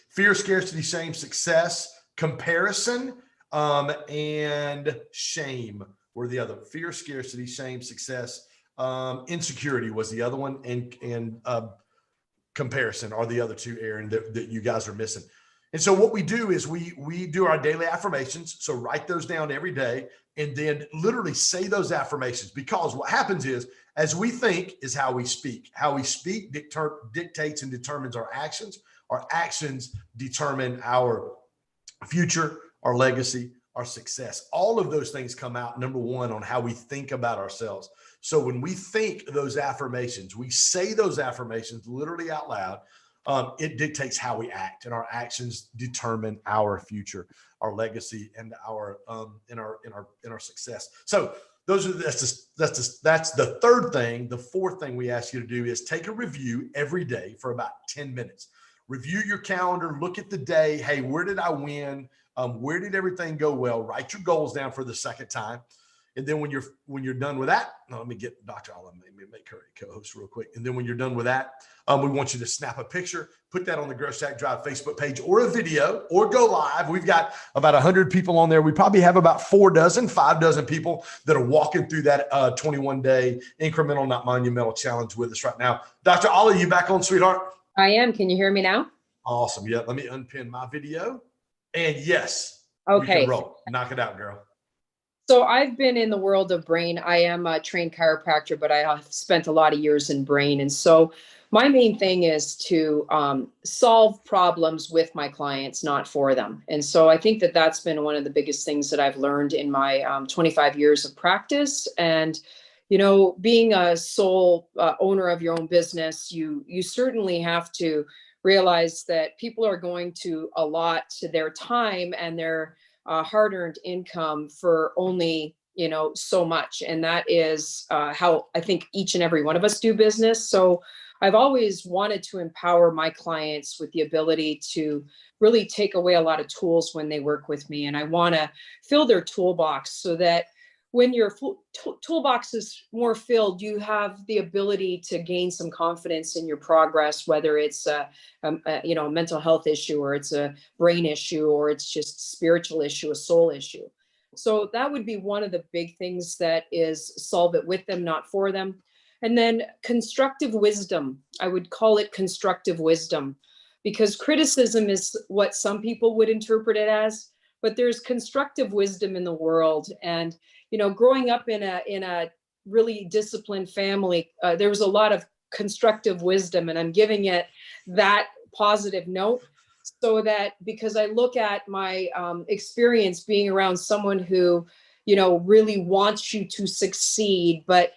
Fear, scarcity, shame, success, comparison, and shame were the other. Fear, scarcity, shame, success, insecurity was the other one, and comparison are the other 2, Aaron, that you guys are missing. And so what we do is we do our daily affirmations. So write those down every day and then literally say those affirmations, because what happens is, as we think is how we speak. How we speak dictates and determines our actions. Our actions determine our future, our legacy, our success. All of those things come out, number 1, on how we think about ourselves. So when we think those affirmations, we say those affirmations literally out loud, it dictates how we act, and our actions determine our future, our legacy, and our success. So that's the 3rd thing. The 4th thing we ask you to do is take a review every day for about 10 minutes. Review your calendar, look at the day. Hey, where did I win? Where did everything go well? Write your goals down for the 2nd time. And then when you're done with that, let me get Dr. Allah, make her a co-host real quick. And then when you're done with that, we want you to snap a picture, put that on the Grow Stack Drive Facebook page, or a video, or go live. We've got about 100 people on there. We probably have about 5 dozen people that are walking through that 21-day incremental, not monumental challenge with us right now. Dr. Allah, you back on, sweetheart? I am. Can you hear me now? Awesome. Yeah. Let me unpin my video. And yes. Okay. You can roll. Knock it out, girl. So I've been in the world of brain. I am a trained chiropractor, but I have spent a lot of years in brain. And so my main thing is to solve problems with my clients, not for them. And so I think that that's been one of the biggest things that I've learned in my 25 years of practice. And, you know, being a sole owner of your own business, you certainly have to realize that people are going to allot to their time and their hard-earned income for only, you know, so much. And that is how I think each and every one of us do business. So I've always wanted to empower my clients with the ability to really take away a lot of tools when they work with me. And I want to fill their toolbox so that when your toolbox is more filled, you have the ability to gain some confidence in your progress, whether it's a mental health issue, or it's a brain issue, or it's just a spiritual issue, a soul issue. So that would be one of the big things, that is solve it with them, not for them. And then constructive wisdom, I would call it constructive wisdom, because criticism is what some people would interpret it as, but there's constructive wisdom in the world. And you know, growing up in a really disciplined family, there was a lot of constructive wisdom, and I'm giving it that positive note, so that because I look at my experience being around someone who, you know, really wants you to succeed, but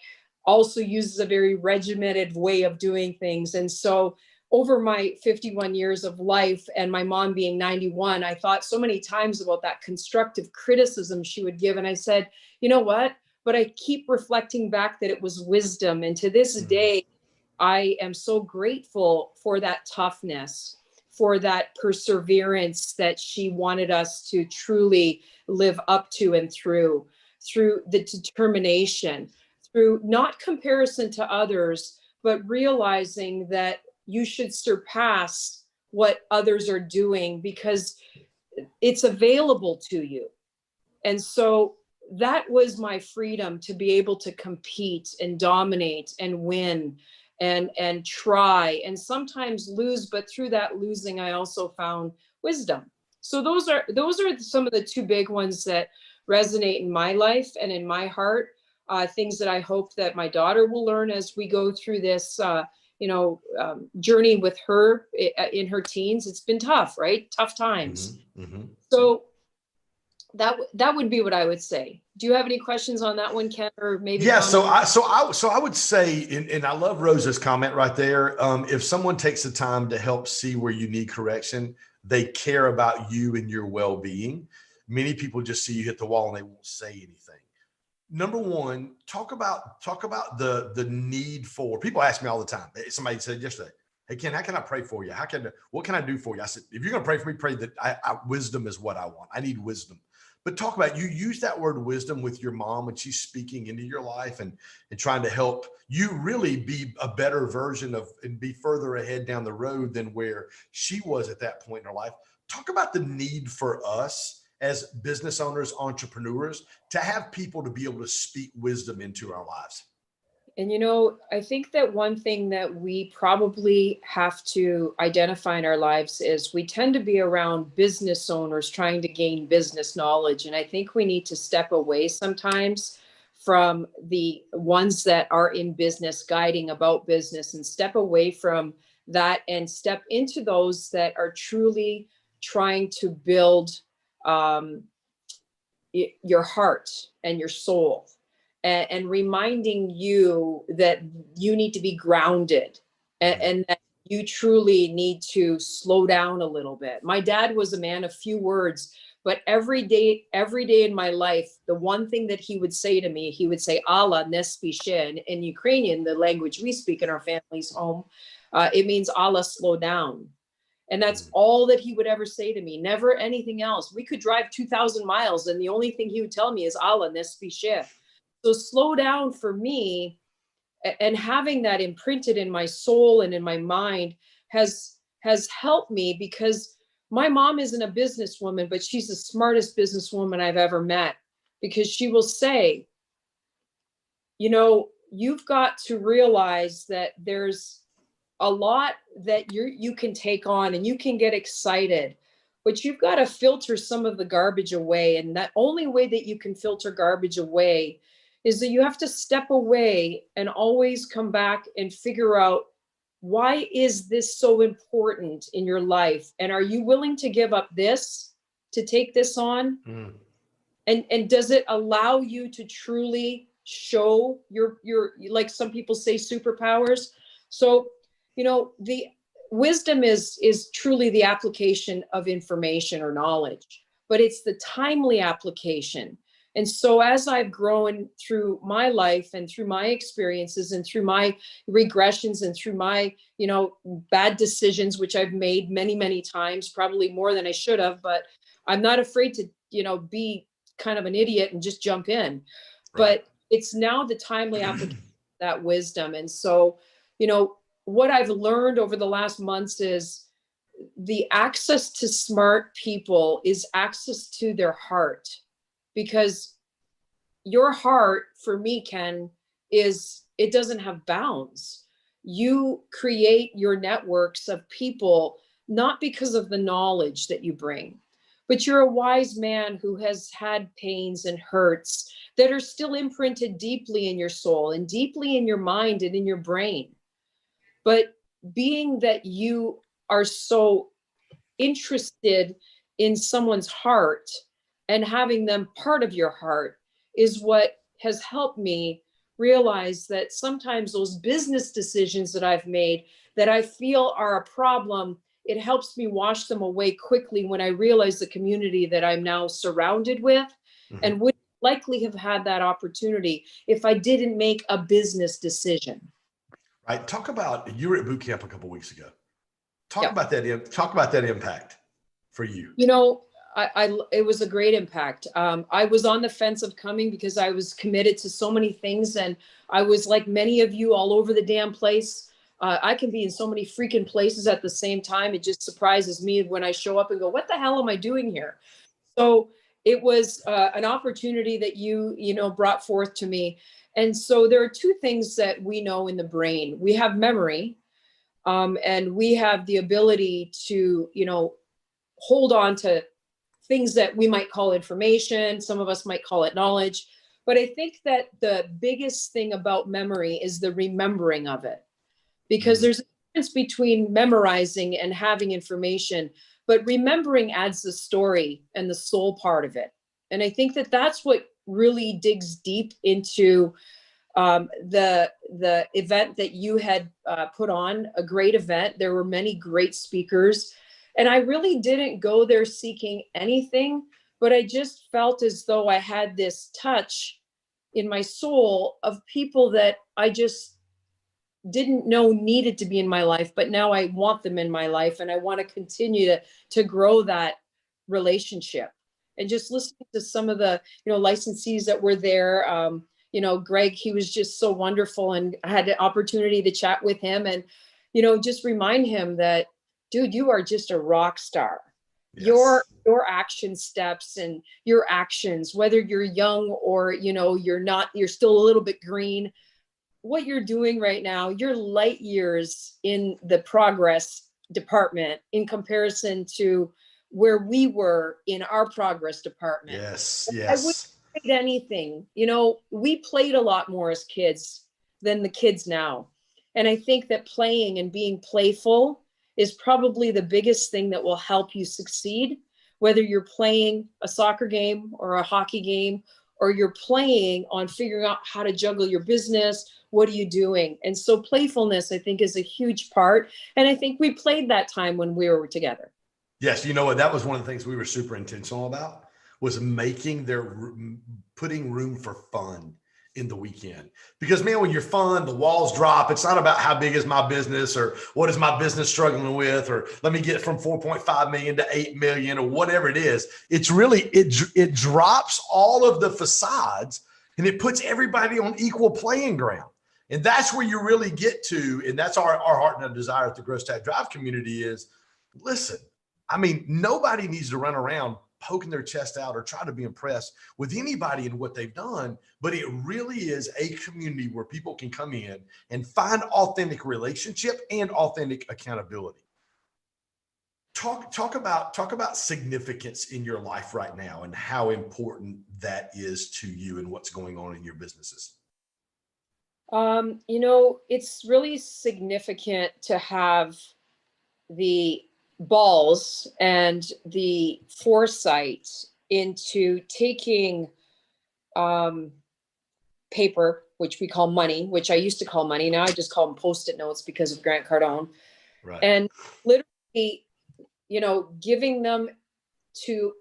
also uses a very regimented way of doing things. And so over my 51 years of life, and my mom being 91, I thought so many times about that constructive criticism she would give. And I said, you know what? But I keep reflecting back that it was wisdom. And to this day, I am so grateful for that toughness, for that perseverance that she wanted us to truly live up to and through the determination, through not comparison to others, but realizing that you should surpass what others are doing because it's available to you. And so that was my freedom to be able to compete and dominate and win and try and sometimes lose, but through that losing, I also found wisdom. So those are some of the two big ones that resonate in my life and in my heart. Things that I hope that my daughter will learn as we go through this, journey with her in her teens. It's been tough, right? Tough times. So that would be what I would say. Do you have any questions on that one, Ken, or maybe? Yeah. Tom? So I would say, and I love Rosa's comment right there. If someone takes the time to help see where you need correction, they care about you and your well-being. Many people just see you hit the wall and they won't say anything. Number one, talk about the need for. People ask me all the time. Somebody said yesterday, "Hey Ken, how can I pray for you? What can I do for you?" I said, "If you're going to pray for me, pray that wisdom is what I want. I need wisdom." But talk about, you use that word wisdom with your mom when she's speaking into your life and trying to help you really be a better version of and be further ahead down the road than where she was at that point in her life. Talk about the need for us as business owners, entrepreneurs, to have people to be able to speak wisdom into our lives. And, I think that one thing that we probably have to identify in our lives is we tend to be around business owners trying to gain business knowledge. And I think we need to step away sometimes from the ones that are in business, guiding about business, and step away from that and step into those that are truly trying to build your heart and your soul. And reminding you that you need to be grounded and that you truly need to slow down a little bit. My dad was a man of few words, but every day in my life, the one thing that he would say to me, he would say, Allah ne spiše. In Ukrainian, the language we speak in our family's home, it means Allah, slow down. And that's all that he would ever say to me, never anything else. We could drive 2,000 miles and the only thing he would tell me is Allah ne spiše. So slow down for me, and having that imprinted in my soul and in my mind has helped me, because my mom isn't a businesswoman, but she's the smartest businesswoman I've ever met, because she will say, you've got to realize that there's a lot that you can take on and you can get excited, but you've got to filter some of the garbage away. And that only way that you can filter garbage away is that you have to step away and always come back and figure out, why is this so important in your life? And are you willing to give up this to take this on? And does it allow you to truly show your, like some people say, superpowers? So, the wisdom is truly the application of information or knowledge, but it's the timely application. And so as I've grown through my life and through my experiences and through my regressions and through my, bad decisions, which I've made many, many times, probably more than I should have, but I'm not afraid to, be kind of an idiot and just jump in. Right. But it's now the timely application of that wisdom. And so, what I've learned over the last months is the access to smart people is access to their heart. Because your heart, for me, Ken, it doesn't have bounds. You create your networks of people, not because of the knowledge that you bring, but you're a wise man who has had pains and hurts that are still imprinted deeply in your soul and deeply in your mind and in your brain. But being that you are so interested in someone's heart and having them part of your heart is what has helped me realize that sometimes those business decisions that I've made that I feel are a problem, it helps me wash them away quickly when I realize the community that I'm now surrounded with and would likely have had that opportunity if I didn't make a business decision. Right. Talk about, you were at boot camp a couple of weeks ago. Talk Yep. about that. Talk about that impact for you. You know, it was a great impact. I was on the fence of coming because I was committed to so many things, and I was like many of you all over the damn place. I can be in so many freaking places at the same time. It just surprises me when I show up and go, what the hell am I doing here? So it was an opportunity that you know, brought forth to me. And so there are two things that we know in the brain. We have memory, and we have the ability to, you know, hold on to things that we might call information. Some of us might call it knowledge. But I think that the biggest thing about memory is the remembering of it, because there's a difference between memorizing and having information, but remembering adds the story and the soul part of it. And I think that that's what really digs deep into the event that you had put on, a great event. There were many great speakers. And I really didn't go there seeking anything, but I just felt as though I had this touch in my soul of people that I just didn't know needed to be in my life, but now I want them in my life, and I want to continue to grow that relationship. And just listening to some of the, you know, licensees that were there, you know, Greg, he was just so wonderful, and I had the opportunity to chat with him and, you know, just remind him that, dude, you are just a rock star. Yes. Your action steps and your actions, whether you're young or, you know, you're not, you're still a little bit green. What you're doing right now, you're light years in the progress department in comparison to where we were in our progress department. Yes. I Yes. wouldn't trade anything. You know, we played a lot more as kids than the kids now. And I think that playing and being playful is probably the biggest thing that will help you succeed, whether you're playing a soccer game or a hockey game, or you're playing on figuring out how to juggle your business. What are you doing? And so playfulness, I think, is a huge part. And I think we played that time when we were together. Yes. You know what? That was one of the things we were super intentional about, was putting room for fun in the weekend. Because, man, when you're fun, the walls drop. It's not about how big is my business, or what is my business struggling with, or let me get from 4.5 million to 8 million, or whatever it is. It's really, it drops all of the facades, and it puts everybody on equal playing ground. And that's where you really get to, and that's our heart and our desire at the Growth Stack Drive community is, listen, I mean, nobody needs to run around poking their chest out or try to be impressed with anybody and what they've done, but it really is a community where people can come in and find authentic relationship and authentic accountability. Talk about significance in your life right now and how important that is to you and what's going on in your businesses. You know, it's really significant to have the balls and the foresight into taking paper, which we call money, which I used to call money. Now I just call them Post-it notes because of Grant Cardone. Right. And literally, you know, giving them to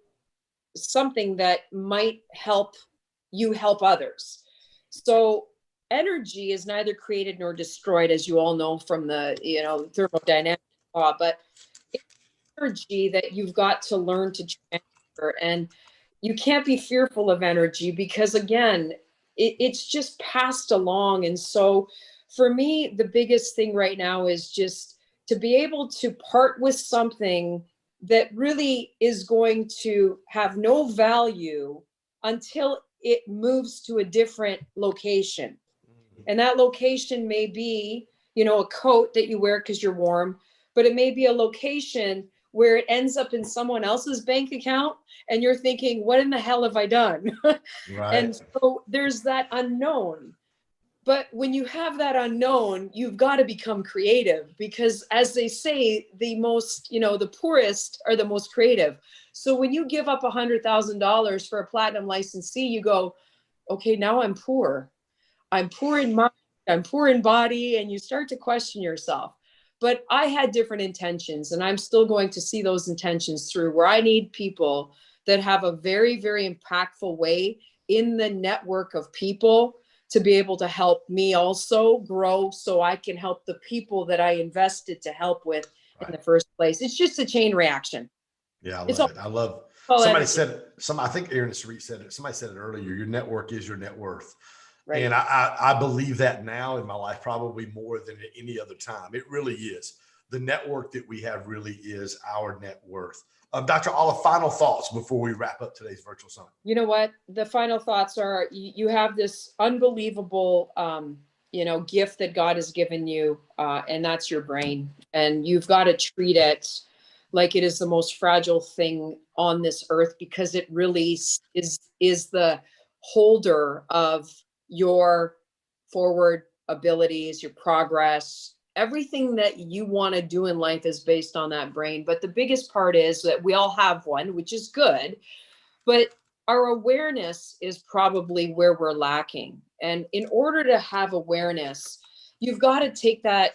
something that might help you help others. So energy is neither created nor destroyed, as you all know from the, you know, thermodynamic law, but it's energy that you've got to learn to transfer. And you can't be fearful of energy because, again, it's just passed along. And so for me, the biggest thing right now is just to be able to part with something that really is going to have no value until it moves to a different location. And that location may be, you know, a coat that you wear because you're warm, but it may be a location where it ends up in someone else's bank account and you're thinking, what in the hell have I done? Right. And so there's that unknown. But when you have that unknown, you've got to become creative because, as they say, the most, you know, the poorest are the most creative. So when you give up $100,000 for a platinum licensee, you go, okay, now I'm poor. I'm poor in mind, I'm poor in body, and you start to question yourself. But I had different intentions, and I'm still going to see those intentions through, where I need people that have a very, very impactful way in the network of people to be able to help me also grow so I can help the people that I invested to help with in the first place. It's just a chain reaction. Yeah, I It's love it. I love somebody said it. I think Aaron Sarit said it. Somebody said it earlier. Your network is your net worth. Right. And I believe that now in my life, probably more than at any other time. It really is. The network that we have really is our net worth. Dr. Olive, final thoughts before we wrap up today's virtual summit. You know what? The final thoughts are you have this unbelievable, gift that God has given you, and that's your brain. And you've got to treat it like it is the most fragile thing on this earth, because it really is the holder of your forward abilities, your progress. Everything that you want to do in life is based on that brain. But the biggest part is that we all have one, which is good, but our awareness is probably where we're lacking. And in order to have awareness, you've got to take that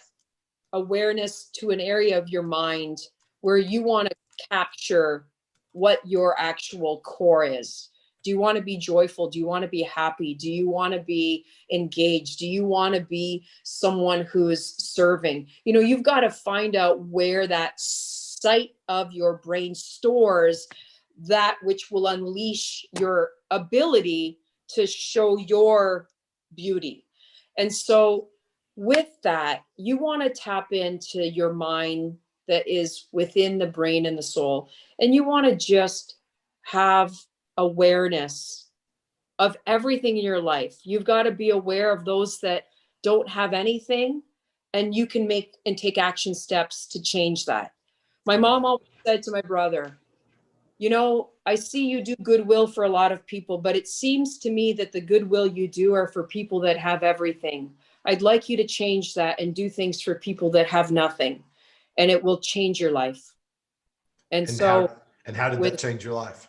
awareness to an area of your mind where you want to capture what your actual core is. Do you want to be joyful? Do you want to be happy? Do you want to be engaged? Do you want to be someone who's serving? You've got to find out where that site of your brain stores that which will unleash your ability to show your beauty. And so with that, you want to tap into your mind that is within the brain and the soul. And you want to just have awareness of everything in your life. You've got to be aware of those that don't have anything, and you can make and take action steps to change that. My mom always said to my brother, I see you do goodwill for a lot of people, but it seems to me that the goodwill you do are for people that have everything. I'd like you to change that and do things for people that have nothing, and it will change your life. And so how did that change your life?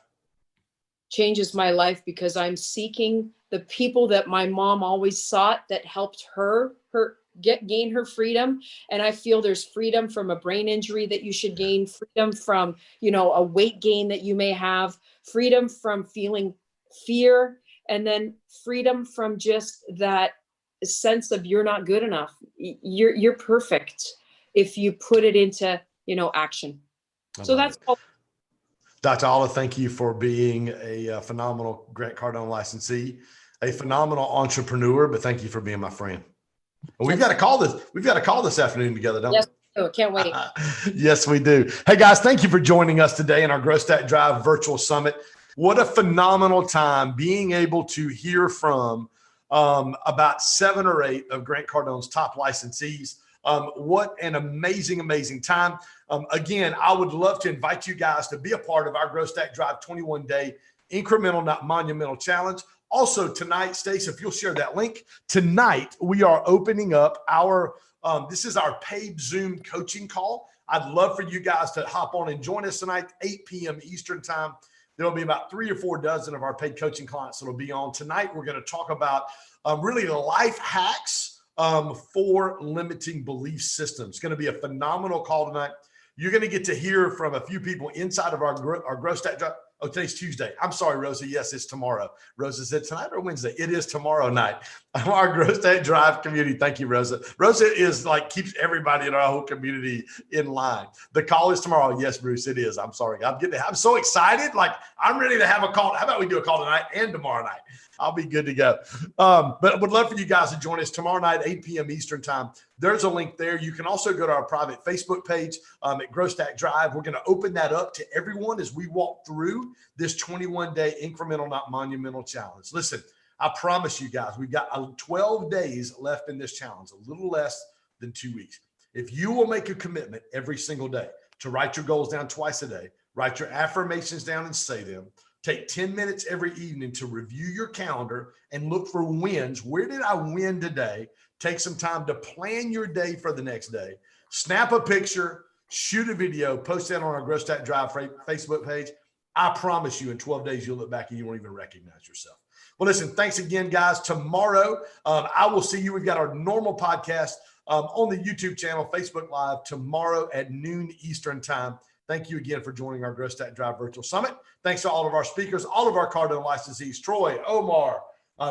Changes my life because I'm seeking the people that my mom always sought that helped her gain her freedom. And I feel there's freedom from a brain injury that you should gain, freedom from, a weight gain that you may have, freedom from feeling fear, and then freedom from just that sense of you're not good enough. You're perfect if you put it into, action. So that's all. Dr. Olive, thank you for being a phenomenal Grant Cardone licensee, a phenomenal entrepreneur, but thank you for being my friend. And we've got to call this afternoon together, don't we? Yes, I can't wait. Yes, we do. Hey guys, thank you for joining us today in our Grow Stack Drive virtual summit. What a phenomenal time being able to hear from about 7 or 8 of Grant Cardone's top licensees. What an amazing time. Again, I would love to invite you guys to be a part of our Grow Stack Drive 21-day incremental, not monumental challenge. Also tonight, Stace, if you'll share that link, tonight we are opening up our, this is our paid Zoom coaching call. I'd love for you guys to hop on and join us tonight, 8 p.m. Eastern time. There'll be about 3 or 4 dozen of our paid coaching clients that'll be on. Tonight, we're going to talk about really life hacks for limiting belief systems. It's going to be a phenomenal call tonight. You're going to get to hear from a few people inside of our Grow Stack Drive. Oh, today's Tuesday. I'm sorry, Rosa. Yes, it's tomorrow. Rosa said tonight or Wednesday. It is tomorrow night. Our Grow Stack Drive community. Thank you, Rosa. Rosa is keeps everybody in our whole community in line. The call is tomorrow. Yes, Bruce, it is. I'm sorry. I'm so excited. I'm ready to have a call. How about we do a call tonight and tomorrow night? I'll be good to go. But I would love for you guys to join us tomorrow night, 8 p.m. Eastern time. There's a link there. You can also go to our private Facebook page at Grow Stack Drive. We're going to open that up to everyone as we walk through this 21-day incremental, not monumental challenge. Listen, I promise you guys, we've got 12 days left in this challenge, a little less than 2 weeks. If you will make a commitment every single day to write your goals down twice a day, write your affirmations down and say them, take 10 minutes every evening to review your calendar and look for wins. Where did I win today? Take some time to plan your day for the next day. Snap a picture, shoot a video, post that on our Grow Stack Drive Facebook page. I promise you in 12 days, you'll look back and you won't even recognize yourself. Well, listen, thanks again, guys. Tomorrow, I will see you. We've got our normal podcast on the YouTube channel, Facebook Live, tomorrow at noon Eastern time. Thank you again for joining our Grow Stack Drive Virtual Summit. Thanks to all of our speakers, all of our Cardone licensees, Troy, Omar,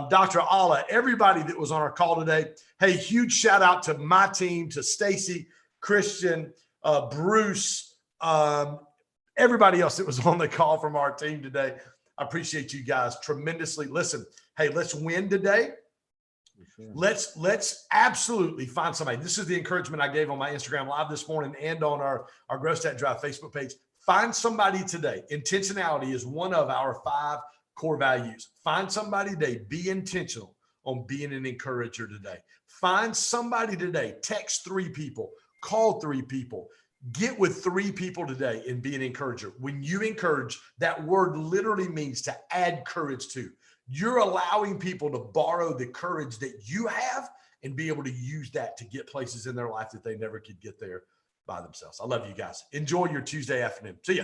Dr. Allah, everybody that was on our call today. Hey, huge shout out to my team, to Stacy, Christian, Bruce, everybody else that was on the call from our team today. I appreciate you guys tremendously. Listen, hey, let's win today. Let's absolutely find somebody. This is the encouragement I gave on my Instagram Live this morning and on our Grow Stat Drive Facebook page. Find somebody today. Intentionality is one of our 5 core values. Find somebody today. Be intentional on being an encourager today. Find somebody today. Text 3 people. Call 3 people. Get with 3 people today and be an encourager. When you encourage, that word literally means to add courage to. You're allowing people to borrow the courage that you have and be able to use that to get places in their life that they never could get there by themselves. I love you guys. Enjoy your Tuesday afternoon. See ya.